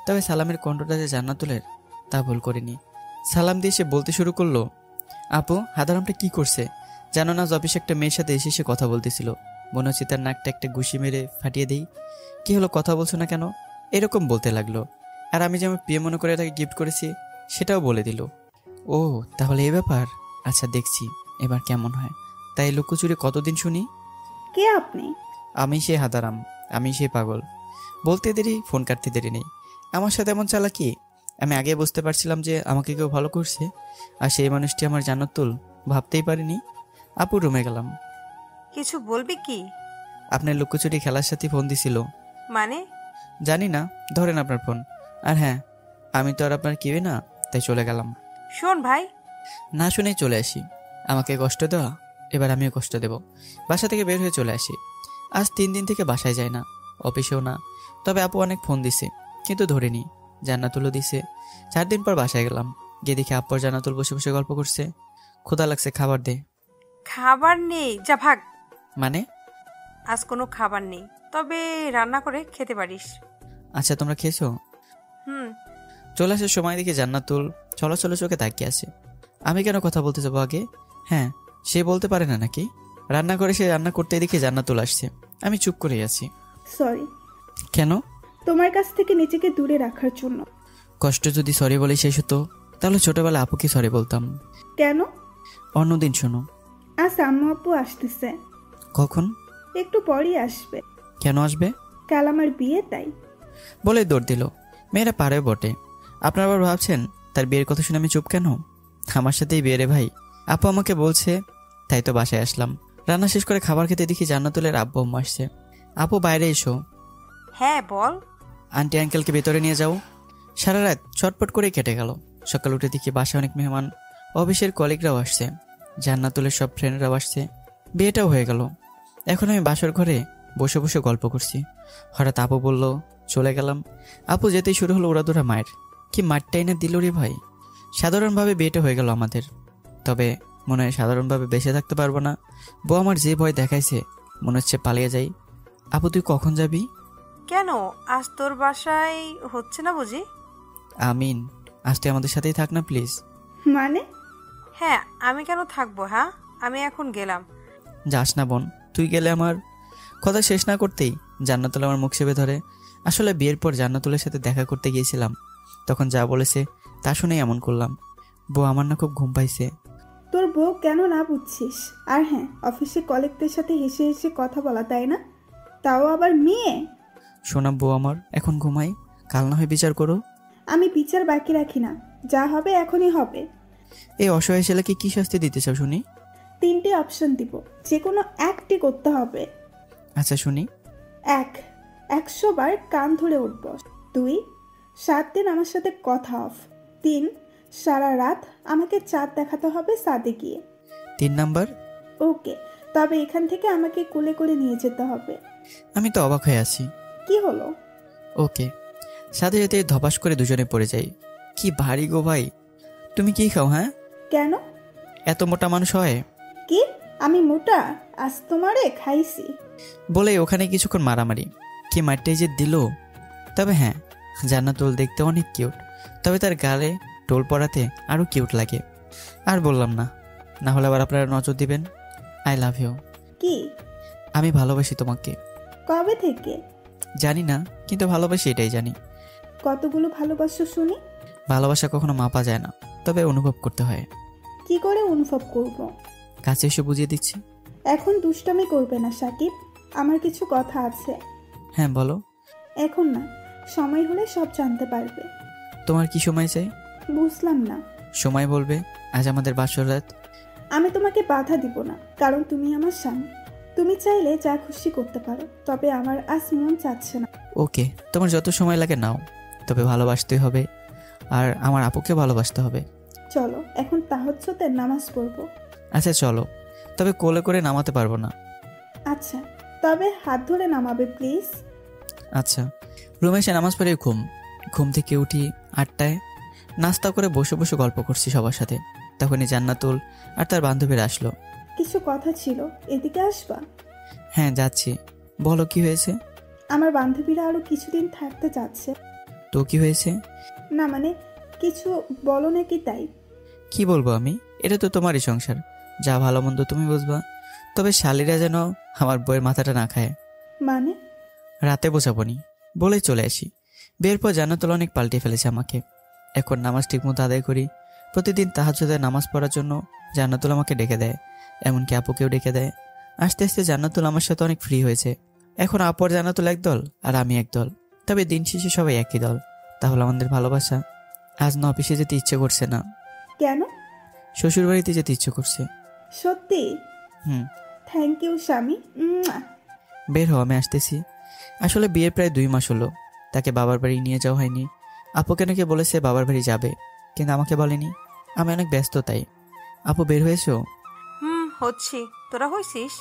তবে সালামের কণ্ঠটা যে জান্নাতুলের তা ভুল করিনি। সালাম দিয়ে সে বলতে শুরু করলো, আপু হাদারামটা কি করছে জানো না? অফিসে একটা মেয়ের সাথে এসে সে কথা বলতেছিল, মনে হচ্ছে তার নাকটা একটা ঘুষি মেরে ফাটিয়ে দেই। কি হলো, কথা বলছো না কেন? এরকম বলতে লাগলো। আর আমি যে আমার প্রিয় মনে করে তাকে গিফট করেছি সেটাও বলে দিল। ও তাহলে এই ব্যাপার। আচ্ছা দেখছি এবার কেমন হয়। তাই লুকোচুরি কতদিন শুনি? কে আপনি? আমি সে হাদারাম, আমি সে পাগল। বলতে দেরি, ফোন কাটতে দেরি নেই। আমার সাথে এমন চালাকি আমি আগে বুঝতে পারছিলাম যে আমাকে কেউ ভালো করছে, আর সেই মানুষটি আমার জান্নাতুল ভাবতেই পারিনি। আপুর রুমে গেলাম। কিছু বলবি কি? আপনার লুকোচুরি খেলার সাথে ফোন দিছিল। মানে? জানি না, ধরেন আপনার ফোন। আর হ্যাঁ, আমি তো আর আপনার কেউই না, তাই চলে গেলাম। শোন ভাই। না শুনেই চলে আসি। আমাকে কষ্ট দেওয়া, এবার আমিও কষ্ট দেব। বাসা থেকে বের হয়ে চলে আসি। আজ 3 দিন থেকে বাসায় যায় না, অফিসেও না। তবে আপু অনেক ফোন দিছে, কিন্তু ধরিনি। জান্নাতুলও দিছে। 4 দিন পর বাসায় গেলাম। গিয়ে দেখি আপু আর জান্নাতুল বসে বসে গল্প করছে। ক্ষুধা লাগছে, খাবার দে। খাবার নেই, যা ভাগ। মানে? আজ কোনো খাবার নেই, তবে রান্না করে খেতে পারিস। আচ্ছা তোমরা খেয়েছো? চলে আসার সময় দেখি জান্নাতুল চলাচলে চোখে তাকিয়ে আছে। আমি কেন কথা বলতে যাবো আগে? হ্যাঁ, সে বলতে পারে না নাকি? রান্না করে সে রান্না করতে দেখে জান্নাতুল আসছে। আমি চুপ করে আছি। সরি। কেন? তোমার কাছ থেকে নিজেকে দূরে রাখার জন্য। কষ্ট যদি সরি বলে শেষ হতো, তাহলে ছোটবেলা আপুকে সরি বলতাম। কেন? অন্যদিন শোনো। আজ আম্মু আপু আসতেছে। কখন? একটু পরই আসবে। কেন আসবে? কাল আমার বিয়ে, তাই। বলে দৌড় দিল। মেয়েরা পারে বটে। আপনারা আবার ভাবছেন তার বিয়ের কথা শুনে আমি চুপ কেন? আমার সাথেই বিয়ে রে ভাই। আপু আমাকে বলছে, তাই তো বাসায় আসলাম। রান্না শেষ করে খাবার খেতে দেখি জান্নাতুলের আব্বু আম্মা আসছে। আপু বাইরে এসো। হ্যাঁ বল। আন্টি আঙ্কেলকে ভেতরে নিয়ে যাও। সারা রাত ছটপট করেই কেটে গেল। সকাল উঠে দেখি বাসায় অনেক মেহমান, অফিসের কলিগরাও আসছে, জান্নাতুলের সব ফ্রেন্ডরাও আসছে। বিয়েটাও হয়ে গেল। এখন আমি বাসর ঘরে বসে বসে গল্প করছি। হঠাৎ আপু বলল, চলে গেলাম। আপু যেতেই শুরু হলো ওরাদোরা মায়ের। কি মারটাই না দিল রে ভাই। সাধারণভাবে বিয়েটা হয়ে গেল আমাদের, তবে মনে হয় সাধারণভাবে বেঁচে থাকতে পারবো না। বউ আমার যে ভয় দেখাইছে, মনে হচ্ছে পালিয়ে যাই। আপু তুই কখন যাবি? কেন, আজ তোর বাসায় হচ্ছে না বুঝি? আমিন, আজ তুই আমাদের সাথেই থাক না প্লিজ। মানে? হ্যাঁ, আমি কেন থাকবো? হ্যাঁ, আমি এখন গেলাম। যাস না বোন, তুই গেলে আমার। কথা শেষ না করতেই জান্নাতুল আমার মুখ চেপে ধরে। আসলে বিয়ের পর জান্নাতুলের সাথে দেখা করতে গিয়েছিলাম, তখন যা বলেছে তা শুনেই এমন করলাম। বউ আমার না খুব ঘুম পাইছে। তোর বউ কেন না বুঝছিস? আর হ্যাঁ, অফিসে কলিগদের সাথে হেসে হেসে কথা বলা, তাই না? তাও আবার মেয়ে। শোনা বউ আমার, এখন ঘুমাই, কাল না হয় বিচার করো। আমি বিচার বাকি রাখি না, যা হবে এখনই হবে। এই অসহায় ছেলেকে কি শাস্তি দিতে চাও শুনি? 3টি অপশন দিব, যে কোনো একটি করতে হবে। আচ্ছা শুনি। 1, 100 বার কান ধরে উঠব। 2, 7 দিন আমার সাথে কথা অফ। 3, সারা রাত আমাকে চাঁদ দেখাতে হবে সাদে গিয়ে। 3 নাম্বার। ওকে, তবে এখান থেকে আমাকে কোলে করে নিয়ে যেতে হবে। আমি তো অবাক হয়ে আছি। কি হলো? ওকে। সাথে সাথে ধপাস করে দুজনে পড়ে যাই। কি ভারী গো ভাই। তুমি কি খাও হ্যাঁ? কেন? এত মোটা মানুষ হয়? কি আমি মোটা? আজ তোমারে খাইছি। বলে ওখানে কিছুক্ষণ মারামারি। কি মারটাই যে দিল। তবে হ্যাঁ, জান্নাতুল দেখতে অনেক কিউট, তবে তার গালে টোল পড়াতে আরও কিউট লাগে। আর বললাম না, না হলে আবার আপনারা নজর দিবেন। I love you. কি? আমি ভালোবাসি তোমাকে। কবে থেকে? জানি না, কিন্তু ভালোবাসি এটাই জানি। কতগুলো ভালোবাসো শুনি? ভালোবাসা কখনো মাপা যায় না, তবে অনুভব করতে হয়। কি করে অনুভব করব? কাছে এসে বুঝিয়ে দিচ্ছি। এখন দুষ্টামি করবে না সাকিব, আমার কিছু কথা আছে। হ্যাঁ বলো। এখন না, সময় হলে সব জানতে পারবে। তোমার কি সময় চাই? বুঝলাম না। সময় বলবে। আজ আমাদের বাসর রাত। আমি তোমাকে বাধা দিব না, কারণ তুমি আমার স্বামী। তুমি চাইলে যা খুশি করতে পারো, তবে আমার আজ মন চাচ্ছে না। ওকে, তোমার যত সময় লাগে নাও, তবে ভালোবাসতে হবে, আর আমার আপুকে ভালোবাসতে হবে। চলো এখন তাহাজ্জুদের নামাজ পড়বো। আচ্ছা চলো, তবে কোলে করে নামাতে পারবো না। আচ্ছা, তবে হাত ধরে নামাবে প্লিজ। আচ্ছা। রুমে এসে নামাজ পড়ে ঘুম থেকে উঠি 8টায়। নাস্তা করে বসে বসে গল্প করছি সবার সাথে। তখনই জান্নাতুল আর তার বান্ধবীরা আসলো। কিছু কথা ছিল, এদিকে আসবা? হ্যাঁ যাচ্ছি। বলো কি হয়েছে? আমার বান্ধবীরা আরো কিছুদিন থাকতে চাচ্ছে। তো কি হয়েছে? না মানে কিছু বলো নাকি তাই। কি বলবো আমি? এটা তো তোমারই সংসার, যা ভালো মন্দ তুমি বুঝবা। তবে শালিরা যেন আমার বইয়ের মাথাটা না খায়। মানে? রাতে বোঝাবনি বলেই চলে আসি। বিয়ের পর জান্নাতুল অনেক পাল্টে ফেলেছে আমাকে। এখন নামাজ ঠিকমতো আদায় করি। প্রতিদিন তাহাজ্জুদের নামাজ পড়ার জন্য জান্নাতুল আমাকে ডেকে দেয়, এমনকি আপুকেও ডেকে দেয়। আস্তে আস্তে জান্নাতুল আমার সাথে অনেক ফ্রি হয়েছে। এখন আপু আর জান্নাতুল এক দল, আর আমি এক দল। তবে দিন শেষে সবাই একই দল। তাহলে আমাদের ভালোবাসা। আজ না অফিসে যেতে ইচ্ছে করছে না। কেন? শ্বশুর বাড়িতে যেতে ইচ্ছে করছে। সত্যি? থ্যাংক ইউ স্বামী। বের হও, আমি আসতেছি। আসলে বিয়ের প্রায় 2 মাস হলো, তাকে বাবার বাড়ি নিয়ে যাওয়া হয়নি। আপুকে নাকি বলেছে বাবার বাড়ি যাবে, কিন্তু আমাকে বলেনি। আমি অনেক ব্যস্ত তাই। আপু বের হয়েছো? হচ্ছি। তোরা হয়েছিস?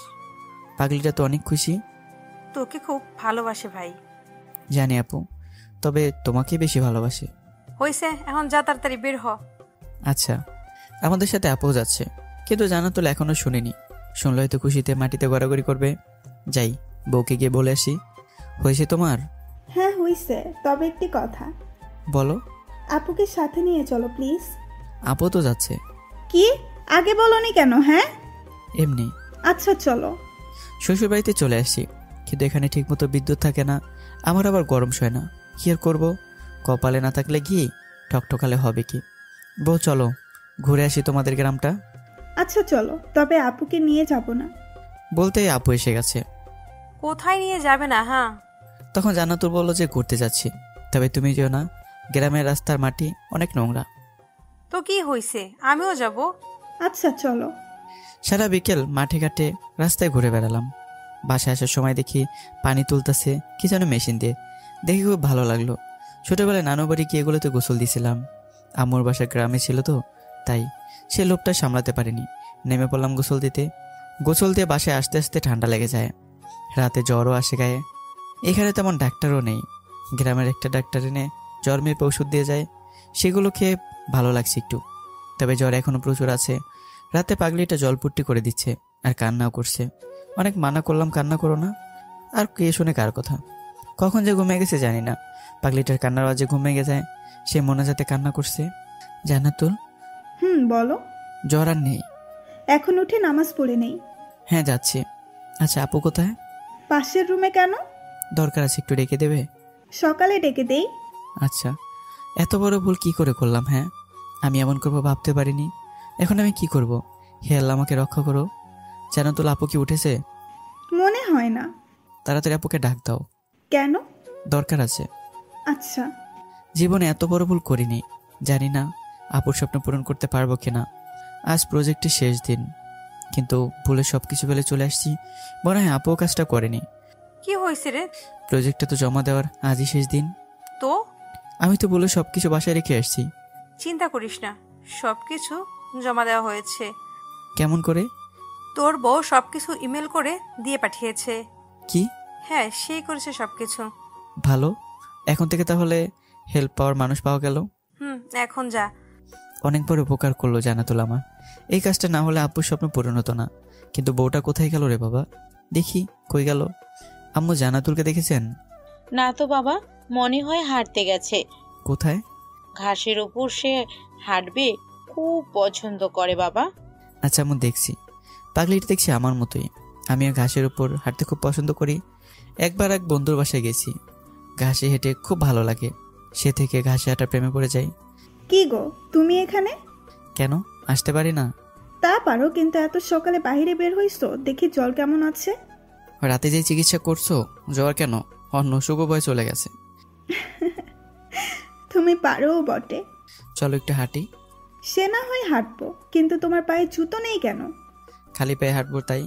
পাগলিটা তো অনেক খুশি। তোকে খুব ভালোবাসে ভাই। জানি আপু, তবে তোমাকে বেশি ভালোবাসে। হয়েছে, এখন যা তাড়াতাড়ি বের হ। আচ্ছা। আমাদের সাথে আপুও যাচ্ছে, কিন্তু জান্নাতুল এখনো শুনিনি। শুনলে হয়তো খুশিতে মাটিতে গড়াগড়ি করবে। যাই, বউকে গিয়ে বলে আসি। হয়েছে তোমার? হ্যাঁ হয়েছে, তবে একটি কথা। বলো। আপুকে সাথে নিয়ে চলো প্লিজ। আপু তো যাচ্ছে। কি? আগে বলনি কেন? হ্যাঁ এমনি। আচ্ছা চলো। শ্বশুর বাড়িতে চলে আসি, কিন্তু এখানে ঠিকমতো বিদ্যুৎ থাকে না। আমার আবার গরম সয় না। কি আর করবো, কপালে না থাকলে ঘি, ঠকঠকালে হবে কি। বউ চলো ঘুরে আসি তোমাদের গ্রামটা। আচ্ছা চলো, তবে আপুকে নিয়ে যাব না। বলতেই আপু এসে গেছে। কোথায় নিয়ে যাবে না? হ্যাঁ। তখন জান্নাতুল বললো যে ঘুরতে যাচ্ছি, তবে তুমি যেও না, গ্রামের রাস্তার মাটি অনেক নোংরা। তো কি হয়েছে, আমিও যাব। আচ্ছা চলো। সারা বিকেল মাঠে ঘাটে রাস্তায় ঘুরে বেড়ালাম। বাসায় আসার সময় দেখি পানি তুলতেছে কি যেন মেশিন দিয়ে। দেখে খুব ভালো লাগলো। ছোটবেলায় নানু বাড়ি গিয়ে এগুলোতে গোসল দিয়েছিলাম। আম্মুর বাসা গ্রামে ছিল তো, তাই সে লোভটা সামলাতে পারিনি। নেমে পড়লাম গোসল দিতে। গোসল দিয়ে বাসায় আসতে আসতে ঠান্ডা লেগে যায়। রাতে জ্বরও আসে গায়ে। এখানে তেমন ডাক্তারও নেই। গ্রামের একটা ডাক্তার এনে জ্বর মেপে ওষুধ দিয়ে যায়, সেগুলো খেয়ে ভালো লাগছে একটু। তবে জ্বর এখনো প্রচুর আছে। রাতে পাগলিটা জলপুট্টি করে দিচ্ছে আর কান্নাও করছে। অনেক মানা করলাম কান্না করো না, আর কে শুনে কার কথা। কখন যে ঘুমিয়ে গেছে জানি না। পাগলিটার কান্নার আওয়াজে ঘুমিয়ে গেছে। সে মনে যাতে কান্না করছে। জান্নাতুল। বলো। জ্বর আর নেই। এখন উঠে নামাজ পড়ে নেই। হ্যাঁ যাচ্ছি। আচ্ছা আপু কোথায়? পাশের রুমে। কেন? দরকার আছে, একটু ডেকে দেবে? সকালে ডেকে দেই। আচ্ছা। এত বড় ভুল কি করে করলাম? হ্যাঁ, আমি এমন করবো ভাবতে পারিনি। এখন আমি কি করব? হে আল্লাহ আমাকে রক্ষা করো। জান্নাতুল আপু কি উঠেছে? মনে হয় না। তাড়াতাড়ি আপুকে ডাক দাও। কেন? দরকার আছে। আচ্ছা। জীবনে এত বড় ভুল করিনি। জানি না আপুর স্বপ্ন পূরণ করতে পারবো কিনা। আজ প্রজেক্টের শেষ দিন, কিন্তু ভুলে সব কিছু ফেলে চলে আসছি। মনে হয় আপুও কাজটা করেনি। কি হয়েছে রে? প্রজেক্টটা তো জমা দেওয়ার আজই শেষ দিন। তো আমি তো বলে সব কিছু বাসায় রেখে আসছি। চিন্তা করিস না, সবকিছু জমা দেওয়া হয়েছে। কেমন করে? তোর বউ সবকিছু ইমেল করে দিয়ে পাঠিয়েছে। কি? হ্যাঁ, সেই করেছে সবকিছু। ভালো, এখন থেকে তাহলে হেল্প পাওয়ার মানুষ পাওয়া গেল। এখন যা। অনেক বড় উপকার করলো জান্নাতুল আমার। এই কাজটা না হলে আব্বুর স্বপ্ন পূরণ হতো না। কিন্তু বউটা কোথায় গেল রে বাবা? দেখি কই গেল। আম্মু জান্নাতুলকে দেখেছেন? না তো বাবা, মনে হয় হাঁটতে গেছে। কোথায়? ঘাসের উপর সে হাঁটবে খুব পছন্দ করে বাবা। আচ্ছা আম্মু, দেখছি পাগলিটা দেখছি আমার মতোই। আমিও ঘাসের উপর হাঁটতে খুব পছন্দ করি। একবার এক বন্ধুর বাসায় গেছি, ঘাসে হেঁটে খুব ভালো লাগে। সে থেকে ঘাসে হাঁটার প্রেমে পড়ে যাই। কি গো, তুমি এখানে? কেন, আসতে পারি না? তা পারো, কিন্তু এত সকালে বাইরে বের হইছো, দেখি জল কেমন আছে। রাতে যে চিকিৎসা করছো, জ্বর কেন? অন্য অসুখও ভয় চলে গেছে। তুমি পারো বটে। চলো একটু হাঁটি। সে না হয় হাঁটবো, কিন্তু তোমার পায়ে জুতো নেই কেন? খালি পায়ে হাঁটবো তাই।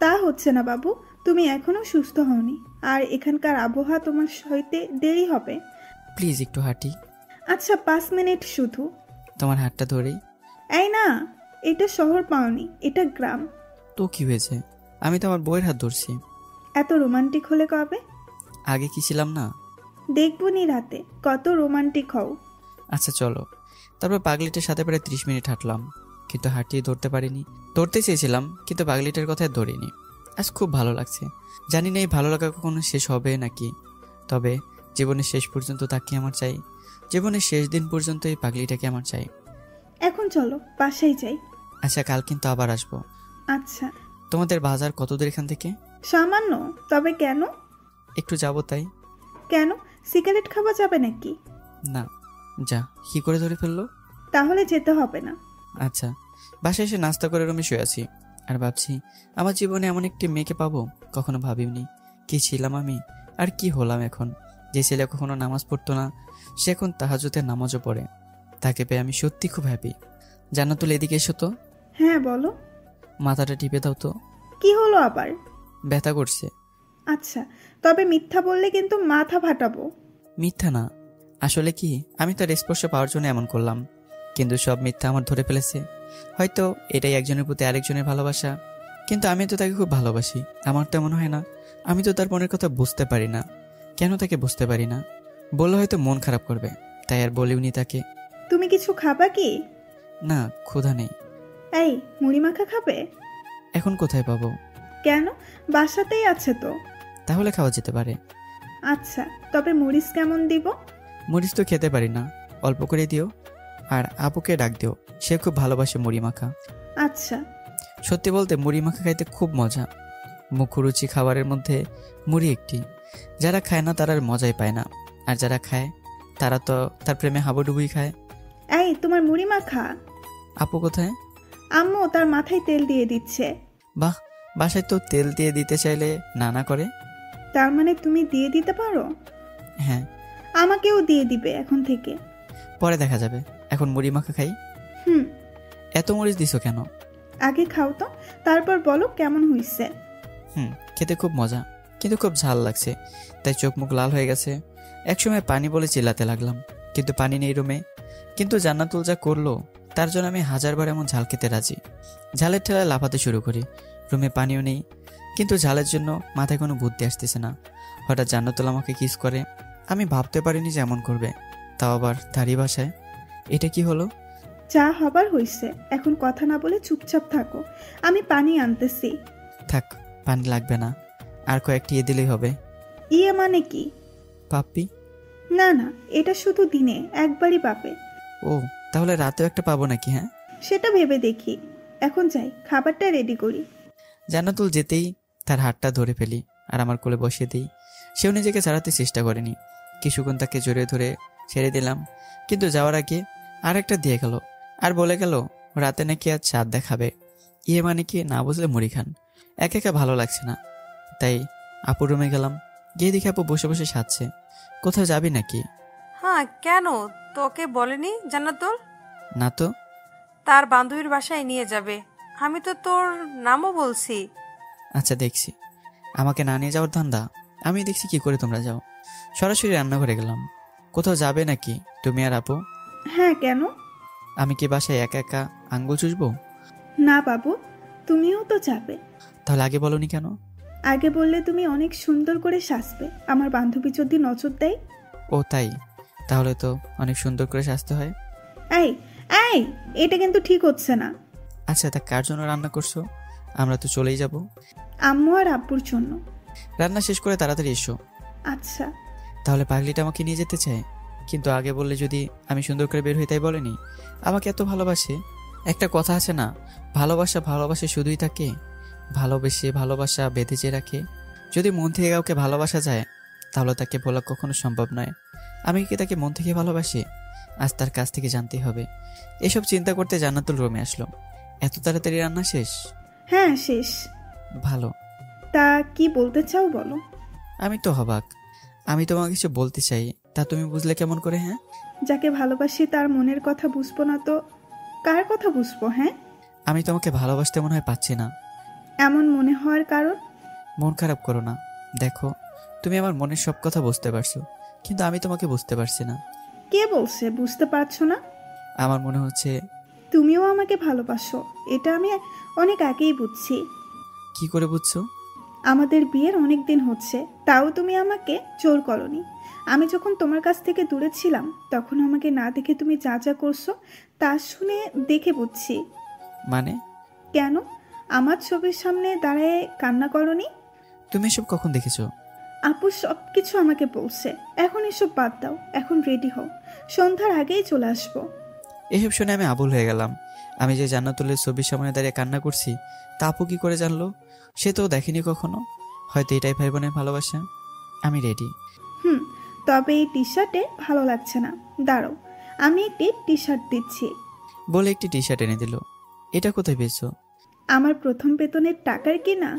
তা হচ্ছে না বাবু, তুমি এখনো সুস্থ হওনি, আর এখানকার আবহাওয়া তোমার সইতে দেরি হবে। প্লিজ একটু হাঁটি। আচ্ছা 5 মিনিট শুধু। তোমার হাতটা ধরেই। এই না, এটা শহর পাওনি, এটা গ্রাম। তো কি হয়েছে? আমি তো আমার বউয়ের হাত ধরছি। এত রোমান্টিক হলে কবে? আগে কি ছিলাম না? দেখবো নি রাতে কত রোমান্টিক হও। আচ্ছা চলো। তারপর পাগলিটার সাথে প্রায় 30 মিনিট হাঁটলাম, কিন্তু হাঁটিয়ে ধরতে পারিনি। ধরতে চেয়েছিলাম কিন্তু পাগলিটার কথায় ধরিনি। আজ খুব ভালো লাগছে। জানি না এই ভালো লাগা কখনো শেষ হবে নাকি, তবে জীবনের শেষ পর্যন্ত তাকে আমার চাই। জীবনের শেষ দিন পর্যন্ত এই পাগলিটাকে আমার চাই। এখন চলো বাসায় যাই। আচ্ছা, কাল কিন্তু আবার আসবো। আচ্ছা। তোমাদের বাজার কত দূর এখান থেকে? সামান্য। তবে কেন? একটু যাবো তাই। কেন, সিগারেট খাওয়া যাবে নাকি? না। যা, কি করে ধরে ফেললো? তাহলে যেতে হবে না। আচ্ছা। বাসায় এসে নাস্তা করে রুমে শুয়ে আছি আর ভাবছি আমার জীবনে এমন একটি মেয়েকে পাবো, কখনো ভাবিনি। কি ছিলাম আমি আর কি হলাম এখন। যে ছেলে কখনো নামাজ পড়তো না, সে এখন তাহাজ্জুদের নামাজও পড়ে। তাকে পেয়ে আমি সত্যি খুব হ্যাপি। জান্নাতুল, এদিকে এসো তো। হ্যাঁ বলো। মাথাটা টিপে দাও তো। কি হলো আবার? ব্যথা করছে। আচ্ছা, তবে মিথ্যা বললে কিন্তু মাথা ফাটাবো। মিথ্যা না, আসলে কি আমি তার স্পর্শ পাওয়ার জন্য এমন করলাম, কিন্তু সব মিথ্যা আমার ধরে ফেলেছে। হয়তো এটাই একজনের প্রতি আরেকজনের ভালোবাসা, কিন্তু আমি তো তাকে খুব ভালোবাসি। আমার তো এমন হয় না। আমি তো তার মনের কথা বুঝতে পারি না। কেন তাকে বুঝতে পারি না? বললে হয়তো মন খারাপ করবে, তাই আর বলিওনি তাকে। তুমি কিছু খাবা কি? না, ক্ষুধা নেই। এই মুড়ি মাখা খাবে? এখন কোথায় পাবো? কেন, বাসাতেই আছে তো। তাহলে খাওয়া যেতে পারে। আচ্ছা, তবে মরিচ কেমন দিব? মরিচ তো খেতে পারি না, অল্প করে দিও। আর আপুকে ডাক দিও, সে খুব ভালোবাসে মুড়ি মাখা। আচ্ছা। সত্যি বলতে মুড়ি মাখা খাইতে খুব মজা। মুখরুচি খাবারের মধ্যে মুড়ি একটি। যারা খায় না তারা আর মজাই পায় না, আর যারা খায় তারা তো তার প্রেমে হাবুডুবুই খায়। এই তোমার মুড়ি মাখা। আপু কোথায়? আম্মু তার মাথায় তেল দিয়ে দিচ্ছে। বাহ, বাসায় তো তেল দিয়ে দিতে চাইলে না না করে। তার মানে তুমি দিয়ে দিতে পারো? হ্যাঁ। আমাকেও দিয়ে দিবে এখন থেকে? পরে দেখা যাবে, এখন মুড়ি মাখা খাই। এত মরিচ দিছো কেন? আগে খাও তো, তারপর বলো কেমন হইছে। খেতে খুব মজা, কিন্তু খুব ঝাল লাগছে, তাই চোখ মুখ লাল হয়ে গেছে। একসময় পানি বলে চিল্লাতে লাগলাম, কিন্তু পানি নেই রুমে। কিন্তু জান্নাতুল যা করলো তার জন্য আমি 1000বার এমন ঝাল খেতে রাজি। ঝালের ঠেলায় লাফাতে শুরু করি। রুমে পানিও নেই, কিন্তু ঝালের জন্য মাথায় কোনো বুদ্ধি আসতেছে না। হঠাৎ জান্নাতুল আমাকে কিস করে। আমি ভাবতে পারিনি যে এমন করবে, তাও আবার তারই বাসায়। এটা কি হলো? চা হবার হইছে, এখন কথা না বলে চুপচাপ থাকো, আমি পানি আনতেছি। থাক, পানি লাগবে না, আর কয়েকটি ইয়ে দিলেই হবে। ইয়ে মানে কি? পাপ্পি? না না, এটা শুধু দিনে একবারই পাবে। ও, তাহলে রাতেও একটা পাবো নাকি? হ্যাঁ, সেটা ভেবে দেখি। এখন যাই, খাবারটা রেডি করি। জান্নাতুল যেতেই তার হাতটা ধরে ফেলি আর আমার কোলে বসিয়ে দিই। সেও নিজেকে ছাড়াতে চেষ্টা করেনি। কিছুক্ষণ তাকে জড়িয়ে ধরে ছেড়ে দিলাম, কিন্তু যাওয়ার আগে আর একটা দিয়ে গেল আর বলে গেল রাতে নাকি আজ চাঁদ দেখাবে। ইয়ে মানে কি না বুঝলে মুড়ি খান। একা একা ভালো লাগছে না, তাই আপুর রুমে গেলাম। গিয়ে দেখি আপু বসে বসে সাজছে। কোথাও যাবি নাকি? হ্যাঁ, কেন? তোকে বলেনি জান্নাতুল? না তো। তার বান্ধবীর বাসায় নিয়ে যাবে। আমি তো তোর নামও বলছি। আচ্ছা দেখছি, আমাকে না নিয়ে যাওয়ার ধান্দা। আমি দেখছি কি করে তোমরা যাও। সরাসরি রান্নাঘরে গেলাম। কোথাও যাবে নাকি তুমি আর আপু? হ্যাঁ, কেন? আমি কি বাসায় একা একা আঙ্গুল চুষবো? না বাবু, তুমিও তো যাবে। তাহলে আগে বলনি কেন? আগে বললে তুমি অনেক সুন্দর করে সাজবে, আমার বান্ধবী যদি নজর দেয়। ও তাই? তাহলে তো অনেক সুন্দর করে সাজতে হয়। এই এই, এটা কিন্তু ঠিক হচ্ছে না। আচ্ছা, তা কার জন্য রান্না করছো? আমরা তো চলেই যাব। আম্মু আর আব্বুর জন্য। রান্না শেষ করে তাড়াতাড়ি এসো। আচ্ছা। তাহলে পাগলিটা আমাকে নিয়ে যেতে চায়, কিন্তু আগে বললে যদি আমি সুন্দর করে বের হই। তাই বলেনি আমাকে এত ভালোবাসে। একটা কথা আছে না, ভালোবাসা ভালোবাসা শুধুই থাকে, ভালোবেসে ভালোবাসা বেঁধে যে রাখে। যদি মন থেকে কাউকে ভালোবাসা যায় তাহলে তাকে বলা কখনো সম্ভব নয় আমি কি তাকে মন থেকে ভালোবাসি। আজ তার কাছ থেকে জানতে হবে। এসব চিন্তা করতে জান্নাতুল রুমে আসলো। এত তাড়াতাড়ি রান্না শেষ? হ্যাঁ, শেষ। ভালো। তা কি বলতে চাও বলো। আমি তো হবাক। আমি তোমাকে কিছু বলতে চাই, তা তুমি বুঝলে কেমন করে? হ্যাঁ, যাকে ভালোবাসি তার মনের কথা বুঝবো না তো কার কথা বুঝবো? হ্যাঁ, আমি তোমাকে ভালোবাসতে মনে হয় পাচ্ছি না। এমন মনে হওয়ার কারণ? মন খারাপ করো না। দেখো, তুমি আমার মনের সব কথা বুঝতে পারছো, কিন্তু আমি তোমাকে বুঝতে পারছি না। কে বলছে বুঝতে পারছো না? আমার মনে হচ্ছে তুমিও আমাকে ভালোবাসো, এটা আমি অনেক আগেই বুঝছি। কি করে বুঝছো? আমাদের বিয়ের অনেক দিন হচ্ছে, তাও তুমি আমাকে জোর করনি। আমি যখন তোমার কাছ থেকে দূরে ছিলাম তখন আমাকে না দেখে তুমি যা যা করছো তা শুনে দেখে বুঝছি। মানে? কেন আমার ছবির সামনে দাঁড়ায় কান্না করনি? তুমি এসব কখন দেখেছো? আপু সব কিছু আমাকে বলছে। এখন এসব বাদ দাও, এখন রেডি হও, সন্ধ্যার আগেই চলে আসবো। এসব শুনে আমি আবুল হয়ে গেলাম। আমি যে জান্নাতুলের ছবির সামনে দাঁড়িয়ে কান্না করছি তা আপু কি করে জানলো? সে তো দেখেনি কখনো। হয়তো এটাই ভাই বোনের ভালোবাসা। আমি রেডি। তবে এই টি শার্টে ভালো লাগছে না, দাঁড়াও আমি একটি টি শার্ট দিচ্ছি। বলে একটি টি শার্ট এনে দিল। এটা কোথায় পেয়েছো? আমার প্রথম বেতনের টাকার কিনা।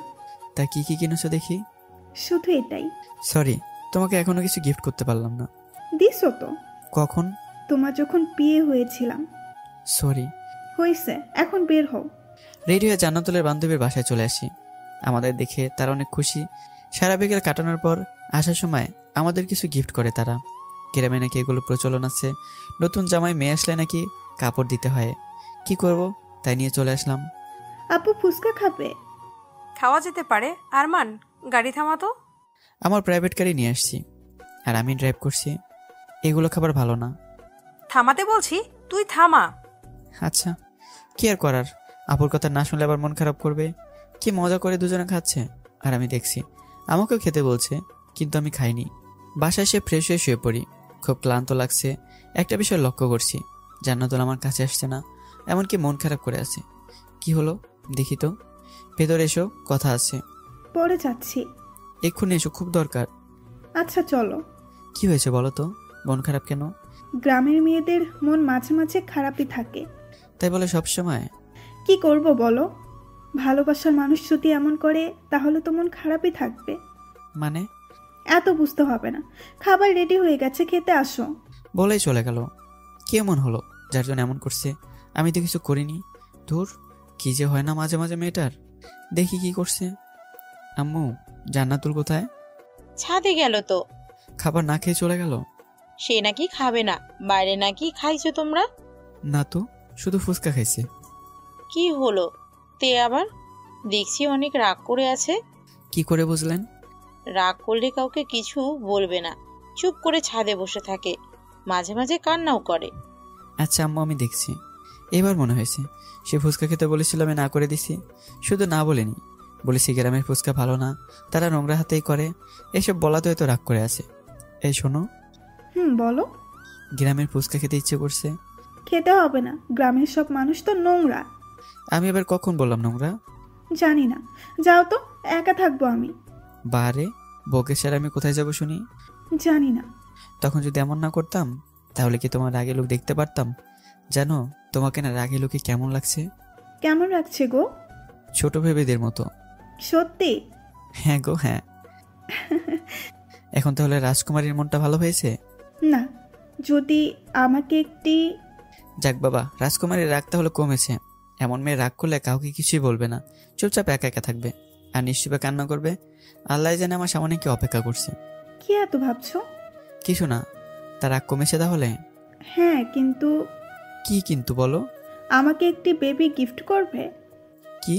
তা কি কি কিনেছো দেখি? শুধু এটাই। সরি, তোমাকে এখনো কিছু গিফট করতে পারলাম না। দিছো তো। কখন? তোমার যখন বিয়ে হয়েছিলাম। সরি। হয়েছে, এখন বের হও। রেডি হয়ে জান্নাতুলের বান্ধবীর বাসায় চলে আসি। আমাদের দেখে তারা অনেক খুশি। সারা বিকেল কাটানোর পর আসার সময় আমাদের কিছু গিফট করে তারা। গ্রামে নাকি এগুলো প্রচলন আছে। নতুন জামাই মেয়ে আসলে নাকি কাপড় দিতে হয়। কি করব, তাই নিয়ে চলে আসলাম। আপু ফুচকা খাবে? খাওয়া যেতে পারে। আরমান, গাড়ি থামাতো। আমার প্রাইভেট গাড়ি নিয়ে আসছি আর আমি ড্রাইভ করছি। এগুলো খাবার ভালো না। থামাতে বলছি, তুই থামা। আচ্ছা, কি আর করার। আপুর কথা না শুনলে আবার মন খারাপ করবে। কি মজা করে দুজনে খাচ্ছে আর আমি দেখছি। আমাকেও খেতে বলছে, কিন্তু আমি খাইনি। বাসায় এসে ফ্রেশ হয়ে শুয়ে পড়ি। খুব ক্লান্ত লাগছে। একটা বিষয় লক্ষ্য করছি, জান্নাতুল আমার কাছে আসছে না, এমনকি মন খারাপ করে আছে। কি হলো দেখি তো। ভেতরে এসো, কথা আছে। পরে যাচ্ছি। এক্ষুনি এসো, খুব দরকার। আচ্ছা চলো। কি হয়েছে বলো তো, মন খারাপ কেন? গ্রামের মেয়েদের মন মাঝে মাঝে খারাপই থাকে। তাই বলে সব সময়? কি করব বলো, ভালোবাসার মানুষ যদি এমন করে তাহলে তো মন খারাপই থাকবে। মানে? এত বুঝতে হবে না, খাবার রেডি হয়ে গেছে, খেতে আসো। বলেই চলে গেল। কি এমন হলো যার জন্য এমন করছে? আমি তো কিছু করিনি। ধুর, কি যে হয় না মাঝে মাঝে মেয়েটার। দেখি কি করছে। আম্মু, জান্নাতুল কোথায়? ছাদে গেল তো। খাবার না খেয়ে চলে গেল? সে নাকি খাবে না, বাইরে নাকি খাইছো তোমরা? না তো, শুধু ফুচকা খাইছে। কি হলো তে আবার? দেখছি অনেক রাগ করে আছে। কি করে বুঝলেন? রাগ করলে কাউকে কিছু বলবে না, চুপ করে ছাদে বসে থাকে, মাঝে মাঝে কান্নাও করে। আচ্ছা আম্মু, আমি দেখছি। এবার মনে হয়েছে সে ফুচকা খেতে বলেছিল, আমি না করে দিছি। শুধু না বলিনি, বলেছি গ্রামের ফুচকা ভালো না, তারা নোংরা হাতেই করে। এসব বলাতে হয়তো রাগ করে আছে। এই শোনো। বলো। গ্রামের ফুচকা খেতে ইচ্ছে করছে। খেতে হবে না, গ্রামের সব মানুষ তো নোংরা। আমি এবার কখন বললাম নোংরা? জানি না, যাও তো, একা থাকবো আমি। বারে, বকে স্যার আমি কোথায় যাব শুনি? জানি না। তখন যদি এমন না করতাম তাহলে কি তোমার রাগে লোক দেখতে পারতাম? জানো তোমাকে না রাগে লোকে কেমন লাগছে? কেমন লাগছে গো? ছোট বেবিদের মতো। সত্যি? হ্যাঁ গো, হ্যাঁ। এখন তাহলে রাজকুমারীর মনটা ভালো হয়েছে? না, যদি আমাকে একটি। যাক বাবা, রাজকুমারীর রাগ তাহলে কমেছে। এমন মেয়ে রাগ করলে কাউকে কিছুই বলবে না, চুপচাপ একা একা থাকবে আর নিশ্চুপে কান্না করবে। আল্লাহ জানে আমার সামনে কি অপেক্ষা করছে। কি এত ভাবছো? কিছু না। তার রাগ কমেছে তাহলে? হ্যাঁ, কিন্তু কি কিন্তু বলো? আমাকে একটি বেবি গিফট করবে? কি?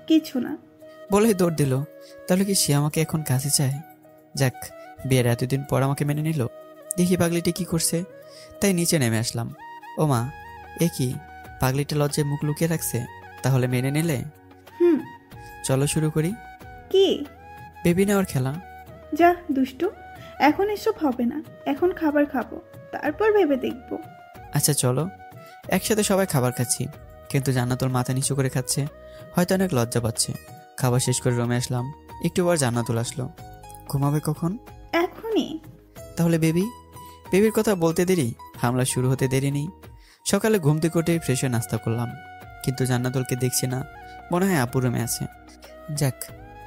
কিছু না। বলেই দৌড় দিল। তাহলে কি সে আমাকে এখন কাছে চায়? যাক, বিয়ের এতদিন পর আমাকে মেনে নিল। দেখি পাগলিটি কি করছে। তাই নিচে নেমে আসলাম। ও মা, এ কি, পাগলিটা লজ্জায় মুখ লুকিয়ে রাখছে। তাহলে মেনে নিলে? চলো শুরু করি। কি? বেবি নেওয়ার খেলা। যা দুষ্টু, এখন এসব হবে না। এখন খাবার খাবো, তারপর ভেবে দেখবো। আচ্ছা চলো। একসাথে সবাই খাবার খাচ্ছি, কিন্তু জান্নাতুল মাথা নিচু করে খাচ্ছে, হয়তো অনেক লজ্জা পাচ্ছে। খাবার শেষ করে রুমে আসলাম। একটু পর জান্নাতুল আসলো। ঘুমাবে কখন? এখনই। তাহলে বেবির কথা বলতে দেরি, হামলা শুরু হতে দেরি নেই। সকালে ঘুম থেকে উঠে ফ্রেশ হয়ে নাস্তা করলাম, কিন্তু জান্নাতুলকে দেখছি না। মনে হয় আপু রুমে আছে। যাক,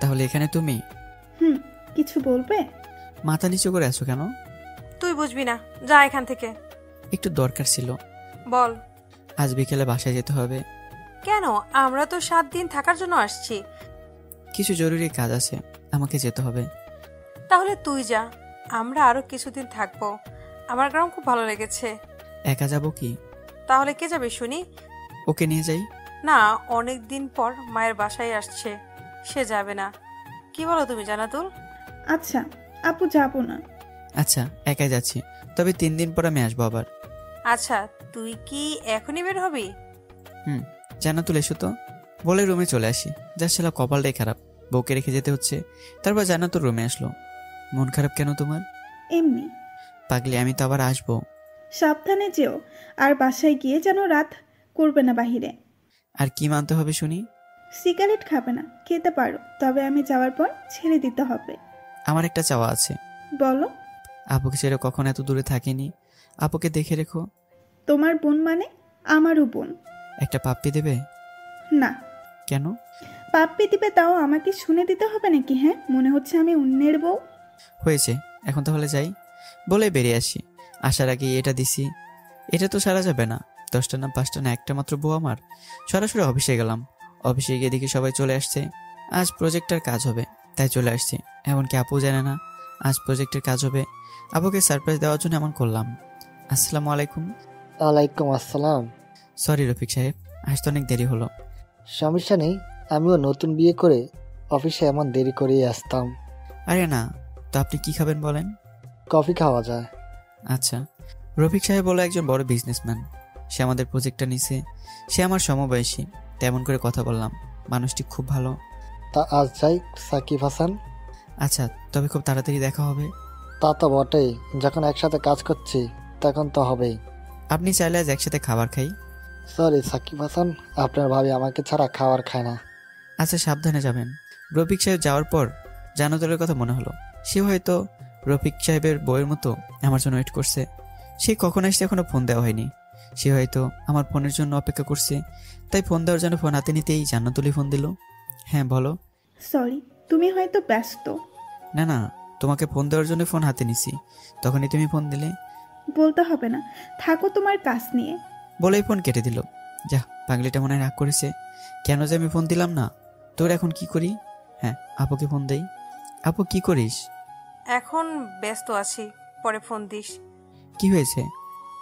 তাহলে এখানে তুমি? কিছু বলবে? মাথা নিচু করে আছো কেন? তুই বুঝবি না, যা এখান থেকে। একটু দরকার ছিল। বল। আজ বিকেলে বাসায় যেতে হবে। কেন? আমরা তো 7 দিন থাকার জন্য আসছি। কিছু জরুরি কাজ আছে, আমাকে যেতে হবে। তাহলে তুই যা, আমরা আরো কিছুদিন থাকবো। আমার গ্রাম খুব ভালো লেগেছে। একা যাব কি? তাহলে কে যাবে শুনি? ওকে নিয়ে যাই। না, অনেক দিন পর মায়ের বাসায় আসছে, সে যাবে না। কি বলো তুমি জান্নাতুল? আচ্ছা আপু, যাবো না। আচ্ছা, একাই যাচ্ছি, তবে 3 দিন পর আমি আসবো আবার। আচ্ছা, তুই কি এখনই বের হবি? জান্নাতুল এসো তো, বলে রুমে চলে আসি। যার ছেলে কপালটাই খারাপ, বউকে রেখে যেতে হচ্ছে। তারপর জান্নাতুল রুমে আসলো। মন খারাপ কেন তোমার? এমনি। পাগলি, আমি তো আবার আসবো। সাবধানে যেও, আর বাসায় গিয়ে যেন রাত করবে না বাহিরে। আর কি মানতে হবে শুনি? সিগারেট খাবে না, খেতে পারো, তবে আমি যাওয়ার পর ছেড়ে দিতে হবে। আমার একটা চাওয়া আছে। বলো। আপুকে ছেড়ে কখন এত দূরে থাকিনি, আপুকে দেখে রেখো। তোমার বোন মানে আমারও বোন। একটা পাপ্পি দেবে? না। কেন? পাপ্পি দিবে, তাও আমাকে শুনে দিতে হবে নাকি? হ্যাঁ, মনে হচ্ছে আমি অন্যের বউ। হয়েছে, এখন তাহলে যাই। বলে বেরিয়ে আসি। আসার আগে এটা দিছি, এটা তো সারা যাবে না। 10টা না 5টা না, একটা মাত্র বউ আমার। সরাসরি অফিসে গেলাম। অফিসে গিয়ে দেখি সবাই চলে আসছে। আজ প্রজেক্টের কাজ হবে, তাই চলে আসছি। এমনকি আপু জানে না আজ প্রজেক্টের কাজ হবে। আপুকে সারপ্রাইজ দেওয়ার জন্য এমন করলাম। আসসালামু আলাইকুম। ওয়ালাইকুম আসসালাম। সরি রফিক সাহেব, আসতে অনেক দেরি হলো। সমস্যা নেই, আমিও নতুন বিয়ে করে অফিসে এমন দেরি করেই আসতাম। আরে না, তো আপনি কি খাবেন বলেন? কফি খাওয়া যায়। আচ্ছা। রফিক সাহেব হলো একজন বড় বিজনেসম্যান। সে আমাদের প্রজেক্টটা নিছে। সে আমার সমবয়সী, তেমন করে কথা বললাম। মানুষটি খুব ভালো। তা আজ যাই সাকিব হাসান। আচ্ছা, তবে খুব তাড়াতাড়ি দেখা হবে। তা তো বটেই, যখন একসাথে কাজ করছি তখন তো হবেই। আপনি চাইলে আজ একসাথে খাবার খাই। সরি সাকিব হাসান, আপনার ভাবি আমাকে ছাড়া খাবার খায় না। আচ্ছা, সাবধানে যাবেন। রফিক সাহেব যাওয়ার পর জান্নাতুলের কথা মনে হলো। সে হয়তো রফিক সাহেবের বইয়ের মতো আমার জন্য ওয়েট করছে। সে কখন আসছে এখনো ফোন দেওয়া হয়নি। সে হয়তো আমার ফোনের জন্য অপেক্ষা করছে, তাই ফোন দেওয়ার জন্য ফোন হাতে নিতেই জান্নাতুলই ফোন দিল। হ্যাঁ বলো। সরি, তুমি হয়তো ব্যস্ত। না না, তোমাকে ফোন দেওয়ার জন্য ফোন হাতে নিছি, তখনই তুমি ফোন দিলে। বলতে হবে না, থাকো তোমার কাজ নিয়ে। বলেই ফোন কেটে দিল। যা, পাগলিটা মনে হয় রাগ করেছে। কেন যে আমি ফোন দিলাম না। তোর এখন কি করি? হ্যাঁ, আপুকে ফোন দেই। আপু কি করিস? এখন ব্যস্ত আছি, পরে ফোন দিস। কি হয়েছে?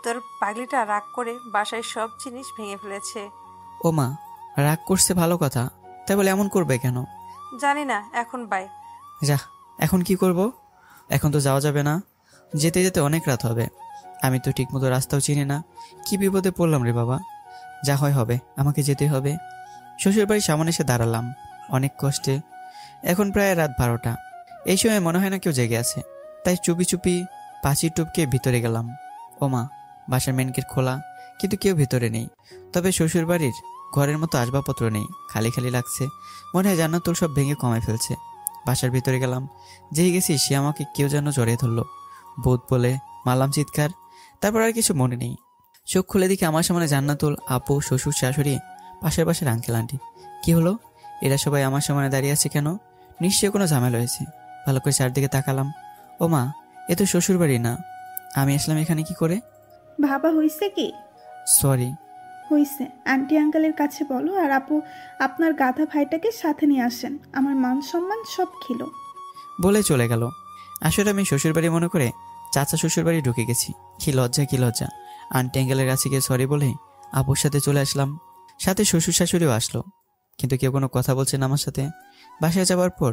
তোর পাগলিটা রাগ করে বাসায় সব জিনিস ভেঙে ফেলেছে। ও মা, রাগ করছে ভালো কথা, তাই বলে এমন করবে কেন? জানি না, এখন বাই। যা, এখন কি করব? এখন তো যাওয়া যাবে না, যেতে যেতে অনেক রাত হবে। আমি তো ঠিকমতো রাস্তাও চিনি না। কি বিপদে পড়লাম রে বাবা। যা হয় হবে, আমাকে যেতে হবে। শ্বশুর বাড়ির সামনে এসে দাঁড়ালাম অনেক কষ্টে। এখন প্রায় রাত 12টা। এই সময় মনে হয় না কেউ জেগে আছে, তাই চুপি চুপি পাঁচি টুপকে ভিতরে গেলাম। ও মা, বাসার মেন গেট খোলা, কিন্তু কেউ ভিতরে নেই। তবে শ্বশুর বাড়ির ঘরের মতো আসবাবপত্র নেই, খালি খালি লাগছে। মনে হয় জান্নাতুল সব ভেঙে কমায় ফেলছে। বাসার ভিতরে গেলাম, যেই গেছি সে আমাকে কেউ যেন জড়িয়ে ধরলো। ভূত বলে মারলাম চিৎকার। তারপর আর কিছু মনে নেই। চোখ খুলে দেখি আমার সামনে জান্নাতুল, আপু, শ্বশুর, শাশুড়ি, পাশের পাশের আঙ্কেল আন্টি। কি হলো, এরা সবাই আমার সামনে দাঁড়িয়ে আছে কেন? নিশ্চয়ই কোনো ঝামেলা হয়েছে। ভালো করে চারদিকে তাকালাম। ও মা, এ তো শ্বশুর বাড়ি না। আমি আসলাম এখানে কি করে? ভাবা হয়েছে কি? সরি। হইছে, আন্টি আঙ্কেলের কাছে বলো আর আপু আপনার গাধা ভাইটাকে সাথে নিয়ে আসেন, আমার মান সম্মান সব খিলো। বলে চলে গেল। আসলে আমি শ্বশুরবাড়ি মনে করে চাচা শ্বশুরবাড়ি ঢুকে গেছি। কি লজ্জা কি লজ্জা। আন্টি আঙ্কেলের কাছে গিয়ে সরি বলে আপুর সাথে চলে আসলাম। সাথে শ্বশুর শাশুড়িও আসলো, কিন্তু কেউ কোনো কথা বলছে না আমার সাথে। বাসায় যাওয়ার পর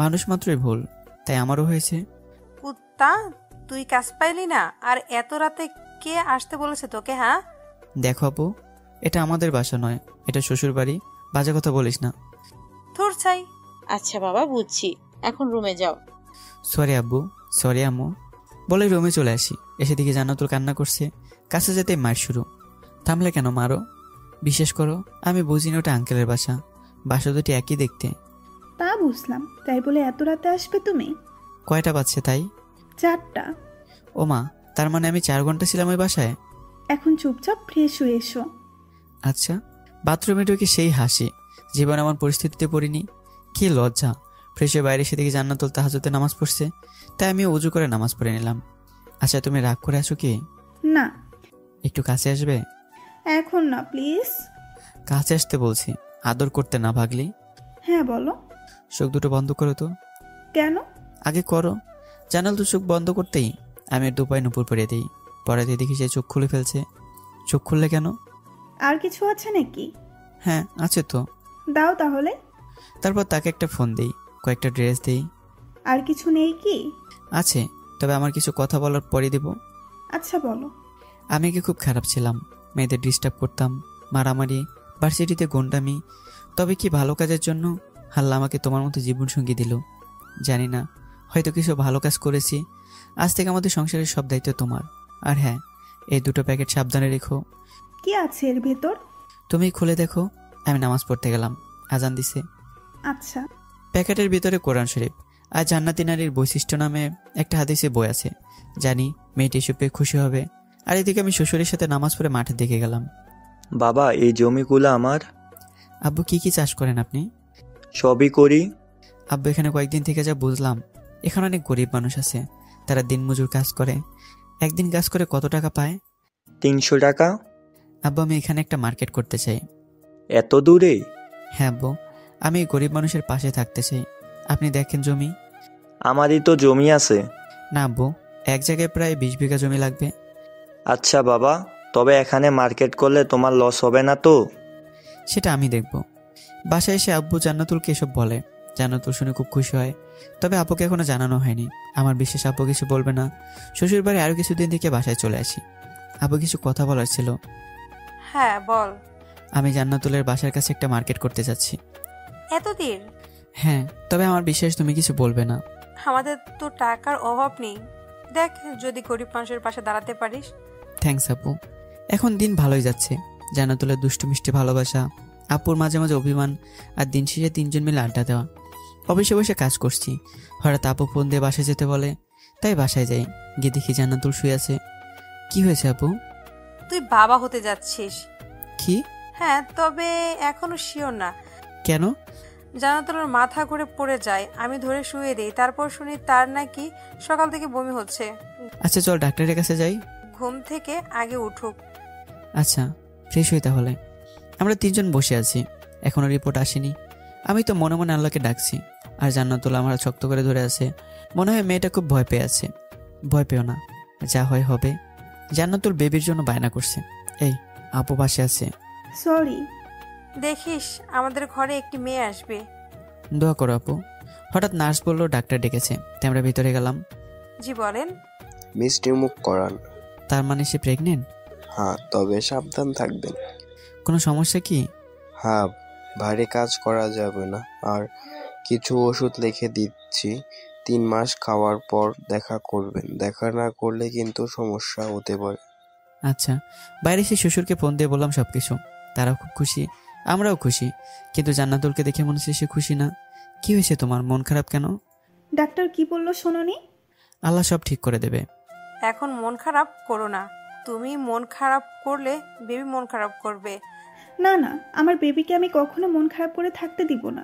মানুষ মাত্রই ভুল, তাই আমারও হয়েছে। কুত্তা, তুই কাজ পাইলি না? আর এত রাতে কে আসতে বলেছে তোকে? হ্যাঁ, দেখো আপু, এটা আমাদের বাসা নয়, এটা শ্বশুর বাড়ি। বাজে কথা বলিস না। তোর চাই। আচ্ছা বাবা, বুঝছি, এখন রুমে যাও। সরি আব্বু, সরি আম্মু বলে রুমে চলে আসি। এসে দিকে জান্নাতুল কান্না করছে। কাছে যেতে মার শুরু। থামলে কেন, মারো। বিশেষ করো, আমি বুঝিনি ওটা আঙ্কেলের বাসা। বাসা দুটি একই দেখতে। তা বুঝলাম, তাই বলে এত রাতে আসবে তুমি? কয়টা বাজছে তাই? 4টা। ও মা, তার মানে আমি 4 ঘন্টা ছিলাম ওই বাসায়? এখন চুপচাপ ফ্রেশ হয়ে এসো। আচ্ছা। বাথরুমে ঢুকে সেই হাসি। জীবন এমন পরিস্থিতিতে পড়িনি। কি লজ্জা। ফ্রেশ হয়ে বাইরে এসে দেখি জান্নাতুল তাহাজ্জুদে নামাজ পড়ছে, তাই আমি উজু করে নামাজ পড়ে নিলাম। আচ্ছা, তুমি রাগ করে আছো কি? না। একটু কাছে আসবে? এখন না প্লিজ। কাছে আসতে বলছি, আদর করতে না ভাগলি। হ্যাঁ বলো। চোখ দুটো বন্ধ করো তো। কেন? আগে করো। জানাল তো চোখ বন্ধ করতেই আমি দুপায়ে নুপুর পরিয়ে দিই। পরে দেখি সে চোখ খুলে ফেলছে। চোখ খুললে কেন? আর কিছু আছে নাকি? হ্যাঁ আছে তো। দাও তাহলে। তারপর তাকে একটা ফোন দেই, কয়েকটা ড্রেস দেই। আর কিছু নেই কি? আছে, তবে আমার কিছু কথা বলার পরে দেব। আচ্ছা বলো। আমি কি খুব খারাপ ছিলাম? মেয়েদের ডিস্টার্ব করতাম, মারামারি, ভার্সিটিতে গুন্ডামি। তবে কি ভালো কাজের জন্য আল্লাহ আমাকে তোমার মতো জীবনসঙ্গী দিল? জানি না, হয়তো কিছু ভালো কাজ করেছি। আজ থেকে আমাদের সংসারের সব দায়িত্ব তোমার। আর হ্যাঁ, এই 2টো প্যাকেট সাবধানে রেখো। কি আছে এর ভেতর? তুমি খুলে দেখো। আমি নামাজ পড়তে গেলাম, আজান দিছে। আচ্ছা। প্যাকেটের ভিতরে কোরআন শরীফ আর জান্নাতি নারীর বৈশিষ্ট্য নামে একটা হাদিসে বই আছে। জানি মেয়েটি এসব পেয়ে খুশি হবে। আর এদিকে আমি শ্বশুরের সাথে নামাজ পড়ে মাঠের দিকে গেলাম। বাবা, এই জমিগুলো আমার। আব্বু কি কি চাষ করেন আপনি? সবই করি। আব্বু, এখানে কয়েকদিন থেকে যা বুঝলাম, এখানে অনেক গরিব মানুষ আছে। তারা দিনমজুর কাজ করে। একদিন কাজ করে কত টাকা পায়? 300 টাকা। আব্বু, আমি এখানে একটা মার্কেট করতে চাই। এত দূরে? হ্যাঁ আব্বু, আমি গরিব মানুষের পাশে থাকতে চাই। আপনি দেখেন জমি। আমারই তো জমি আছে। না আব্বু, এক জায়গায় প্রায় 20 বিঘা জমি লাগবে। আচ্ছা বাবা, তবে এখানে মার্কেট করলে তোমার লস হবে না তো? সেটা আমি দেখব। বাসায় এসে আব্বু জান্নাতুলকে এসব বলে। জান্নাতুল শুনে খুব খুশি হয়। তবে আব্বুকে এখনো জানানো হয়নি। আমার বিশেষ আব্বু কিছু বলবে না। শ্বশুর বাড়ি আরো কিছুদিন থেকে বাসায় চলে আসি। আব্বু কিছু কথা বলার ছিল। হ্যাঁ বল। আমি জান্নাতুলের বাসার কাছে একটা মার্কেট করতে যাচ্ছি। এতদিন? হ্যাঁ, তবে আমার বিশ্বাস তুমি কিছু বলবে না। আমাদের তো টাকার অভাব নেই, দেখ যদি গরিব মানুষের পাশে দাঁড়াতে পারিস। থ্যাঙ্কস আপু। এখন দিন ভালোই যাচ্ছে। জান্নাতুলের দুষ্টু মিষ্টি ভালোবাসা, আপুর মাঝে মাঝে অভিমান, আর দিন শেষে 3জন মিলে আড্ডা দেওয়া। অফিসে বসে কাজ করছি, হঠাৎ আপু ফোন দিয়ে বাসায় যেতে বলে। তাই বাসায় যাই। গিয়ে দেখি জান্নাতুল শুয়ে আছে। কি হয়েছে আপু? তুই বাবা হতে যাচ্ছিস। কি? হ্যাঁ, তবে এখনো শিওর না। কেন? জান্নাতুলের মাথা ঘুরে পড়ে যায়, আমি ধরে শুয়ে দিই, তারপর শুনি তার নাকি সকাল থেকে বমি হচ্ছে। আচ্ছা চল ডাক্তারের কাছে যাই। ঘুম থেকে আগে উঠুক। আচ্ছা, ফ্রেশ হই তাহলে। আমরা 3জন বসে আছি, এখনো রিপোর্ট আসেনি। আমি তো মনে মনে আল্লাহকে ডাকছি, আর জান্নাতুল আমার শক্ত করে ধরে আছে। মনে হয় মেয়েটা খুব ভয় পেয়ে আছে। ভয় পেও না, যা হয় হবে। জান্নাতুল বেবির জন্য বায়না করছে। এই আপু পাশে আছে। সরি। দেখিস আমাদের ঘরে একটি মেয়ে আসবে। দোয়া করো আপু। হঠাৎ নার্স বললো ডাক্তার ডেকেছে, তাই আমরা ভিতরে গেলাম। জি বলেন। মিষ্টি মুখ করান। তার মানে সে প্রেগনেন্ট? হ্যাঁ, তবে সাবধান থাকবেন। কোনো সমস্যা কি? হ্যাঁ, ভারী কাজ করা যাবে না। আর কিছু ওষুধ লিখে দিচ্ছি, 3 মাস খাওয়ার পর দেখা করবেন। দেখা না করলে কিন্তু সমস্যা হতে পারে। আচ্ছা। বাইরে সে শ্বশুরকে ফোন দিয়ে বললাম সবকিছু। তারাও খুব খুশি, আমরাও খুশি। কিন্তু জান্নাতুলকে দেখে মনে হচ্ছে সে খুশি না। কি হয়েছে তোমার, মন খারাপ কেন? ডাক্তার কি বললো শোনোনি? আল্লাহ সব ঠিক করে দেবে। এখন মন খারাপ করো না। তুমি মন খারাপ করলে বেবি মন খারাপ করবে। না না, আমার বেবিকে আমি কখনো মন খারাপ করে থাকতে দিব না।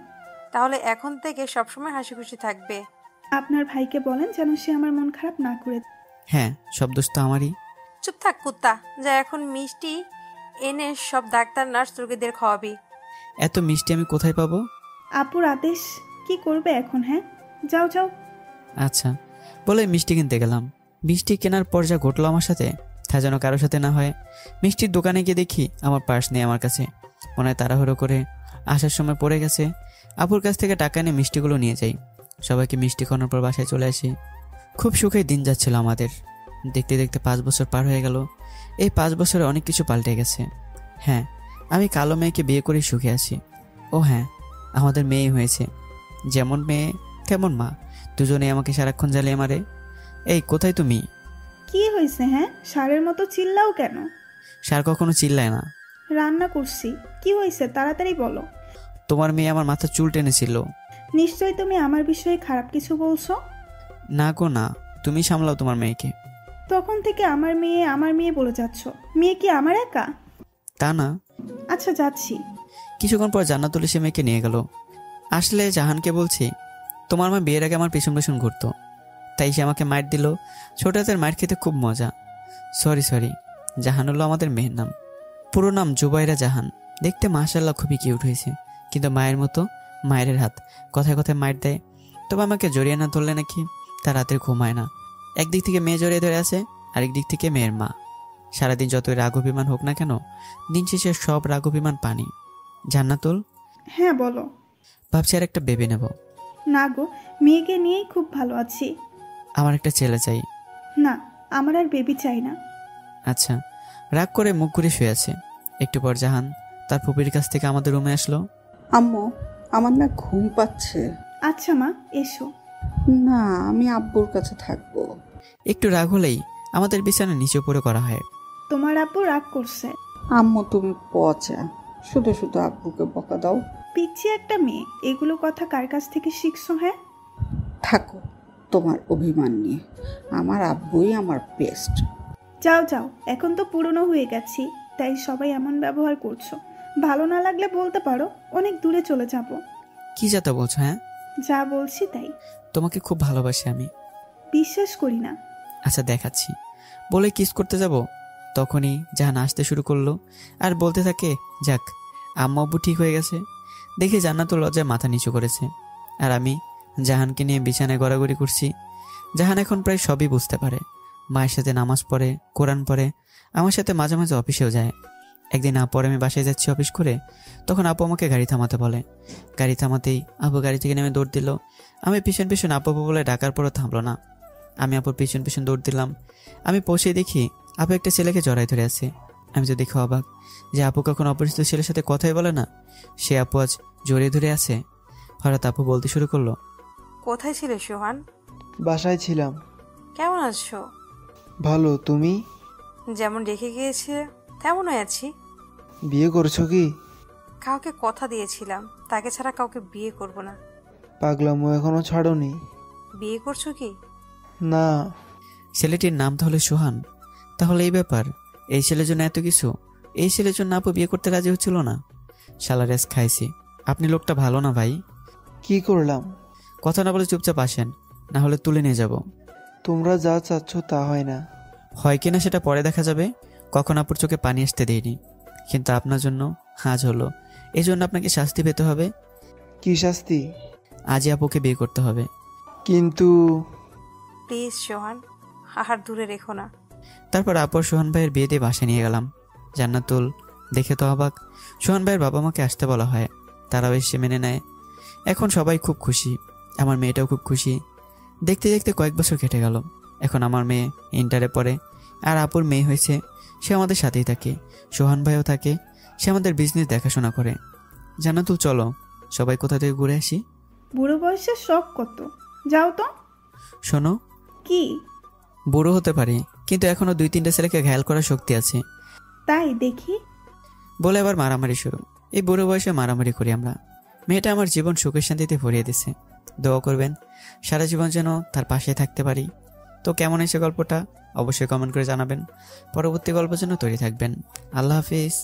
তাহলে এখন থেকে সবসময় হাসি খুশি থাকবে। আপনার ভাইকে বলেন যেন সে আমার মন খারাপ না করে। হ্যাঁ, সব দোষ তো আমারই। চুপ থাক কুত্তা, যা এখন মিষ্টি এনে সব ডাক্তার নার্স রোগীদের খাওয়াবি। এত মিষ্টি আমি কোথায় পাবো? আপুর আদেশ, কি করবে এখন? হ্যাঁ, যাও যাও। আচ্ছা বলে মিষ্টি কিনতে গেলাম। মিষ্টি কেনার পর যা ঘটলো আমার সাথে তা যেন কারোর সাথে না হয়। মিষ্টির দোকানে গিয়ে দেখি আমার পার্স নেই আমার কাছে। মনে হয় তাড়াহুড়ো করে আসার সময় পড়ে গেছে। আপুর কাছ থেকে টাকা নিয়ে মিষ্টিগুলো নিয়ে যাই। সবাইকে মিষ্টি খাওয়ানোর পর বাসায় চলে আসি। খুব সুখে দিন যাচ্ছিল আমাদের। দেখতে দেখতে 5 বছর পার হয়ে গেল। এই 5 বছরে অনেক কিছু পাল্টে গেছে। হ্যাঁ, আমি কালো মেয়েকে বিয়ে করে সুখে আছি। ও হ্যাঁ, আমাদের মেয়ে হয়েছে। যেমন মেয়ে তেমন মা, দুজনে আমাকে সারাক্ষণ জ্বালিয়ে মারে। এই কোথায় তুমি? কি হয়েছে? হ্যাঁ, সারের মতো চিল্লাও কেন? সার কখনো চিল্লায় না। রান্না করছি। কি হয়েছে তাড়াতাড়ি বলো। তোমার মেয়ে আমার মাথা চুল টেনেছিল। নিশ্চয়ই তুমি আমার বিষয়ে খারাপ কিছু বলছো। না গো না, তুমি সামলাও তোমার মেয়েকে। তখন থেকে আমার মেয়ে বলে যাচ্ছ। মেয়ে কি আমার একা? তা না। আচ্ছা যাচ্ছি। কিছুক্ষণ পর জান্নাতুল এসে মেয়েকে নিয়ে গেল। আসলে জাহানকে বলছি, তোমার মা বিয়ের আগে আমার পেছন পেছন ঘুরতো, তাই সে আমাকে মাইর দিল। ছোট হাতের মাইর খেতে খুব মজা। সরি। জাহান হলো আমাদের মেয়ের নাম। পুরো নাম জুবাইরা জাহান। দেখতে মাশাআল্লাহ খুবই কিউট হয়েছে, কিন্তু মায়ের মতো মায়ের হাত। কথায় কথায় মাইর দেয়। তবে আমাকে জড়িয়ে না ধরলে নাকি তার রাতের ঘুমায় না। একদিক থেকে মেয়ে জড়িয়ে ধরে আছে, আরেক দিক থেকে মেয়ের মা। সারাদিন যতই রাগ অভিমান হোক না কেন, দিন শেষে সব রাগ অভিমান পানি। জান্নাতুল। হ্যাঁ বলো। ভাবছি আর একটা বেবি নেব। না গো, মেয়েকে নিয়েই খুব ভালো আছি। আমার একটা ছেলে চাই। না, আমার আর বেবি চাই না। আচ্ছা। রাগ করে মুখ ঘুরে শুয়ে আছে। একটু পর জাহান তার ফুপির কাছ থেকে আমাদের রুমে আসলো। আম্মু, আমার না ঘুম পাচ্ছে। আচ্ছা মা, এসো। না, আমি আব্বুর কাছে থাকবো। একটু রাগ হলেই আমাদের বিছানা নিচে উপরে করা হয়। তোমার আব্বু রাগ করছে। আম্মু তুমি পচা, শুধু শুধু আব্বুকে বকা দাও। পিচ্ছি একটা মেয়ে, এগুলো কথা কার কাছ থেকে শিখছো? হ্যাঁ, থাকো তোমার অভিমান নিয়ে। আমার আব্বুই আমার বেস্ট। যাও যাও, এখন তো পুরনো হয়ে গেছি, তাই সবাই এমন ব্যবহার করছো। ভালো না লাগলে বলতে পারো, অনেক দূরে চলে যাব। কি যাতা বলছো? হ্যাঁ, যা বলছি তাই। তোমাকে খুব ভালোবাসি আমি। বিশ্বাস করি না। আচ্ছা দেখাচ্ছি। বলে কিস করতে যাব, তখনই জাহান আসতে শুরু করলো আর বলতে থাকে, যাক আম্মু আব্বু ঠিক হয়ে গেছে। দেখে জান্নাতুল লজ্জায় মাথা নিচু করেছে, আর আমি জাহানকে নিয়ে বিছানায় গড়াগড়ি করছি। জাহান এখন প্রায় সবই বুঝতে পারে। মায়ের সাথে নামাজ পড়ে, কোরআন পড়ে, আমার সাথে মাঝে মাঝে অফিসেও যায়। একদিন পরে আমি বাসায় যাচ্ছি অফিস করে, তখন আপু আমাকে গাড়ি থামাতে বলে। গাড়ি থামাতেই আপু গাড়ি থেকে নেমে দৌড় দিল। আমি পিছন পিছন আপু বলে ডাকার পরও থামলো না। আমি আপুর পিছন পিছন দৌড় দিলাম। আমি পৌঁছে দেখি আপু একটা ছেলেকে জড়াই ধরে আছে। আমি তো দেখে অবাক যে আপু কখন অপরিচিত ছেলের সাথে কথাই বলে না, সে আপু আজ জড়িয়ে ধরে আছে। হঠাৎ আপু বলতে শুরু করলো, কোথায় ছিলে সোহান? বাসায় ছিলাম। কেমন আছো? ভালো, তুমি? যেমন রেখে গিয়েছে তেমনই আছি। বিয়ে করছো কি? কাউকে কথা দিয়েছিলাম, তাকে ছাড়া কাউকে বিয়ে করব না। পাগলামো এখনো ছাড়োনি? বিয়ে করছো কি? না। ছেলেটির নাম তাহলে সোহান। তাহলে এই ব্যাপার, এই ছেলের জন্য এত কিছু। এই ছেলের জন্য আপু বিয়ে করতে রাজি হচ্ছিল না। শালা রেস খাইছি। আপনি লোকটা ভালো না ভাই। কি করলাম? কথা না বলে চুপচাপ আসেন, না হলে তুলে নিয়ে যাব। তোমরা যা চাচ্ছ তা হয় না। হয় কিনা সেটা পরে দেখা যাবে। কখন আপুর চোখে পানি আসতে দেয়নি, কিন্তু আপনার জন্য আজ হলো। এই জন্য আপনাকে শাস্তি পেতে হবে। কি শাস্তি? আজই আপুকে বিয়ে করতে হবে। কিন্তু প্লিজ সোহান, আর দূরে রেখো না। তারপর আপুর সোহান ভাইয়ের বিয়ে দিয়ে বাসায় নিয়ে গেলাম। জান্নাতুল দেখে তো অবাক। সোহান ভাইয়ের বাবা মাকে আসতে বলা হয়, তারাও এসে মেনে নেয়। এখন সবাই খুব খুশি, আমার মেয়েটাও খুব খুশি। দেখতে দেখতে কয়েক বছর কেটে গেল। এখন আমার মেয়ে ইন্টারে পড়ে, আর আপুর মেয়ে হয়েছে, সে আমাদের সাথেই থাকে। সোহান ভাইও থাকে, সে আমাদের বিজনেস দেখাশোনা করে। জান্নাতুল চলো সবাই কোথা থেকে ঘুরে আসি। বুড়ো বয়সের শখ কত, যাও তো। শোনো, কি? বুড়ো হতে পারি, কিন্তু এখনো 2-3টা ছেলেকে ঘায়াল করার শক্তি আছে। তাই দেখি। বলে আবার মারামারি শুরু। এই বুড়ো বয়সে মারামারি করি আমরা। মেয়েটা আমার জীবন সুখের শান্তিতে ভরিয়ে দিছে। দোয়া করবেন সারা জীবন যেন তার পাশে থাকতে পারি। তো কেমন হয়েছে গল্পটা অবশ্যই কমেন্ট করে জানাবেন। পরবর্তী গল্পের জন্য তৈরি থাকবেন। আল্লাহ হাফিজ।